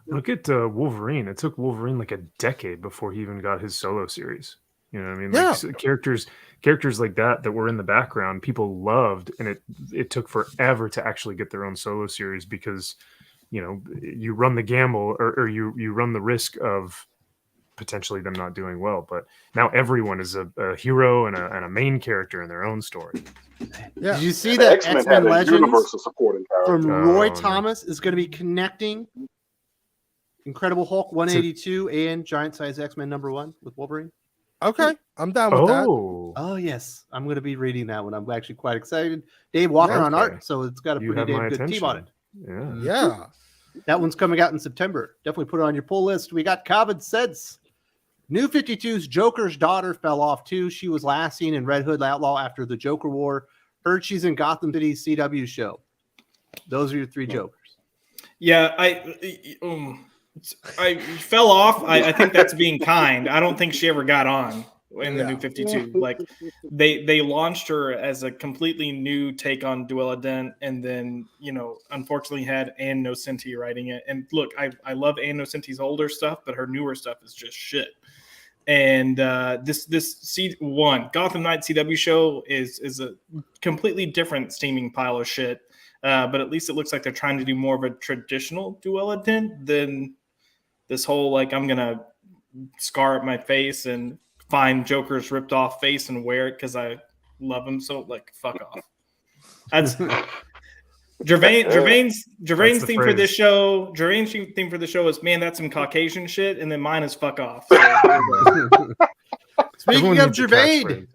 Look at Wolverine. It took Wolverine like a decade before he even got his solo series. You know what I mean? Like, characters like that were in the background, people loved, and it took forever to actually get their own solo series because, you run the gamble or you run the risk of potentially them not doing well. But now everyone is a hero and a main character in their own story. Yeah. Did you see that X-Men Legends from Roy No. Thomas is going to be connecting Incredible Hulk 182 and Giant Size X-Men #1 with Wolverine? Okay, I'm down with that. Oh yes, I'm going to be reading that one. I'm actually quite excited. Dave Walker on art, so it's got a You pretty have my damn good team on it. attention. Yeah. That one's coming out in September. Definitely put it on your pull list. We got Common Sense. New 52's Joker's daughter fell off too. She was last seen in Red Hood Outlaw after the Joker War. Heard she's in Gotham City's CW show. Those are your three Jokers. Yeah, I fell off. I think that's being kind. I don't think she ever got on in the New 52. Like they launched her as a completely new take on Duella Dent, and then unfortunately had Ann Nocenti writing it. And look, I love Ann Nocenti's older stuff, but her newer stuff is just shit. And this C1 Gotham Knight CW show is a completely different steaming pile of shit. But at least it looks like they're trying to do more of a traditional Duella Dent than this whole, like, I'm going to scar up my face and find Joker's ripped off face and wear it because I love him. So, like, fuck off. That's Gervain's theme for this show. Gervain's theme for the show is, man, that's some Caucasian shit. And then mine is fuck off. So, Speaking of Gervain,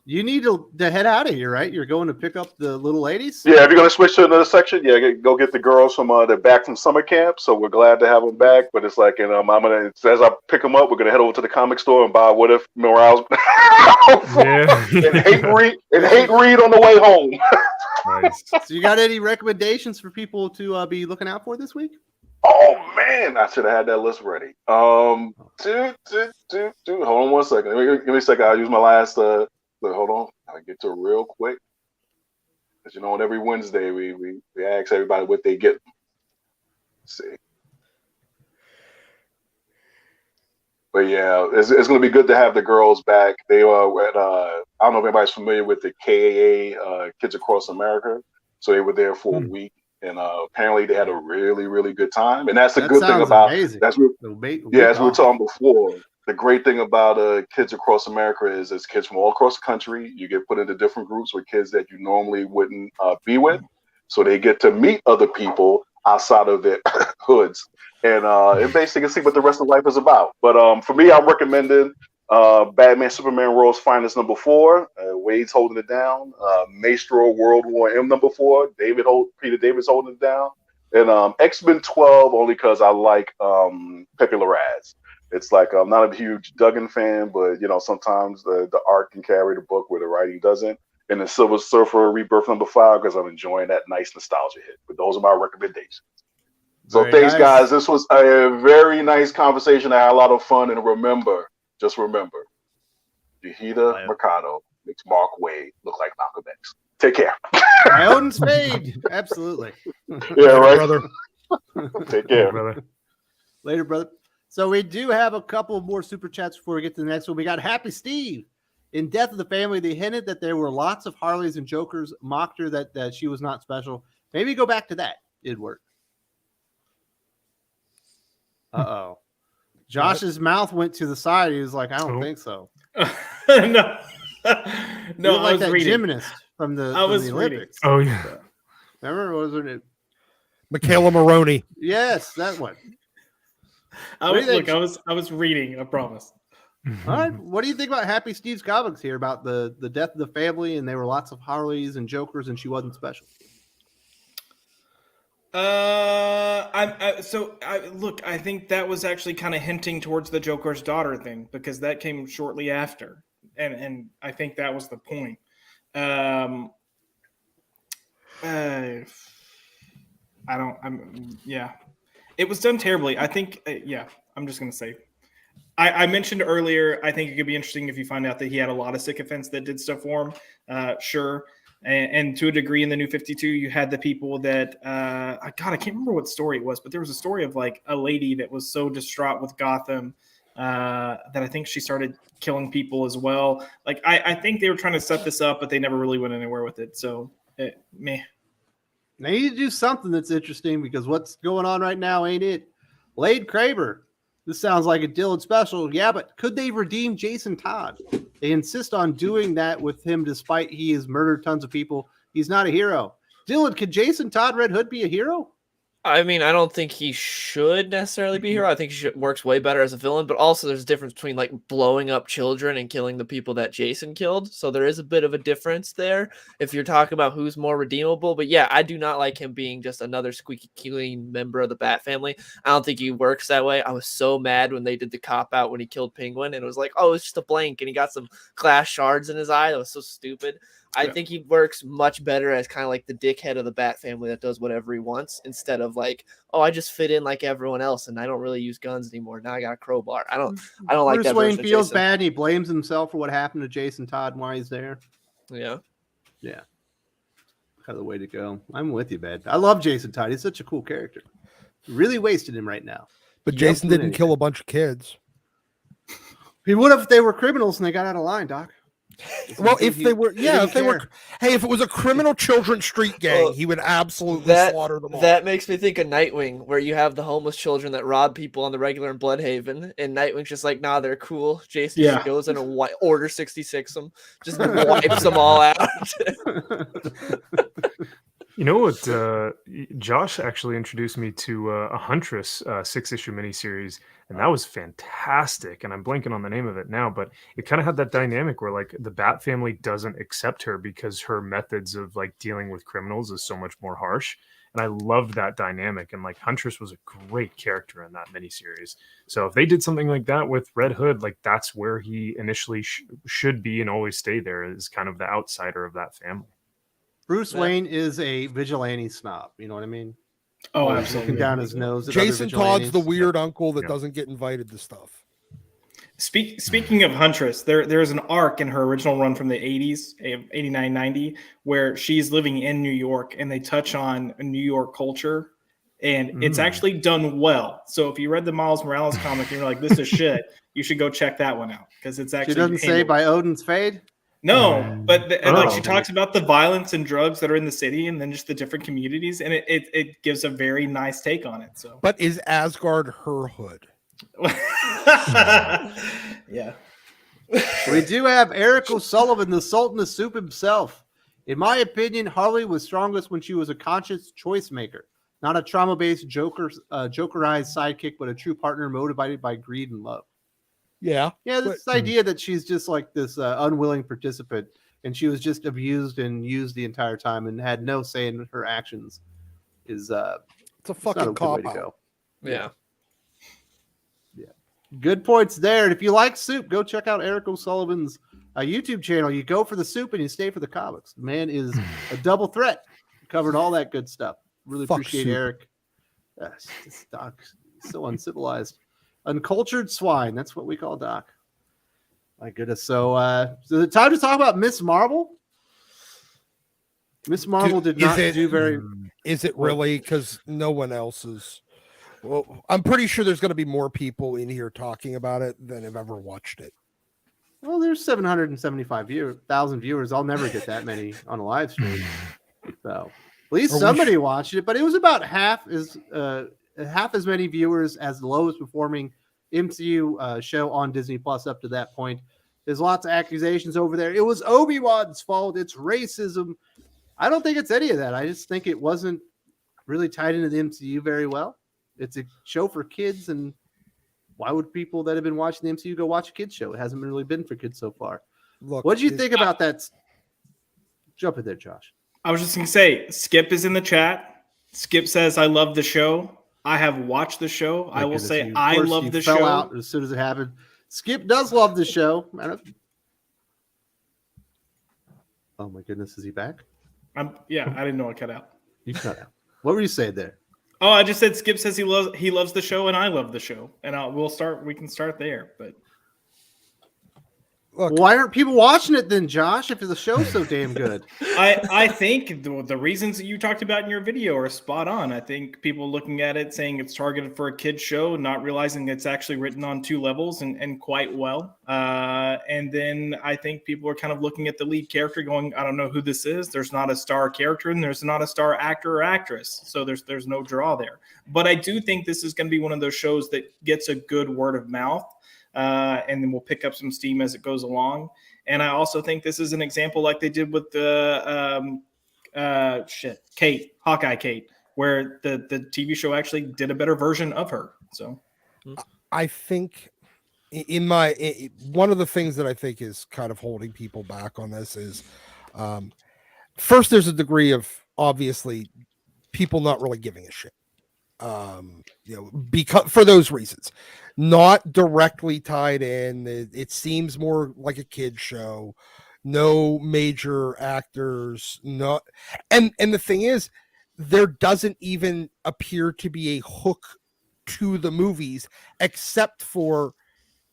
you need to head out of here, right? You're going to pick up the little ladies? Yeah, if you're going to switch to another section, go get the girls from they're back from summer camp. So we're glad to have them back. But it's like, I'm gonna, as I pick them up, we're gonna head over to the comic store and buy What If Morales and hate read on the way home. Nice. So you got any recommendations for people to be looking out for this week? Oh man, I should have had that list ready. Hold on one second. Give me a second. I'll use my last. Hold on. I'll get to it real quick. Because on every Wednesday we ask everybody what they get. Let's see. But yeah, it's going to be good to have the girls back. They were at I don't know if anybody's familiar with the KAA Kids Across America. So they were there for a week. And apparently they had a really, really good time. And that's the good thing about amazing. As we were talking before, the great thing about Kids Across America is it's kids from all across the country. You get put into different groups with kids that you normally wouldn't be with. So they get to meet other people outside of their hoods and basically see what the rest of life is about. But for me, I'm recommending Batman Superman World's Finest #4. Wade's holding it down. Maestro World War M #4. Peter David's holding it down. And X-Men 12 only because I like Pepe Larraz. It's like I'm not a huge Duggan fan, but sometimes the art can carry the book where the writing doesn't. And the Silver Surfer Rebirth #5 because I'm enjoying that nice nostalgia hit. But those are my recommendations. So thanks, guys. This was a very nice conversation. I had a lot of fun. And just remember, Yahida Mercado makes Mark Waid look like Malcolm X. Take care. My own spade. Absolutely. Yeah, right. Brother. Take care. Brother. Later, brother. So we do have a couple more super chats before we get to the next one. We got Happy Steve. In Death of the Family, they hinted that there were lots of Harleys and Jokers, mocked her that she was not special. Maybe go back to that. It'd work. Uh-oh. Josh's mouth went to the side. He was like, I don't think so. No, I I was that reading. Gymnast from the Olympics. Oh, yeah. Remember? What was her name? Michaela Maroney. Yes, that one. I was reading, I promise. All right. What do you think about Happy Steve's comics here about the death of the family and there were lots of Harleys and Jokers and she wasn't special? I think that was actually kind of hinting towards the Joker's daughter thing because that came shortly after, and I think that was the point. It was done terribly. I think, I'm just gonna say, I mentioned earlier. I think it could be interesting if you find out that he had a lot of sycophants that did stuff for him. Sure. And to a degree in the New 52, you had the people that, I can't remember what story it was, but there was a story of like a lady that was so distraught with Gotham that I think she started killing people as well. Like, I think they were trying to set this up, but they never really went anywhere with it. So, meh. They need to do something that's interesting because what's going on right now ain't it. Blade Kraber. This sounds like a Dylan special. Yeah, but could they redeem Jason Todd? They insist on doing that with him despite he has murdered tons of people. He's not a hero. Dylan, could Jason Todd Red Hood be a hero? I mean, I don't think he should necessarily be a hero. I think he works way better as a villain, but also there's a difference between like blowing up children and killing the people that Jason killed. So there is a bit of a difference there if you're talking about who's more redeemable. But yeah, I do not like him being just another squeaky clean member of the Bat family. I don't think he works that way. I was so mad when they did the cop out when he killed Penguin and it was like, oh, it's just a blank and he got some glass shards in his eye. That was so stupid. I think he works much better as kind of like the dickhead of the Bat family that does whatever he wants instead of like, oh, I just fit in like everyone else and I don't really use guns anymore. Now I got a crowbar. I don't like Bruce that. Wayne version of feels Jason. bad and he blames himself for what happened to Jason Todd and why he's there. Yeah. Kind of the way to go. I'm with you, man. I love Jason Todd. He's such a cool character. Really wasted him right now. But Jason didn't kill a bunch of kids. He would have if they were criminals and they got out of line, Doc. Well, if they were, hey, if it was a criminal children's street gang, he would absolutely slaughter them all. That makes me think of Nightwing, where you have the homeless children that rob people on the regular in Bloodhaven, and Nightwing's just like, nah, they're cool. Jason just goes in and order 66 them, just wipes them all out. You know what? Josh actually introduced me to a Huntress 6-issue miniseries, and that was fantastic. And I'm blanking on the name of it now, but it kind of had that dynamic where like the Bat family doesn't accept her because her methods of like dealing with criminals is so much more harsh. And I loved that dynamic. And like Huntress was a great character in that miniseries. So if they did something like that with Red Hood, like that's where he initially should be and always stay there, is kind of the outsider of that family. Bruce Wayne is a vigilante snob. You know what I mean? Oh, absolutely. Looking down his nose. At Jason other Todd's the vigilantes. weird uncle that doesn't get invited to stuff. Speaking of Huntress, there's an arc in her original run from the 80s, 89, 90, where she's living in New York and they touch on New York culture. And it's actually done well. So if you read the Miles Morales comic and you're like, this is shit, you should go check that one out because it's actually. She doesn't say by Odin's Fade? No, but she talks about the violence and drugs that are in the city and then just the different communities. And it gives a very nice take on it. So, but is Asgard her hood? Yeah. We do have Eric O'Sullivan, the Sultan of Soup himself. In my opinion, Harley was strongest when she was a conscious choice maker, not a trauma-based jokerized sidekick, but a true partner motivated by greed and love. Yeah. This idea that she's just like this unwilling participant and she was just abused and used the entire time and had no say in her actions is it's a fucking cop out. Yeah. Good points there. And if you like soup, go check out Eric O'Sullivan's YouTube channel. You go for the soup and you stay for the comics. The man is a double threat. Covered all that good stuff. Really appreciate soup. Eric. This Doc is so uncivilized. Uncultured swine. That's what we call Doc. My goodness. So the time to talk about Miss Marvel. Miss Marvel did not do very. Is it really? Because no one else is. Well, I'm pretty sure there's going to be more people in here talking about it than have ever watched it. Well, there's 775,000 viewers. I'll never get that many on a live stream. So at least somebody watched it, but it was about half as many viewers as the lowest performing MCU show on Disney Plus up to that point. There's lots of accusations over there. It was Obi-Wan's fault. It's racism. I don't think it's any of that. I just think it wasn't really tied into the MCU very well. It's a show for kids, and why would people that have been watching the MCU go watch a kids show? It hasn't really been for kids so far. Look, what did you think about that? Jump in there, Josh. I was just going to say, Skip is in the chat. Skip says, I love the show. I have watched the show. I will say, I love the show. Out as soon as it happened. Skip does love the show. Oh my goodness, is he back? I didn't know I cut out. You cut out. What were you saying there? Oh, I just said Skip says he loves the show and I love the show. And we can start there, but look, why aren't people watching it then, Josh, if the show's so damn good? I think the reasons that you talked about in your video are spot on. I think people looking at it saying it's targeted for a kid's show, not realizing it's actually written on 2 levels and quite well. And then I think people are kind of looking at the lead character going, I don't know who this is. There's not a star character and there's not a star actor or actress. So there's no draw there. But I do think this is going to be one of those shows that gets a good word of mouth. And then we'll pick up some steam as it goes along. And I also think this is an example like they did with the Hawkeye Kate, where the TV show actually did a better version of her. So I think one of the things that I think is kind of holding people back on this is, first, there's a degree of obviously people not really giving a shit. Because for those reasons, not directly tied in. It seems more like a kid show. No major actors. And the thing is, there doesn't even appear to be a hook to the movies, except for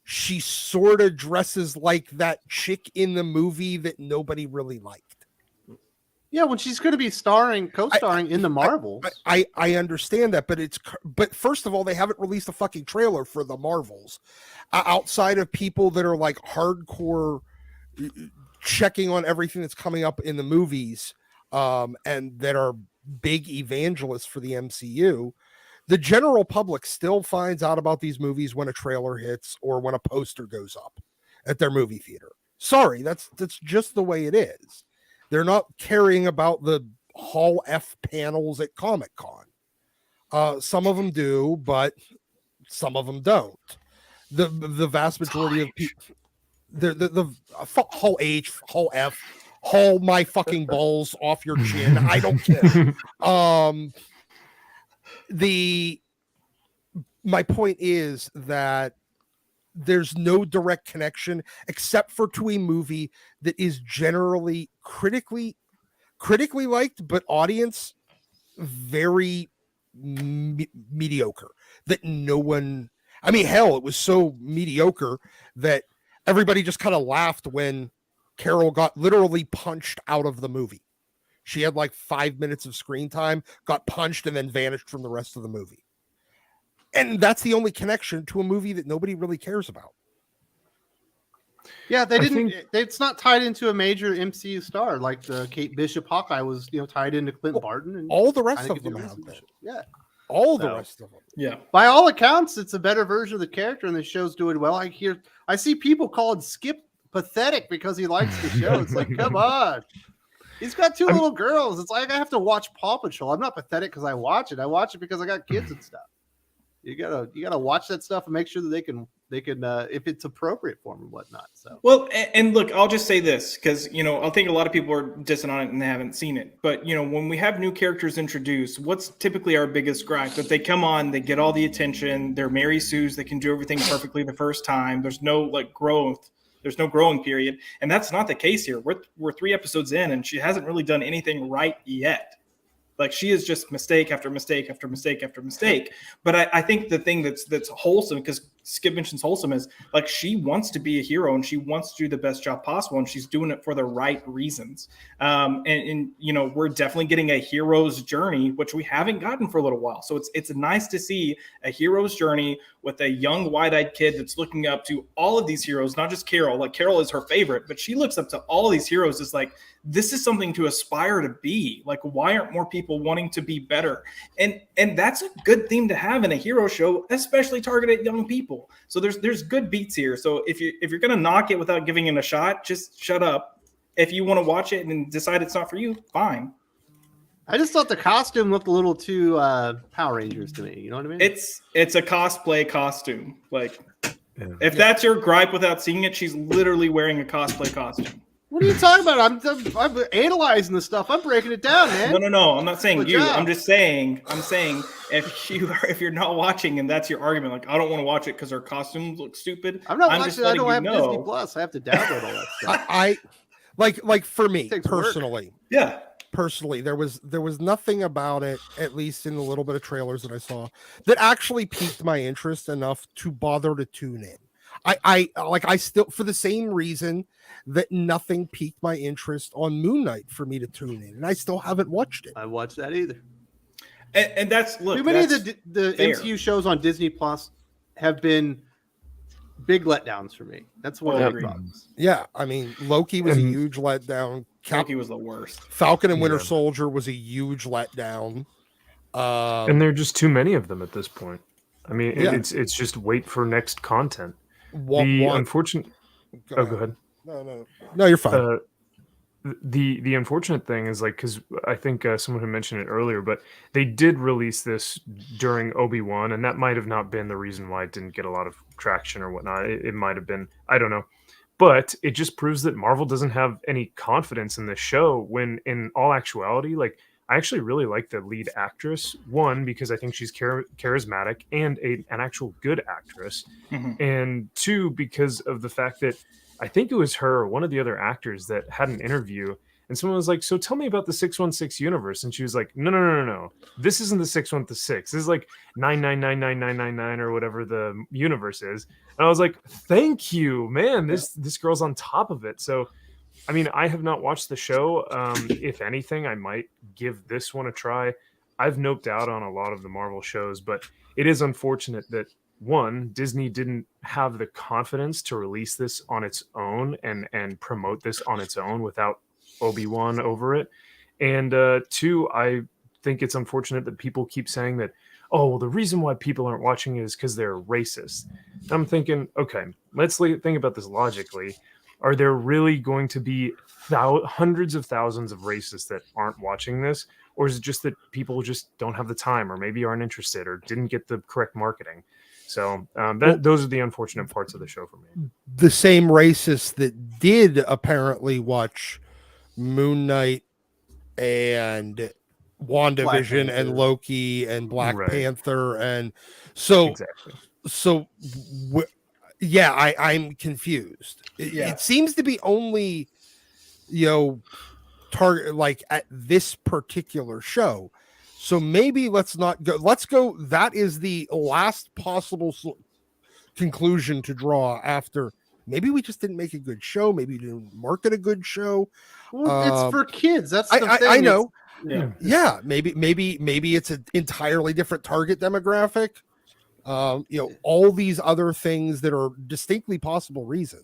she sort of dresses like that chick in the movie that nobody really liked. Yeah, when she's going to be co-starring in the Marvels. I understand that, but first of all, they haven't released a fucking trailer for the Marvels outside of people that are like hardcore checking on everything that's coming up in the movies, and that are big evangelists for the MCU. The general public still finds out about these movies when a trailer hits or when a poster goes up at their movie theater. Sorry, that's just the way it is. They're not caring about the Hall F panels at Comic-Con. Some of them do, but some of them don't. The vast majority of people, the Hall H, Hall F, haul my fucking balls off your chin. I don't care. My point is that there's no direct connection except for to a movie that is generally critically liked, but audience very mediocre. That no one, I mean, hell, it was so mediocre that everybody just kind of laughed when Carol got literally punched out of the movie. She had like 5 minutes of screen time, got punched, and then vanished from the rest of the movie. And that's the only connection to a movie that nobody really cares about. Yeah, it's not tied into a major MCU star like the Kate Bishop Hawkeye was, tied into Clint Barton. And all the rest of them have been. Yeah. The rest of them. Yeah. By all accounts, it's a better version of the character and the show's doing well. I see people calling Skip pathetic because he likes the show. It's like, come on. He's got two little girls. It's like I have to watch Paw Patrol. I'm not pathetic because I watch it. I watch it because I got kids and stuff. You gotta watch that stuff and make sure that they can if it's appropriate for them and whatnot. So well, and look, I'll just say this because I think a lot of people are dissing on it and they haven't seen it. But when we have new characters introduced, what's typically our biggest gripe? That they come on, they get all the attention, they're Mary Sue's, they can do everything perfectly the first time. There's no growth. There's no growing period, and that's not the case here. We're 3 episodes in, and she hasn't really done anything right yet. Like she is just mistake after mistake after mistake after mistake. But I think the thing that's wholesome, because Skip mentions wholesome, is like she wants to be a hero and she wants to do the best job possible, and she's doing it for the right reasons. And we're definitely getting a hero's journey, which we haven't gotten for a little while. So it's nice to see a hero's journey with a young wide-eyed kid that's looking up to all of these heroes, not just Carol. Like Carol is her favorite, but she looks up to all of these heroes as like, this is something to aspire to be. Like, why aren't more people wanting to be better? And that's a good theme to have in a hero show, especially targeted at young people. So there's good beats here. So if you're gonna knock it without giving it a shot, just shut up. If you want to watch it and decide it's not for you, fine. I just thought the costume looked a little too Power Rangers to me. You know what I mean? It's a cosplay costume. Like, if that's your gripe without seeing it, she's literally wearing a cosplay costume. What are you talking about? I'm analyzing the stuff. I'm breaking it down, man. No. I'm not saying Good you. job. I'm saying if you're not watching and that's your argument, like I don't want to watch it because her costumes look stupid. I'm not watching. Just I don't have know. Disney Plus. I have to download all that stuff. I like for me personally. Yeah. Personally, there was nothing about it, at least in the little bit of trailers that I saw, that actually piqued my interest enough to bother to tune in. I still, for the same reason that nothing piqued my interest on Moon Knight for me to tune in, and I still haven't watched it. I watched that either. And that's too many of the MCU shows on Disney Plus have been big letdowns for me. That's one of the problems. Yeah, I mean, Loki was a huge letdown. Loki was the worst. Falcon and Winter Soldier was a huge letdown. And there are just too many of them at this point. I mean, it's just wait for next content. Unfortunate. Go ahead. No, you're fine. the unfortunate thing is like, because I think someone had mentioned it earlier, but they did release this during Obi-Wan, and that might have not been the reason why it didn't get a lot of traction or whatnot. It might have been, I don't know. But it just proves that Marvel doesn't have any confidence in this show, when in all actuality, like, I actually really like the lead actress. One, because I think she's charismatic and an actual good actress. Mhm. And two, because of the fact that I think it was her or one of the other actors that had an interview, and someone was like, "So tell me about the 616 universe." And she was like, "No. This isn't the 616. This is like 9999999 or whatever the universe is." And I was like, "Thank you, man. This girl's on top of it." So, I mean, I have not watched the show. If anything, I might give this one a try. I've noped out on a lot of the Marvel shows, but it is unfortunate that, one, Disney didn't have the confidence to release this on its own and promote this on its own without Obi-Wan over it. And two, I think it's unfortunate that people keep saying that, oh, well, the reason why people aren't watching it is because they're racist. I'm thinking, okay, let's think about this logically. Are there really going to be hundreds of thousands of racists that aren't watching this? Or is it just that people just don't have the time, or maybe aren't interested, or didn't get the correct marketing? So those are the unfortunate parts of the show for me. The same racists that did apparently watch Moon Knight and WandaVision and Loki and Black Panther, and so exactly. I'm confused. It seems to be only target like at this particular show. So maybe let's not go. Let's go. That is the last possible conclusion to draw after. Maybe we just didn't make a good show. Maybe we didn't market a good show. Well, it's for kids. That's the thing. I know. Yeah. Maybe it's an entirely different target demographic. All these other things that are distinctly possible reasons.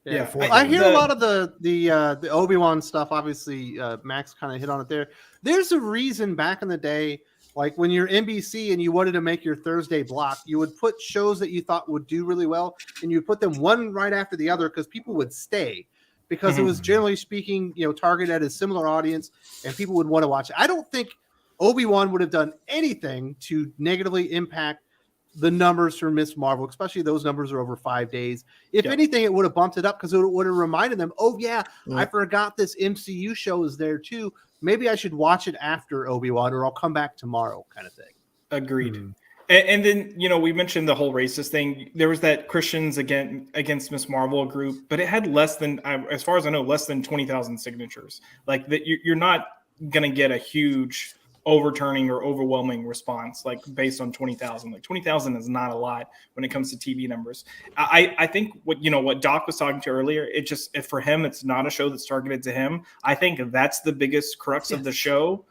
Yeah, I hear a lot of the Obi-Wan stuff. Obviously, Max kind of hit on it there. There's a reason back in the day, like when you're NBC and you wanted to make your Thursday block, you would put shows that you thought would do really well, and you put them one right after the other because people would stay, because it was generally speaking, targeted at a similar audience, and people would want to watch it. I don't think Obi-Wan would have done anything to negatively impact the numbers for Miss Marvel, especially those numbers are over 5 days. If anything, it would have bumped it up because it would have reminded them, oh yeah, I forgot this MCU show is there too. Maybe I should watch it after Obi-Wan, or I'll come back tomorrow, kind of thing. Agreed. And then, we mentioned the whole racist thing. There was that Christians against Miss Marvel group, but it had less than, as far as I know, less than 20,000 signatures. Like that, you're not going to get a huge overturning or overwhelming response like based on 20,000. Like 20,000 is not a lot when it comes to TV numbers. I think what Doc was talking to earlier, if for him it's not a show that's targeted to him. I think that's the biggest crux of the show.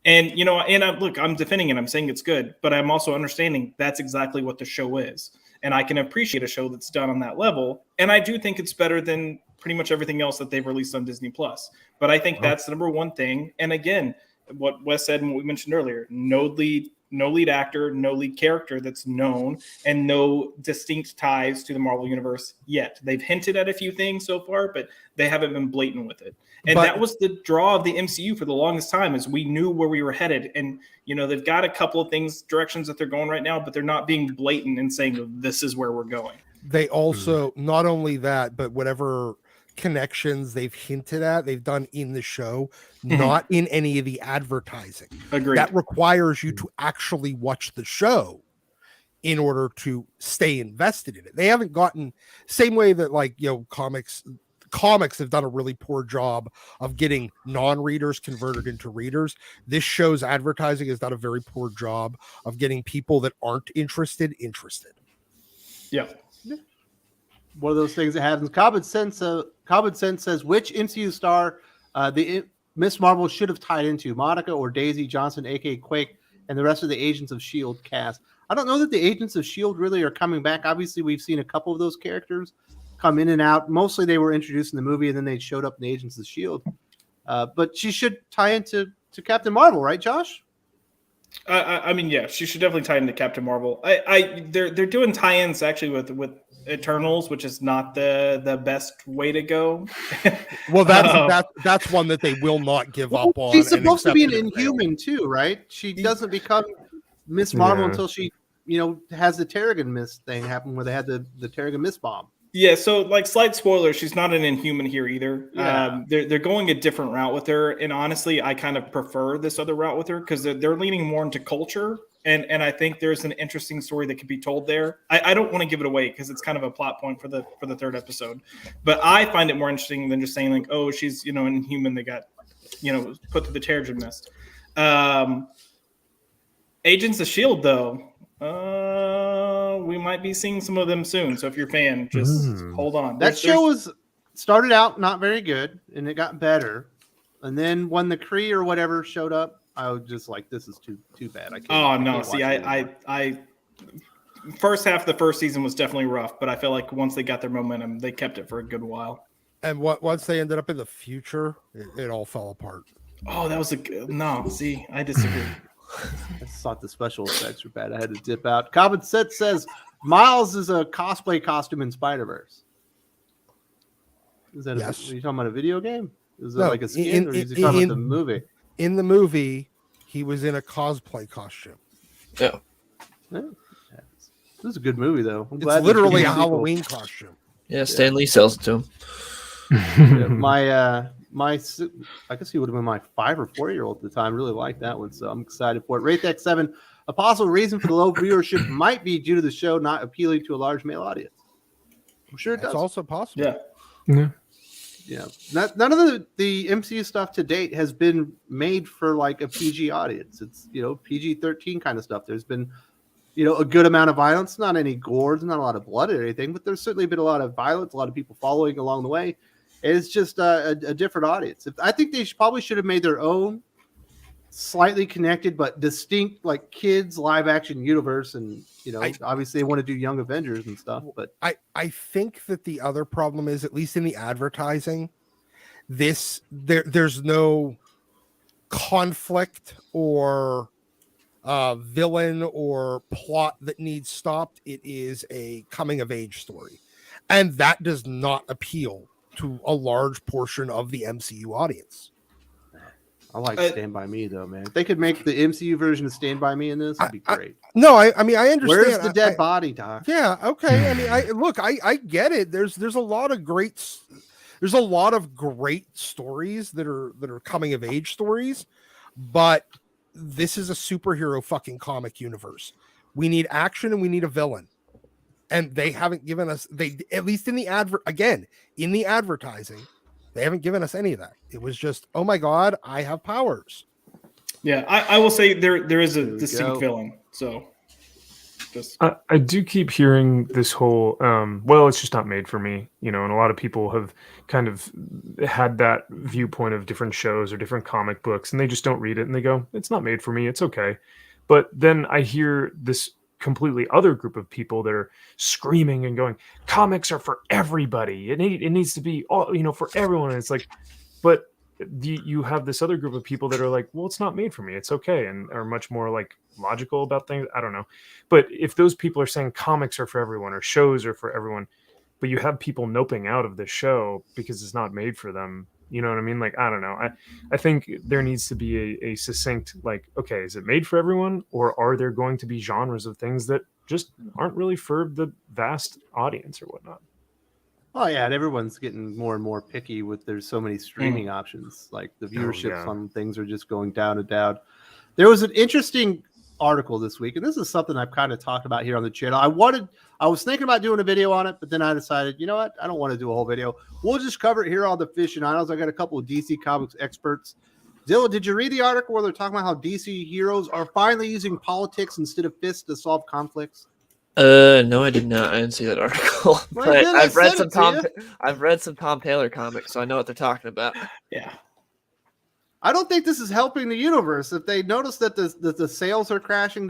And I'm defending it. I'm saying it's good, but I'm also understanding that's exactly what the show is. And I can appreciate a show that's done on that level. And I do think it's better than pretty much everything else that they've released on Disney Plus. But I think that's the number one thing. And again, what Wes said and what we mentioned earlier, no lead actor, no lead character that's known, and no distinct ties to the Marvel Universe yet. They've hinted at a few things so far, but they haven't been blatant with it. And that was the draw of the MCU for the longest time, is we knew where we were headed. And, they've got a couple of directions that they're going right now, but they're not being blatant and saying this is where we're going. They also, not only that, but whatever connections they've hinted at, they've done in the show, not in any of the advertising. Agreed. That requires you to actually watch the show in order to stay invested in it. They haven't gotten, same way that comics have done a really poor job of getting non-readers converted into readers. This show's advertising has done a very poor job of getting people that aren't interested. Yeah. One of those things that happens. Common Sense says, which MCU star the Miss Marvel should have tied into, Monica or Daisy Johnson, aka Quake, and the rest of the Agents of S.H.I.E.L.D. cast? I don't know that the Agents of S.H.I.E.L.D. really are coming back. Obviously, we've seen a couple of those characters come in and out. Mostly they were introduced in the movie, and then they showed up in the Agents of S.H.I.E.L.D. But she should tie into Captain Marvel, right, Josh? I mean, yeah, she should definitely tie into Captain Marvel. They're doing tie-ins actually with Eternals, which is not the best way to go. Well, that's one that they will not give up on. She's and supposed to be an accept it failed. Inhuman too, right? She doesn't become Miss Marvel until she, has the Terrigen Mist thing happen where they had the Terrigen Mist bomb. Yeah, so like slight spoiler, she's not an Inhuman here either. Yeah. They're going a different route with her, and honestly, I kind of prefer this other route with her because they're leaning more into culture, and I think there's an interesting story that could be told there. I don't want to give it away because it's kind of a plot point for the third episode, but I find it more interesting than just saying like, oh, she's an Inhuman that got put to the Terrigen Mist. Agents of S.H.I.E.L.D. though. We might be seeing some of them soon. So if you're a fan, just hold on. That show started out not very good, and it got better. And then when the Kree or whatever showed up, I was just like, "This is too bad." I can't. Oh no! See, I first half of the first season was definitely rough, but I feel like once they got their momentum, they kept it for a good while. And once they ended up in the future, it all fell apart. Oh, that was no. See, I disagree. I just thought the special effects were bad. I had to dip out. Common Sense says Miles is a cosplay costume in Spider-Verse. Is that yes? Are you talking about a video game? Is it No, like a skin, or is he talking about the movie? In the movie, he was in a cosplay costume. Yeah. This is a good movie, though. It's literally a Halloween costume. Yeah, Stan Lee sells it to him. Yeah, I guess he would have been my 5 or 4-year-old at the time. Really liked that one, so I'm excited for it. Rate that 7. A possible reason for the low viewership might be due to the show not appealing to a large male audience. I'm sure it does. It's also possible. Yeah. None of the MCU stuff to date has been made for like a PG audience. It's PG-13 kind of stuff. There's been a good amount of violence, not any gore, not a lot of blood or anything, but there's certainly been a lot of violence, a lot of people following along the way. It's just a different audience. I think they probably should have made their own slightly connected but distinct like kids live action universe, and obviously they want to do Young Avengers and stuff. But I think that the other problem is, at least in the advertising, there's no conflict or villain or plot that needs stopped. It is a coming of age story, and that does not appeal to a large portion of the MCU audience. I like Stand By Me though, man. If they could make the MCU version of Stand By Me in this, it'd be great. I mean I understand. Where's the dead body, Doc? Yeah, okay. I mean, I get it. There's a lot of great stories that are coming of age stories, but this is a superhero fucking comic universe. We need action and we need a villain. And they haven't given us, at least in the advertising, they haven't given us any of that. It was just, oh my God, I have powers. Yeah, I will say there is a distinct villain. So I do keep hearing this whole, it's just not made for me, and a lot of people have kind of had that viewpoint of different shows or different comic books, and they just don't read it and they go, it's not made for me. It's okay. But then I hear this completely other group of people that are screaming and going, comics are for everybody. It needs to be all, for everyone. And it's like, but you have this other group of people that are like, well, it's not made for me. It's okay. And are much more like logical about things. I don't know. But if those people are saying comics are for everyone or shows are for everyone, but you have people noping out of the show because it's not made for them, you know what I mean? Like, I don't know. I think there needs to be a succinct, like, okay, is it made for everyone? Or are there going to be genres of things that just aren't really for the vast audience or whatnot? Oh yeah, and everyone's getting more and more picky with there's so many streaming options. Like the viewerships on things are just going down and down. There was an interesting article this week, and this is something I've kind of talked about here on the channel. I was thinking about doing a video on it, but then I decided, you know what? I don't want to do a whole video. We'll just cover it here on the Aficionados. I got a couple of DC Comics experts. Dylan, did you read the article where they're talking about how DC heroes are finally using politics instead of fists to solve conflicts? No, I did not. I didn't see that article. Well, But then I've read some Tom Taylor comics, so I know what they're talking about. Yeah. I don't think this is helping the universe. If they notice that the sales are crashing,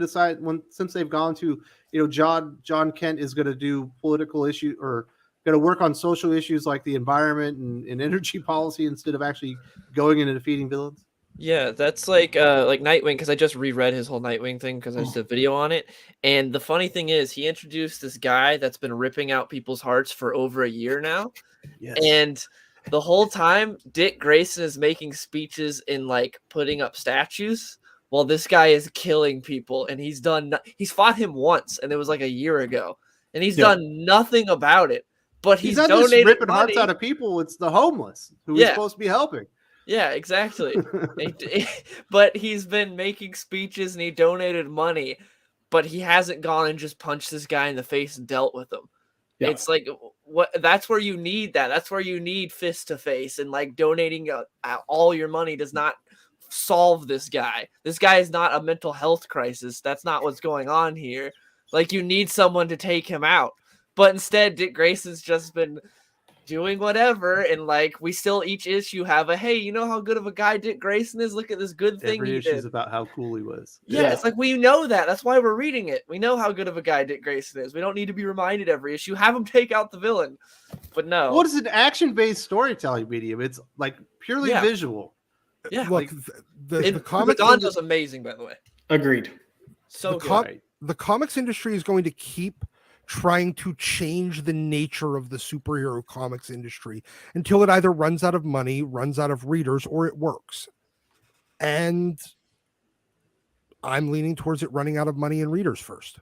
since they've gone to, John Kent is going to do political issue or going to work on social issues like the environment and energy policy instead of actually going in and defeating villains. Yeah, that's like Nightwing, because I just reread his whole Nightwing thing because I just did a video on it. And the funny thing is, he introduced this guy that's been ripping out people's hearts for over a year now. Yes. And the whole time, Dick Grayson is making speeches and like putting up statues while this guy is killing people. And he's fought him once, and it was like a year ago, and he's done nothing about it. But he's he's not just donated ripping money. hearts out of people. It's the homeless who he's supposed to be helping. Yeah, exactly. But he's been making speeches and he donated money, but he hasn't gone and just punched this guy in the face and dealt with him. Yeah. It's like that's where you need that. That's where you need fist to face, and like donating all your money does not solve this guy. This guy is not a mental health crisis. That's not what's going on here. Like, you need someone to take him out. But instead, Dick Grayson's just been doing whatever, and like we still each issue have a, hey, you know how good of a guy Dick Grayson is? Look at this good thing Every he issue's did. about how cool he was. Yeah, it's like, we know that. That's why we're reading it. We know how good of a guy Dick Grayson is. We don't need to be reminded every issue. Have him take out the villain. But no. What is an action-based storytelling medium? It's like purely visual. Yeah. Look, like, the comics Dondo's amazing, by the way. Agreed. So the comics industry is going to keep trying to change the nature of the superhero comics industry until it either runs out of money, runs out of readers, or it works. And I'm leaning towards it running out of money and readers first.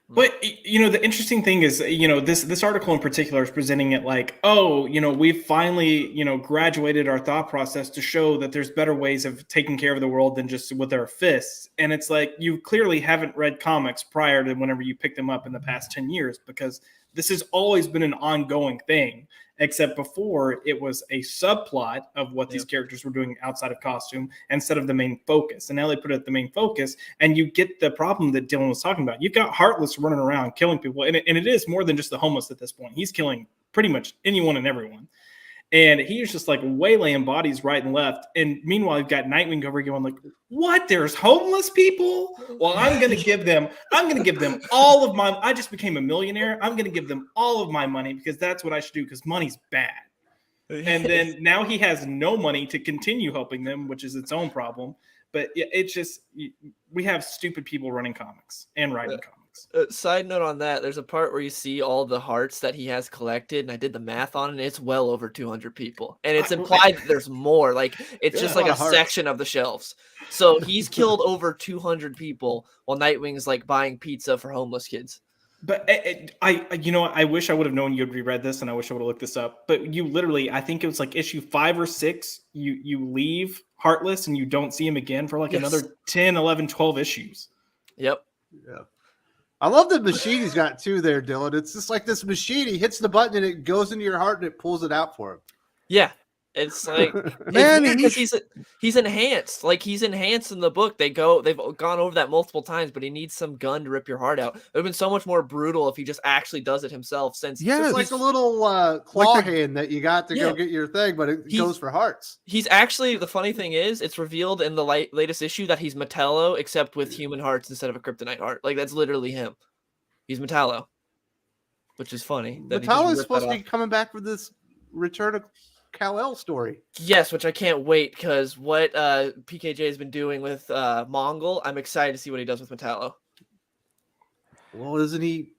But, you know, the interesting thing is, you know, this article in particular is presenting it like, oh, you know, we've finally, you know, graduated our thought process to show that there's better ways of taking care of the world than just with our fists. And it's like, you clearly haven't read comics prior to whenever you picked them up in the past 10 years, because this has always been an ongoing thing, except before it was a subplot of what these characters were doing outside of costume instead of the main focus. And now they put it at the main focus, and you get the problem that Dylan was talking about. You've got Heartless running around killing people, and it is more than just the homeless at this point. He's killing pretty much anyone and everyone. And he's just like waylaying bodies right and left. And meanwhile, you've got Nightwing over going like, what? There's homeless people? Well, I'm going to give them all of my, I just became a millionaire. I'm going to give them all of my money because that's what I should do, because money's bad. And then now he has no money to continue helping them, which is its own problem. But it's just, we have stupid people running comics and writing comics. Side note on that, there's a part where you see all the hearts that he has collected, and I did the math on it, and it's well over 200 people. And it's implied that there's more. Like, it's just like a section of the shelves. So he's killed over 200 people while Nightwing's like buying pizza for homeless kids. But you know, I wish I would have known you'd reread this, and I wish I would have looked this up. But you literally, I think it was like issue 5 or 6, you leave Heartless and you don't see him again for like another 10, 11, 12 issues. Yep. Yeah. I love the machine he's got too there, Dylan. It's just like this machine. He hits the button and it goes into your heart and it pulls it out for him. Yeah. It's like, man, he's enhanced. Like, he's enhanced in the book. They've gone over that multiple times, but he needs some gun to rip your heart out. It would have been so much more brutal if he just actually does it himself. Since it's like a little claw hand that you got to go get your thing, but it goes for hearts. He's actually, the funny thing is, it's revealed in the latest issue that he's Metallo, except with human hearts instead of a kryptonite heart. Like, that's literally him. He's Metallo, which is funny. Metallo is supposed to be coming back for this Return of Kal-El story. Yes, which I can't wait, because what PKJ has been doing with Mongol, I'm excited to see what he does with Metallo. Well, isn't he?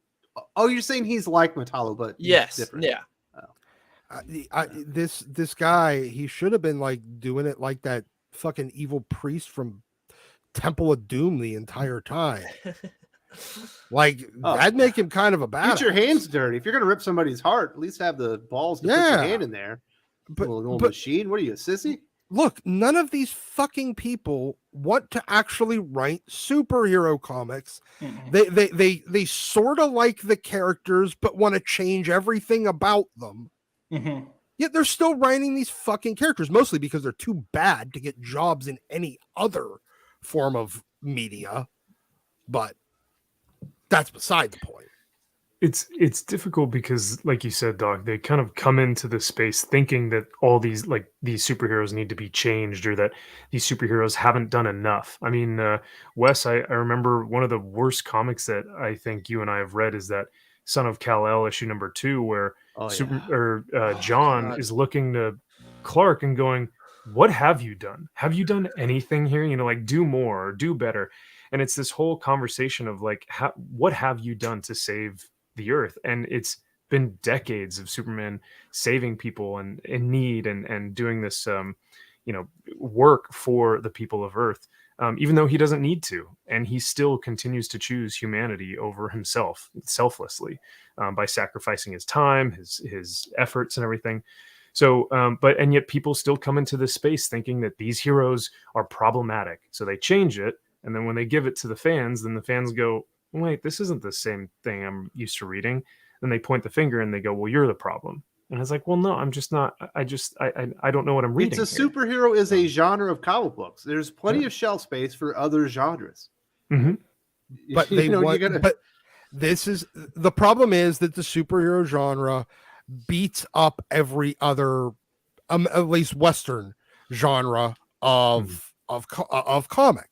Oh, you're saying he's like Metallo, but yes, different. Yeah. This guy, he should have been like doing it like that fucking evil priest from Temple of Doom the entire time. Like, that'd make him kind of a badass. Get your hands dirty. If you're gonna rip somebody's heart, at least have the balls to put your hand in there. But little machine. What are you, a sissy? Look, none of these fucking people want to actually write superhero comics. Mm-hmm. They sort of like the characters, but want to change everything about them. Mm-hmm. Yet they're still writing these fucking characters, mostly because they're too bad to get jobs in any other form of media. But that's beside the point. It's difficult because, like you said, Doc, they kind of come into the space thinking that all these superheroes need to be changed, or that these superheroes haven't done enough. I mean, Wes, I remember one of the worst comics that I think you and I have read is that Son of Kal-El issue number 2, where John is looking to Clark and going, what have you done? Have you done anything here? You know, like do more, do better. And it's this whole conversation of like, what have you done to save the earth? And it's been decades of Superman saving people and in need and doing this, work for the people of Earth, even though he doesn't need to. And he still continues to choose humanity over himself selflessly by sacrificing his time, his efforts and everything. So, and yet people still come into this space thinking that these heroes are problematic. So they change it. And then when they give it to the fans, then the fans go, wait, this isn't the same thing I'm used to reading. Then they point the finger and they go, well, you're the problem. And I was like, well, no, I'm just not. I don't know what I'm reading. It's a superhero is a genre of comic books. There's plenty of shelf space for other genres. Mm-hmm. But but this is the problem is that the superhero genre beats up every other, at least Western genre of comic.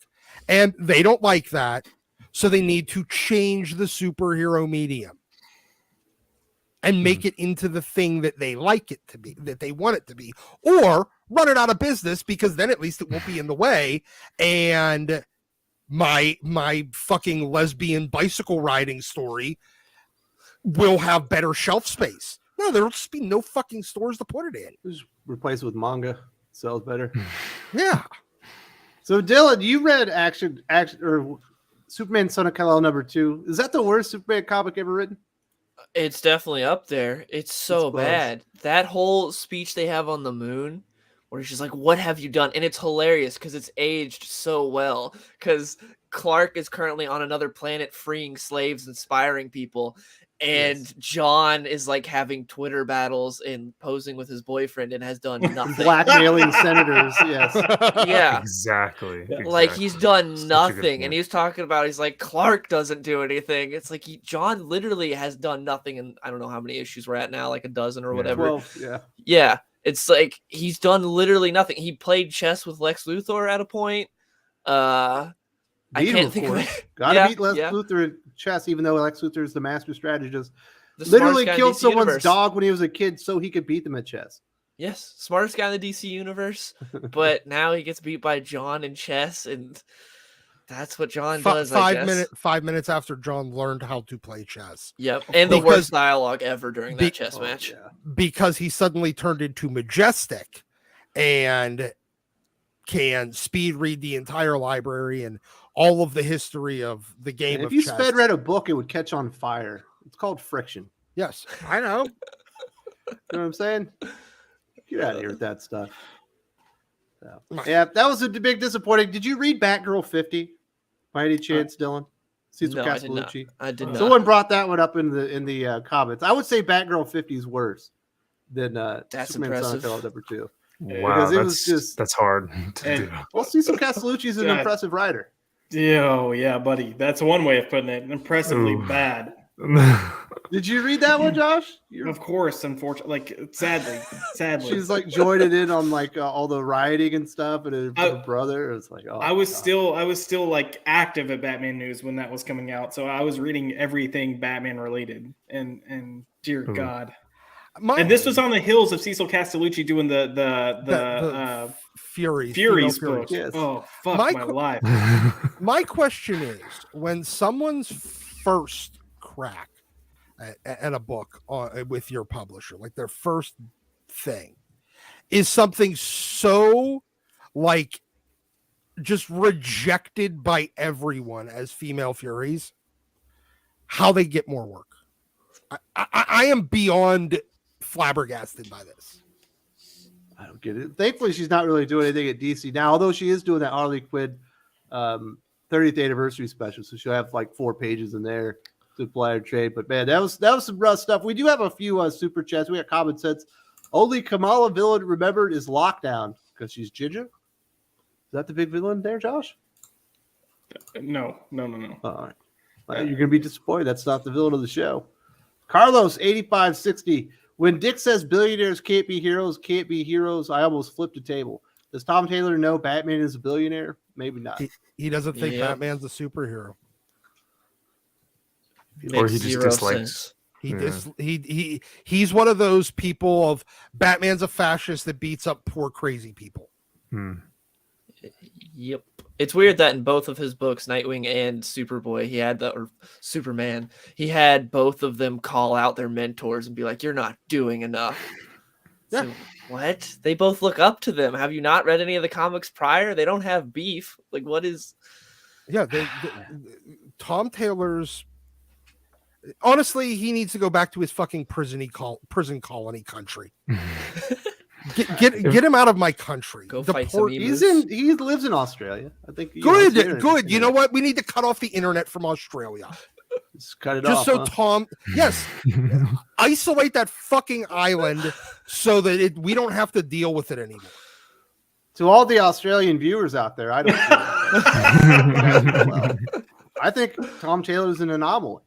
And they don't like that, so they need to change the superhero medium and make it into the thing that they like it to be, that they want it to be, or run it out of business, because then at least it won't be in the way. And my fucking lesbian bicycle riding story will have better shelf space. No, there'll just be no fucking stores to put it in. Just replace it with manga. Sells better. Yeah. So Dylan, you read Action or Superman Son of Kal-El #2. Is that the worst Superman comic ever written? It's definitely up there. It's so bad. That whole speech they have on the moon, where she's like, "What have you done?" And it's hilarious because it's aged so well. Because Clark is currently on another planet, freeing slaves, inspiring people, and John is like having Twitter battles and posing with his boyfriend and has done nothing. Blackmailing senators, yes. Yeah. Exactly. Like he's done nothing. And he's talking about, he's like, Clark doesn't do anything. It's like John literally has done nothing. And I don't know how many issues we're at now, like a dozen or whatever. 12, yeah. Yeah. It's like he's done literally nothing. He played chess with Lex Luthor at a point. I can't think of it. Gotta beat Lex Luthor in chess, even though Lex Luthor is the master strategist. Literally killed someone's dog when he was a kid so he could beat them at chess. Yes, smartest guy in the DC universe. But now he gets beat by John in chess, and that's what John does. 5 minutes after John learned how to play chess. Yep, and the worst dialogue ever during that chess match. Yeah. Because he suddenly turned into Majestic and can speed read the entire library and all of the history of the game. If you sped read a book, it would catch on fire. It's called friction. Yes, I know. You know what I'm saying? Get out of here with that stuff. So, yeah, that was a big disappointing. Did you read Batgirl 50 by any chance, Dylan? Cecil Castellucci. I did not. Someone brought that one up in the comments. I would say Batgirl 50 is worse than that's Superman Son of impressive. Kal-El #2. Wow, that's hard to do. Well, Cecil Castellucci is an impressive writer. Oh, yeah, buddy. That's one way of putting it. Impressively bad. Did you read that one, Josh? Of course, unfortunately. Like, sadly. She's like joining in on like all the rioting and stuff, and her brother. It's like, oh, I was still like active at Batman News when that was coming out, so I was reading everything Batman related. And dear God. And this was on the heels of Cecil Castellucci doing the Furies book. Yes. Oh, fuck my life. My question is, when someone's first crack at a book with your publisher, like their first thing, is something so like just rejected by everyone as female Furies, how they get more work. I am beyond flabbergasted by this. I don't get it. Thankfully, she's not really doing anything at DC now, although she is doing that Harley Quinn 30th anniversary special, so she'll have like 4 pages in there to apply her trade. But man, that was some rough stuff. We do have a few super chats. We got common sense. Only Kamala villain remembered is Lockdown because she's ginger. Is that the big villain there, Josh? No. All right. Well, you're gonna be disappointed. That's not the villain of the show. Carlos 8560. When Dick says billionaires can't be heroes, I almost flipped a table. Does Tom Taylor know Batman is a billionaire? Maybe not. He doesn't think Batman's a superhero. Or he just dislikes. He's one of those people of Batman's a fascist that beats up poor crazy people. Yep. It's weird that in both of his books, Nightwing and Superboy, or Superman, he had both of them call out their mentors and be like, "You're not doing enough." Yeah. So, what? They both look up to them. Have you not read any of the comics prior? They don't have beef. Like, what is? Yeah, Tom Taylor's. Honestly, he needs to go back to his fucking prison colony country. Get him out of my country. Go fight some emus. He lives in Australia. I think. Good. You know what? We need to cut off the internet from Australia. Just cut it Just off. so Tom, yes, isolate that fucking island so that we don't have to deal with it anymore. To all the Australian viewers out there, I don't. Well, I think Tom Taylor's an anomaly.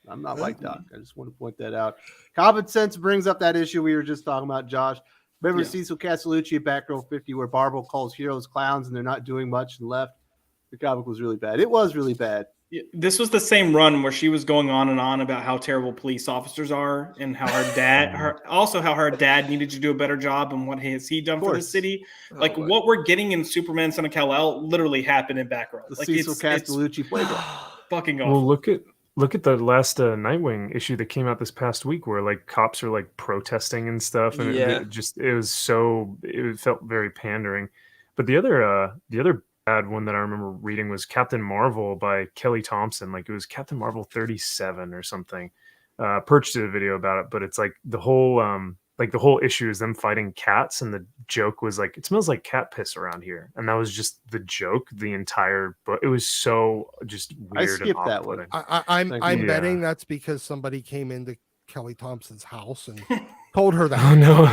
I'm not like Doc. I just want to point that out. Common Sense brings up that issue we were just talking about, Josh. Remember Cecil Castellucci at Batgirl 50 where Barbara calls heroes clowns and they're not doing much and left? The comic was really bad. It was really bad. This was the same run where she was going on and on about how terrible police officers are and how her dad needed to do a better job and what has he done for the city. Like what we're getting in Superman Son of Kal-El literally happened in Batgirl. The like Cecil Castellucci playbook. Fucking awful. Well, look at the last Nightwing issue that came out this past week where like cops are like protesting and stuff, and it felt very pandering. But the other bad one that I remember reading was Captain Marvel by Kelly Thompson. Like it was Captain Marvel 37 or something. Perch did a video about it, but it's like the whole issue is them fighting cats, and the joke was like, it smells like cat piss around here, and that was just the joke the entire book. It was so just weird. I skipped that one. I'm betting that's because somebody came into Kelly Thompson's house and told her that. Oh no.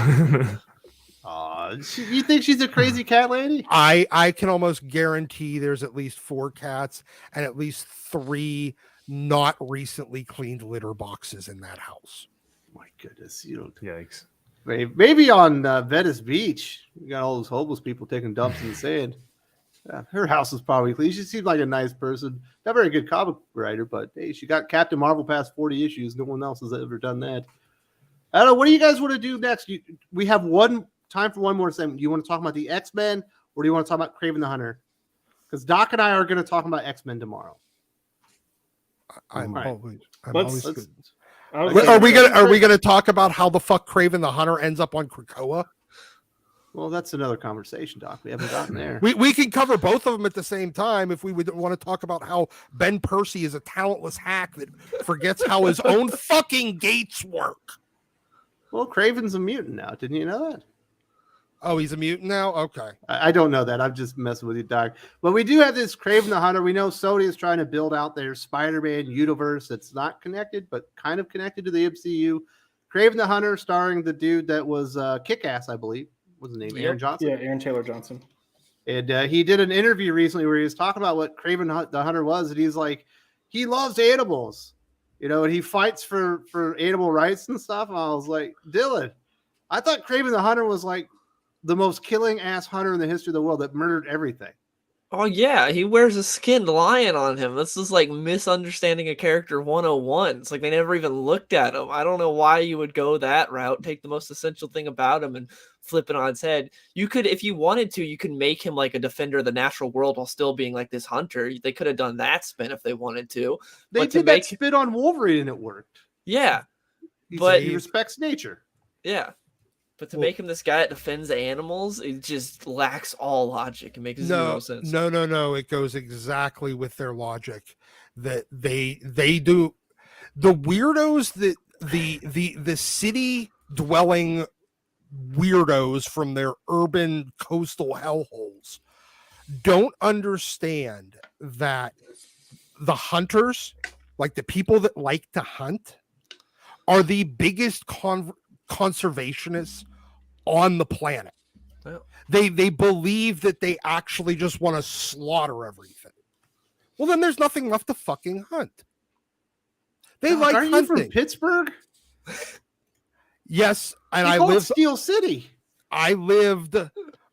You think she's a crazy cat lady? I can almost guarantee there's at least 4 cats and at least 3 not recently cleaned litter boxes in that house. My goodness, you don't. Yikes. Maybe on Venice Beach, you got all those homeless people taking dumps in the sand. Her house is probably clean. She seems like a nice person. Not very good comic writer, but hey, she got Captain Marvel past 40 issues. No one else has ever done that. I don't know. What do you guys want to do next? We have time for one more segment. Do you want to talk about the X-Men or do you want to talk about Kraven the Hunter? Because Doc and I are going to talk about X-Men tomorrow. I'm always good. Are we gonna talk about how the fuck Kraven the Hunter ends up on Krakoa? Well, that's another conversation, Doc. We haven't gotten there. We can cover both of them at the same time if we would want to talk about how Ben Percy is a talentless hack that forgets how his own fucking gates work. Well, Kraven's a mutant now. Didn't you know that? Oh, he's a mutant now? Okay. I don't know that. I'm just messing with you, Doc. But we do have this Kraven the Hunter. We know Sony is trying to build out their Spider-Man universe that's not connected, but kind of connected to the MCU. Kraven the Hunter starring the dude that was Kick-Ass, I believe. What's his name? Aaron Johnson? Yeah, Aaron Taylor Johnson. And he did an interview recently where he was talking about what Kraven the Hunter was. And he's like, he loves animals, and he fights for animal rights and stuff. And I was like, Dylan, I thought Kraven the Hunter was like the most killing ass hunter in the history of the world that murdered everything. Oh yeah, he wears a skinned lion on him. This is like misunderstanding a character 101. It's like they never even looked at him. I don't know why you would go that route, take the most essential thing about him and flip it on its head. You could, if you wanted to, you could make him like a defender of the natural world while still being like this hunter. They could have done that spin if they wanted to. They but did to that make spin on Wolverine and it worked. Yeah. But he respects nature. Yeah. But to make him this guy that defends animals, it just lacks all logic. It makes zero sense. No. It goes exactly with their logic that they do. The weirdos that the city dwelling weirdos from their urban coastal hellholes don't understand that the hunters, like the people that like to hunt, are the biggest conservationists on the planet. Well, they believe that they actually just want to slaughter everything. Well, then there's nothing left to fucking hunt. They like Aren't hunting. you from Pittsburgh? Yes, and I live Steel City. I lived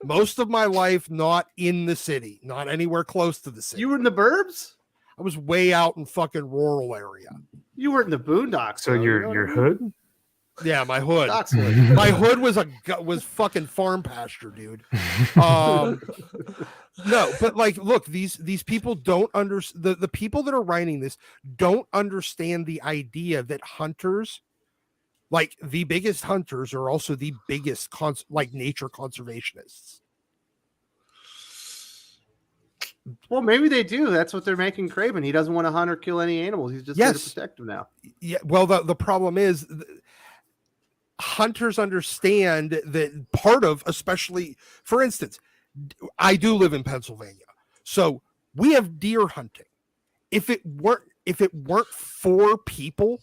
most of my life not in the city, not anywhere close to the city. You were in the burbs? I was way out in fucking rural area. You weren't in the boondocks. So your hood? Yeah, my hood. Oxford. My hood was fucking farm pasture, dude. No, but like, look, these people don't understand. The people that are writing this don't understand the idea that hunters, like the biggest hunters, are also the biggest nature conservationists. Well, maybe they do. That's what they're making Craven. He doesn't want to hunt or kill any animals. He's just there to protect them now. Yeah. Well, the problem is hunters understand that part of, especially, for instance, I do live in Pennsylvania, so we have deer hunting. If it weren't for people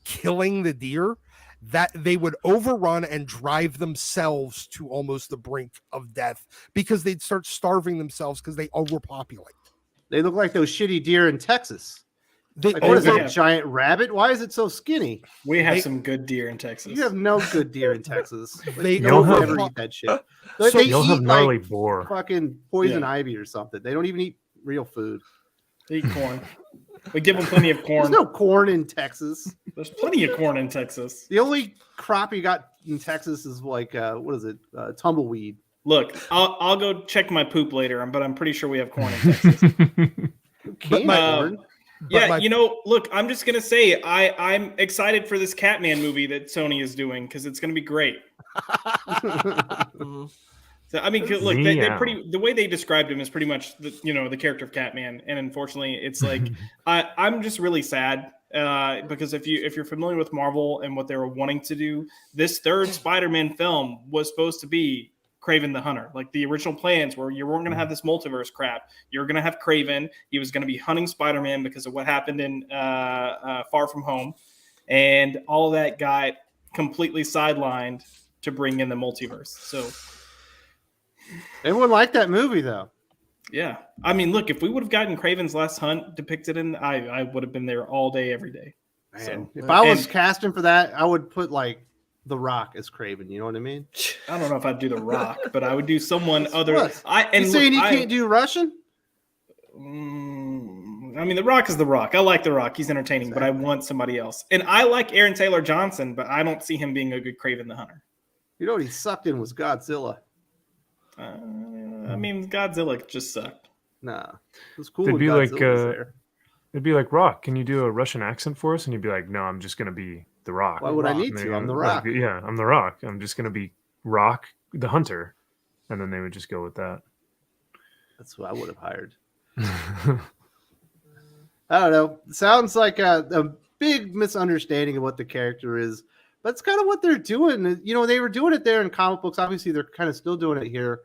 killing the deer, that they would overrun and drive themselves to almost the brink of death because they'd start starving themselves because they overpopulate. They look like those shitty deer in Texas. What is that, a giant rabbit? Why is it so skinny? We have some good deer in Texas. You have no good deer in Texas. They don't ever eat that shit. So you'll have gnarly boar. Fucking poison ivy or something. They don't even eat real food. They eat corn. We give them plenty of corn. There's no corn in Texas. There's plenty of corn in Texas. The only crop you got in Texas is like what is it? Tumbleweed. Look, I'll go check my poop later, but I'm pretty sure we have corn in Texas. Look, I'm just gonna say I'm excited for this Catman movie that Sony is doing because it's gonna be great. So I mean, look, the way they described him is pretty much the character of Catman, and unfortunately, it's like I'm just really sad because if you're familiar with Marvel and what they were wanting to do, this third Spider-Man film was supposed to be Kraven the Hunter. Like the original plans were, you weren't going to have this multiverse crap. You're going to have Kraven. He was going to be hunting Spider-Man because of what happened in Far From Home, and all of that got completely sidelined to bring in the multiverse. So. Everyone liked that movie, though. Yeah. I mean, look, if we would have gotten Kraven's Last Hunt depicted in, I would have been there all day, every day. Man, so, if I was casting for that, I would put like The Rock as Kraven. You know what I mean? I don't know if I'd do The Rock, but I would do someone other. You saying he can't do Russian? I mean, The Rock is The Rock. I like The Rock. He's entertaining, but I want somebody else. And I like Aaron Taylor Johnson, but I don't see him being a good Kraven the Hunter. You know what he sucked in was Godzilla. I mean, Godzilla just sucked. Nah, it was cool. It'd be like, Rock, can you do a Russian accent for us? And you'd be like, no, I'm just gonna be The Rock. Why would I need to? I'm The Rock. Yeah, I'm The Rock. I'm just gonna be Rock the Hunter, and then they would just go with that. That's who I would have hired. I don't know. Sounds like a big misunderstanding of what the character is. But it's kind of what they're doing. You know, they were doing it there in comic books. Obviously, they're kind of still doing it here,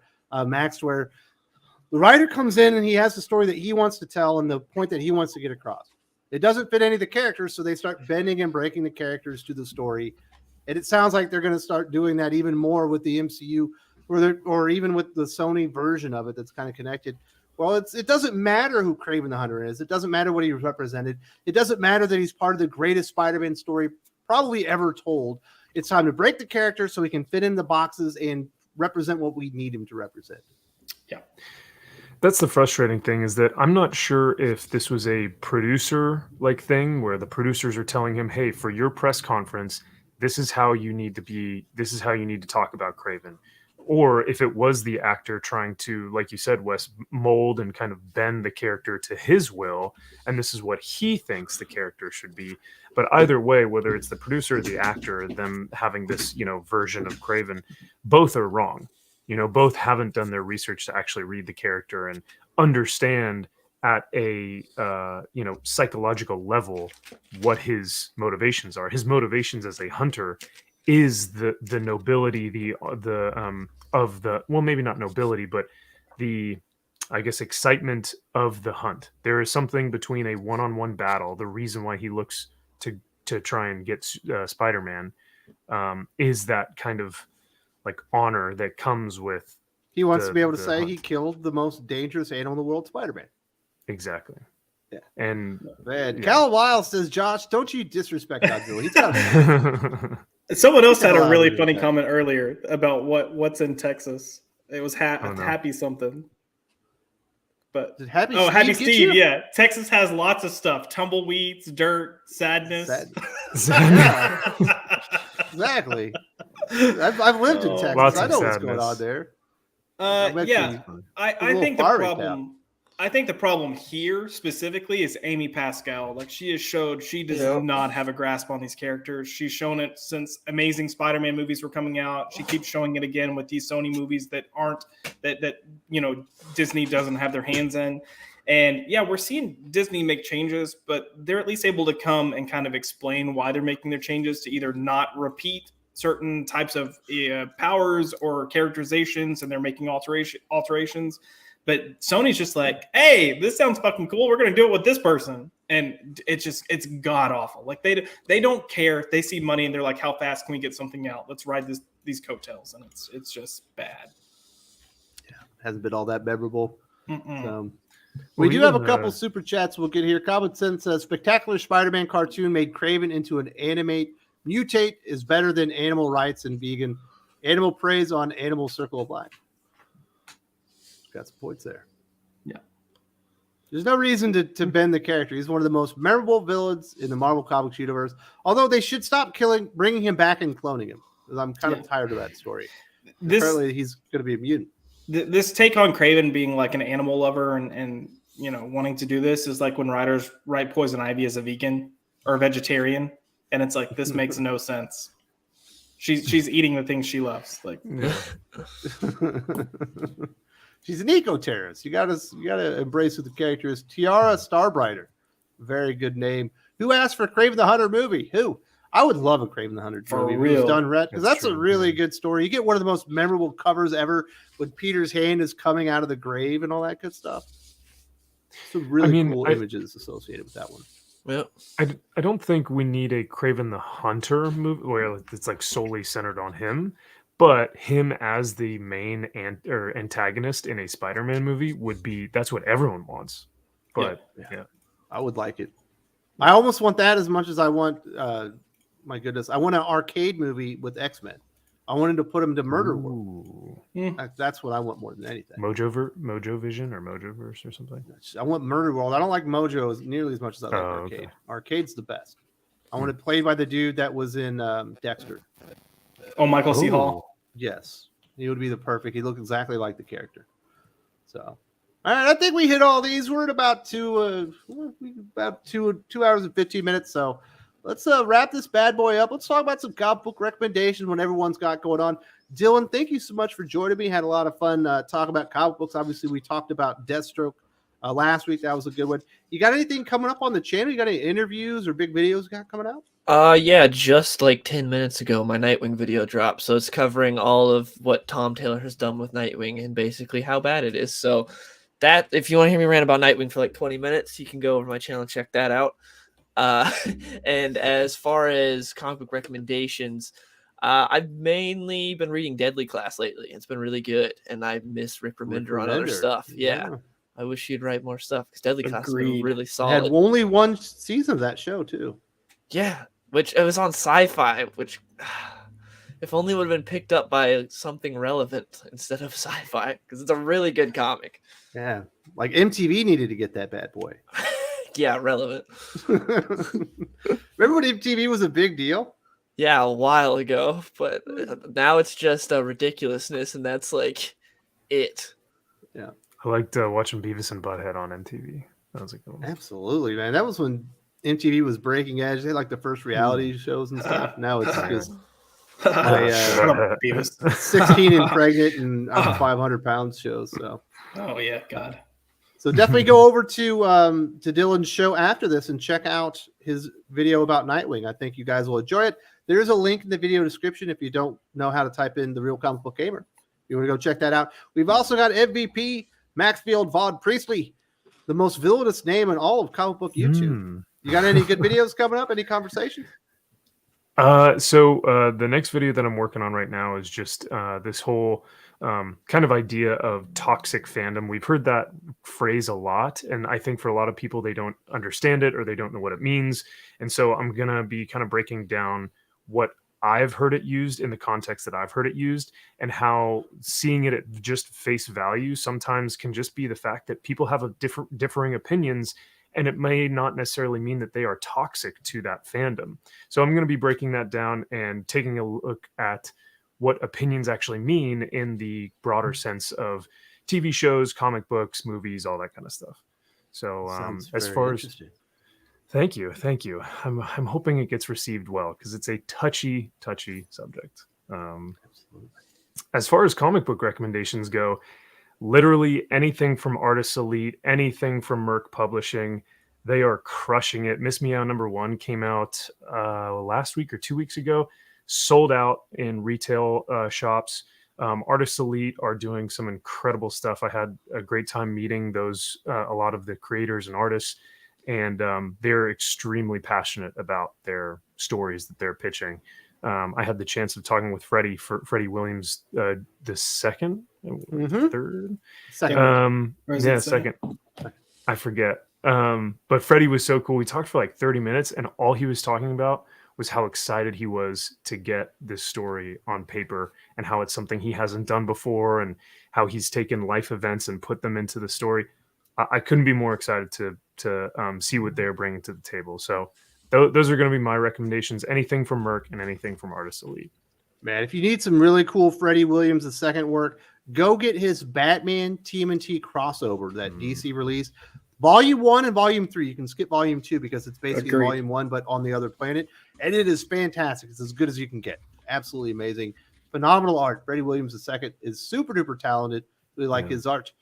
Max, where the writer comes in and he has the story that he wants to tell and the point that he wants to get across. It doesn't fit any of the characters, so they start bending and breaking the characters to the story. And it sounds like they're going to start doing that even more with the MCU or even with the Sony version of it that's kind of connected. Well, it doesn't matter who Kraven the Hunter is. It doesn't matter what he represented. It doesn't matter that he's part of the greatest Spider-Man story probably ever told. It's time to break the character so he can fit in the boxes and represent what we need him to represent. Yeah. That's the frustrating thing, is that I'm not sure if this was a producer like thing where the producers are telling him, hey, for your press conference, this is how you need to talk about Kraven. Or if it was the actor trying to, like you said, Wes, mold and kind of bend the character to his will, and this is what he thinks the character should be. But either way, whether it's the producer or the actor, them having this, version of Kraven, both are wrong. Both haven't done their research to actually read the character and understand at a psychological level what his motivations are. His motivations as a hunter is the nobility, maybe not nobility, but the, I guess, excitement of the hunt. There is something between a one-on-one battle. The reason why he looks to try and get Spider-Man is that kind of like honor that comes with. He wants to be able to say he killed the most dangerous animal in the world, Spider-Man. Exactly. Yeah. And Cal Weil says, Josh, don't you disrespect Godzilla. He's got Someone else had a really funny comment earlier about what's in Texas. It was happy something. But Did Happy get Steve, you? yeah. Texas has lots of stuff: tumbleweeds, dirt, sadness. Yeah, exactly. I've lived in Oh, Texas. Lots I of know what's going on sadness. there. I'm Yeah. actually I a little think the fiery problem. I think the problem here specifically is Amy Pascal. Like, she has showed she does Yep. not have a grasp on these characters. She's shown it since Amazing Spider-Man movies were coming out. She keeps showing it again with these Sony movies that aren't that Disney doesn't have their hands in. And yeah, we're seeing Disney make changes, but they're at least able to come and kind of explain why they're making their changes to either not repeat certain types of powers or characterizations, and they're making alterations. But Sony's just like, hey, this sounds fucking cool. We're gonna do it with this person, and it's god awful. Like, they don't care. They see money and they're like, how fast can we get something out? Let's ride these coattails, and it's just bad. hasn't been all that memorable. Mm-mm. So, Well, we do have a even, couple super chats we'll get here. Common Sense says, spectacular Spider-Man cartoon made Craven into an animate. Mutate is better than animal rights and vegan. Animal praise on animal circle of life. Got some points there. Yeah. There's no reason to bend the character. He's one of the most memorable villains in the Marvel Comics universe. Although they should stop bringing him back and cloning him. Because I'm kind of tired of that story. Apparently he's going to be a mutant. This take on Craven being like an animal lover and wanting to do this is like when writers write Poison Ivy as a vegan or a vegetarian, and it's like, this makes no sense. She's eating the things she loves. Like, Yeah. She's an eco-terrorist. You gotta embrace who the character is. Tiara Starbrighter, very good name. Who asked for Craven the Hunter movie? Who? I would love a Craven the Hunter For movie. real. It was done right, because that's a true, really yeah. good story. You get one of the most memorable covers ever when Peter's hand is coming out of the grave and all that good stuff. Some really cool images associated with that one. Yep. I don't think we need a Craven the Hunter movie where it's like solely centered on him, but him as the main antagonist in a Spider-Man movie that's what everyone wants. But yeah. I would like it. I almost want that as much as I want. My goodness, I want an arcade movie with X-Men. I wanted to put him to Murder World. That's what I want more than anything. Mojo Vision or Mojoverse or something. I want Murder World. I don't like Mojo nearly as much as I like Arcade. Okay. Arcade's the best. I want it played by the dude that was in Dexter. oh, Michael C. Hall. Yes, he would be the perfect. He looked exactly like the character. So, all right, I think we hit all these. We're at about two hours and 15 minutes. So let's wrap this bad boy up. Let's talk about some comic book recommendations when everyone's got going on. Dylan, thank you so much for joining me. Had a lot of fun talking about comic books. Obviously, we talked about Deathstroke last week. That was a good one. You got anything coming up on the channel? You got any interviews or big videos you got coming out? Yeah, just like 10 minutes ago, my Nightwing video dropped. So it's covering all of what Tom Taylor has done with Nightwing and basically how bad it is. So that, if you want to hear me rant about Nightwing for like 20 minutes, you can go over to my channel and check that out. And as far as comic book recommendations, I've mainly been reading Deadly Class lately. It's been really good, and I miss Rick Remender on other stuff. Yeah. I wish he'd write more stuff because Deadly Class has been really solid. Had only one season of that show too. Yeah, which it was on Sci-Fi, which if only would have been picked up by something relevant instead of Sci-Fi, because it's a really good comic. Yeah, like MTV needed to get that bad boy. Yeah, relevant. Remember when MTV was a big deal? Yeah, a while ago, but now it's just a ridiculousness, and that's like it. Yeah, I liked watching Beavis and Butthead on MTV. That was a good one. Absolutely, man. That was when MTV was breaking edge. They had like the first reality shows and stuff. Now it's just Shut up, Beavis. 16 and pregnant and 500 pounds shows. So, Oh yeah, God. so definitely go over to Dylan's show after this and check out his video about Nightwing. I think you guys will enjoy it. There's a link in the video description if you don't know how to type in The Real Comic Book Gamer. You want to go check that out. We've also got MVP Maxfield Vaughn Priestley, the most villainous name in all of comic book YouTube. You got any good videos coming up? Any conversations? So the next video that I'm working on right now is just this whole kind of idea of toxic fandom. We've heard that phrase a lot, and I think for a lot of people, they don't understand it or they don't know what it means. And so I'm going to be kind of breaking down what I've heard it used in the context that I've heard it used, and how seeing it at just face value sometimes can just be the fact that people have a differing opinions, and it may not necessarily mean that they are toxic to that fandom. So I'm going to be breaking that down and taking a look at what opinions actually mean in the broader sense of TV shows, comic books, movies, all that kind of stuff. So as far as thank you. I'm hoping it gets received well, because it's a touchy subject. As far as comic book recommendations go, literally anything from Artists Elite, anything from Merc Publishing, they are crushing it. Miss Meow #1 came out last week or 2 weeks ago, sold out in retail shops. Artists Elite are doing some incredible stuff. I had a great time meeting a lot of the creators and artists, and they're extremely passionate about their stories that they're pitching. I had the chance of talking with Freddie Williams the second, third, second. Second. I forget. But Freddie was so cool. We talked for like 30 minutes, and all he was talking about was how excited he was to get this story on paper, and how it's something he hasn't done before, and how he's taken life events and put them into the story. I couldn't be more excited to see what they're bringing to the table. So those are going to be my recommendations. Anything from Merc and anything from Artists Elite. Man, if you need some really cool Freddie Williams II work, go get his Batman TMNT crossover that DC released. Volume 1 and Volume 3. You can skip Volume 2 because it's basically Agreed. Volume 1, but on the other planet. And it is fantastic. It's as good as you can get. Absolutely amazing. Phenomenal art. Freddie Williams II is super duper talented. Really like his art.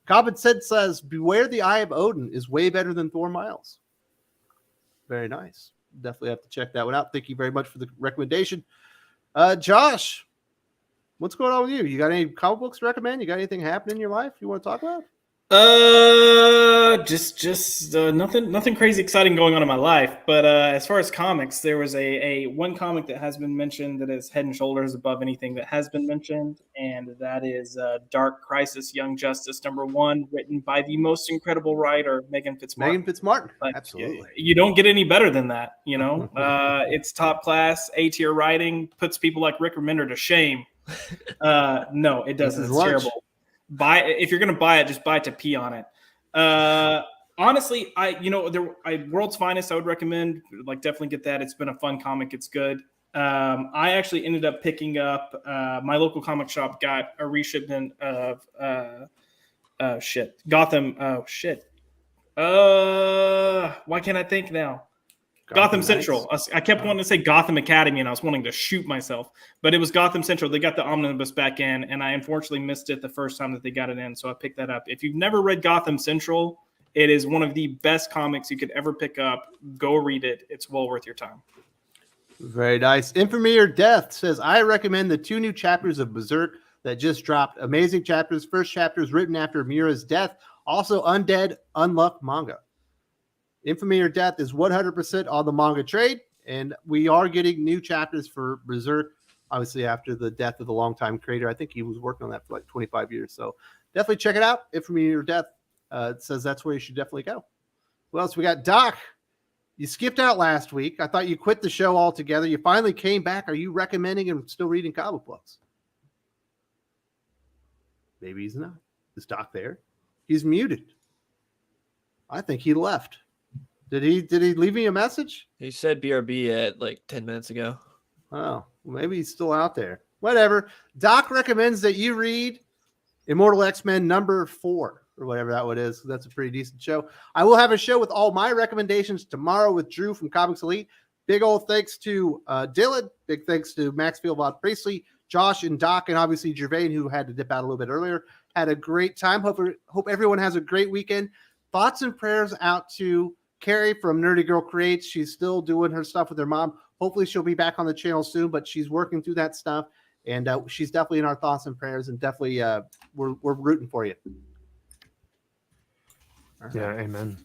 Cobbin says, Beware the Eye of Odin is way better than Thor Miles. Very nice. Definitely have to check that one out. Thank you very much for the recommendation. Josh, what's going on with you? You got any comic books to recommend? You got anything happening in your life you want to talk about? Just nothing crazy exciting going on in my life. But as far as comics, there was a one comic that has been mentioned that is head and shoulders above anything that has been mentioned, and that is Dark Crisis Young Justice #1, written by the most incredible writer, Megan Fitzmartin. Like, Absolutely. You don't get any better than that, you know. It's top class, A-tier writing, puts people like Rick Remender to shame. No, it doesn't. It's terrible. If you're gonna buy it, just buy it to pee on it. Honestly, World's Finest I would recommend. Like, definitely get that. It's been a fun comic. It's good. I actually ended up picking up my local comic shop got a reshipment of Gotham. Why can't I think now? Gotham Central. I kept wanting to say Gotham Academy, and I was wanting to shoot myself. But it was Gotham Central. They got the omnibus back in, and I unfortunately missed it the first time that they got it in, so I picked that up. If you've never read Gotham Central, it is one of the best comics you could ever pick up. Go read it. It's well worth your time. Very nice. Infamy or Death says, I recommend the 2 new chapters of Berserk that just dropped. Amazing chapters. First chapter is written after Mira's death. Also, Undead Unluck manga. Infamy or Death is 100% on the manga trade, and we are getting new chapters for Berserk, obviously after the death of the longtime creator. I think he was working on that for like 25 years, so definitely check it out. Infamy or Death says that's where you should definitely go. What else we got? Doc, you skipped out last week. I thought you quit the show altogether. You finally came back. Are you recommending and still reading comic books? Maybe he's not. Is Doc there? He's muted. I think he left. Did he leave me a message? He said BRB at like 10 minutes ago. Oh, well, maybe he's still out there. Whatever. Doc recommends that you read Immortal X-Men #4 or whatever that one is. That's a pretty decent show. I will have a show with all my recommendations tomorrow with Drew from Comics Elite. Big old thanks to Dylan. Big thanks to Maxfield Von Priestley, Josh, and Doc, and obviously Gervain, who had to dip out a little bit earlier. Had a great time. Hope everyone has a great weekend. Thoughts and prayers out to Carrie from Nerdy Girl Creates. She's still doing her stuff with her mom. Hopefully she'll be back on the channel soon, but she's working through that stuff, and she's definitely in our thoughts and prayers, and definitely we're rooting for you. Yeah, amen.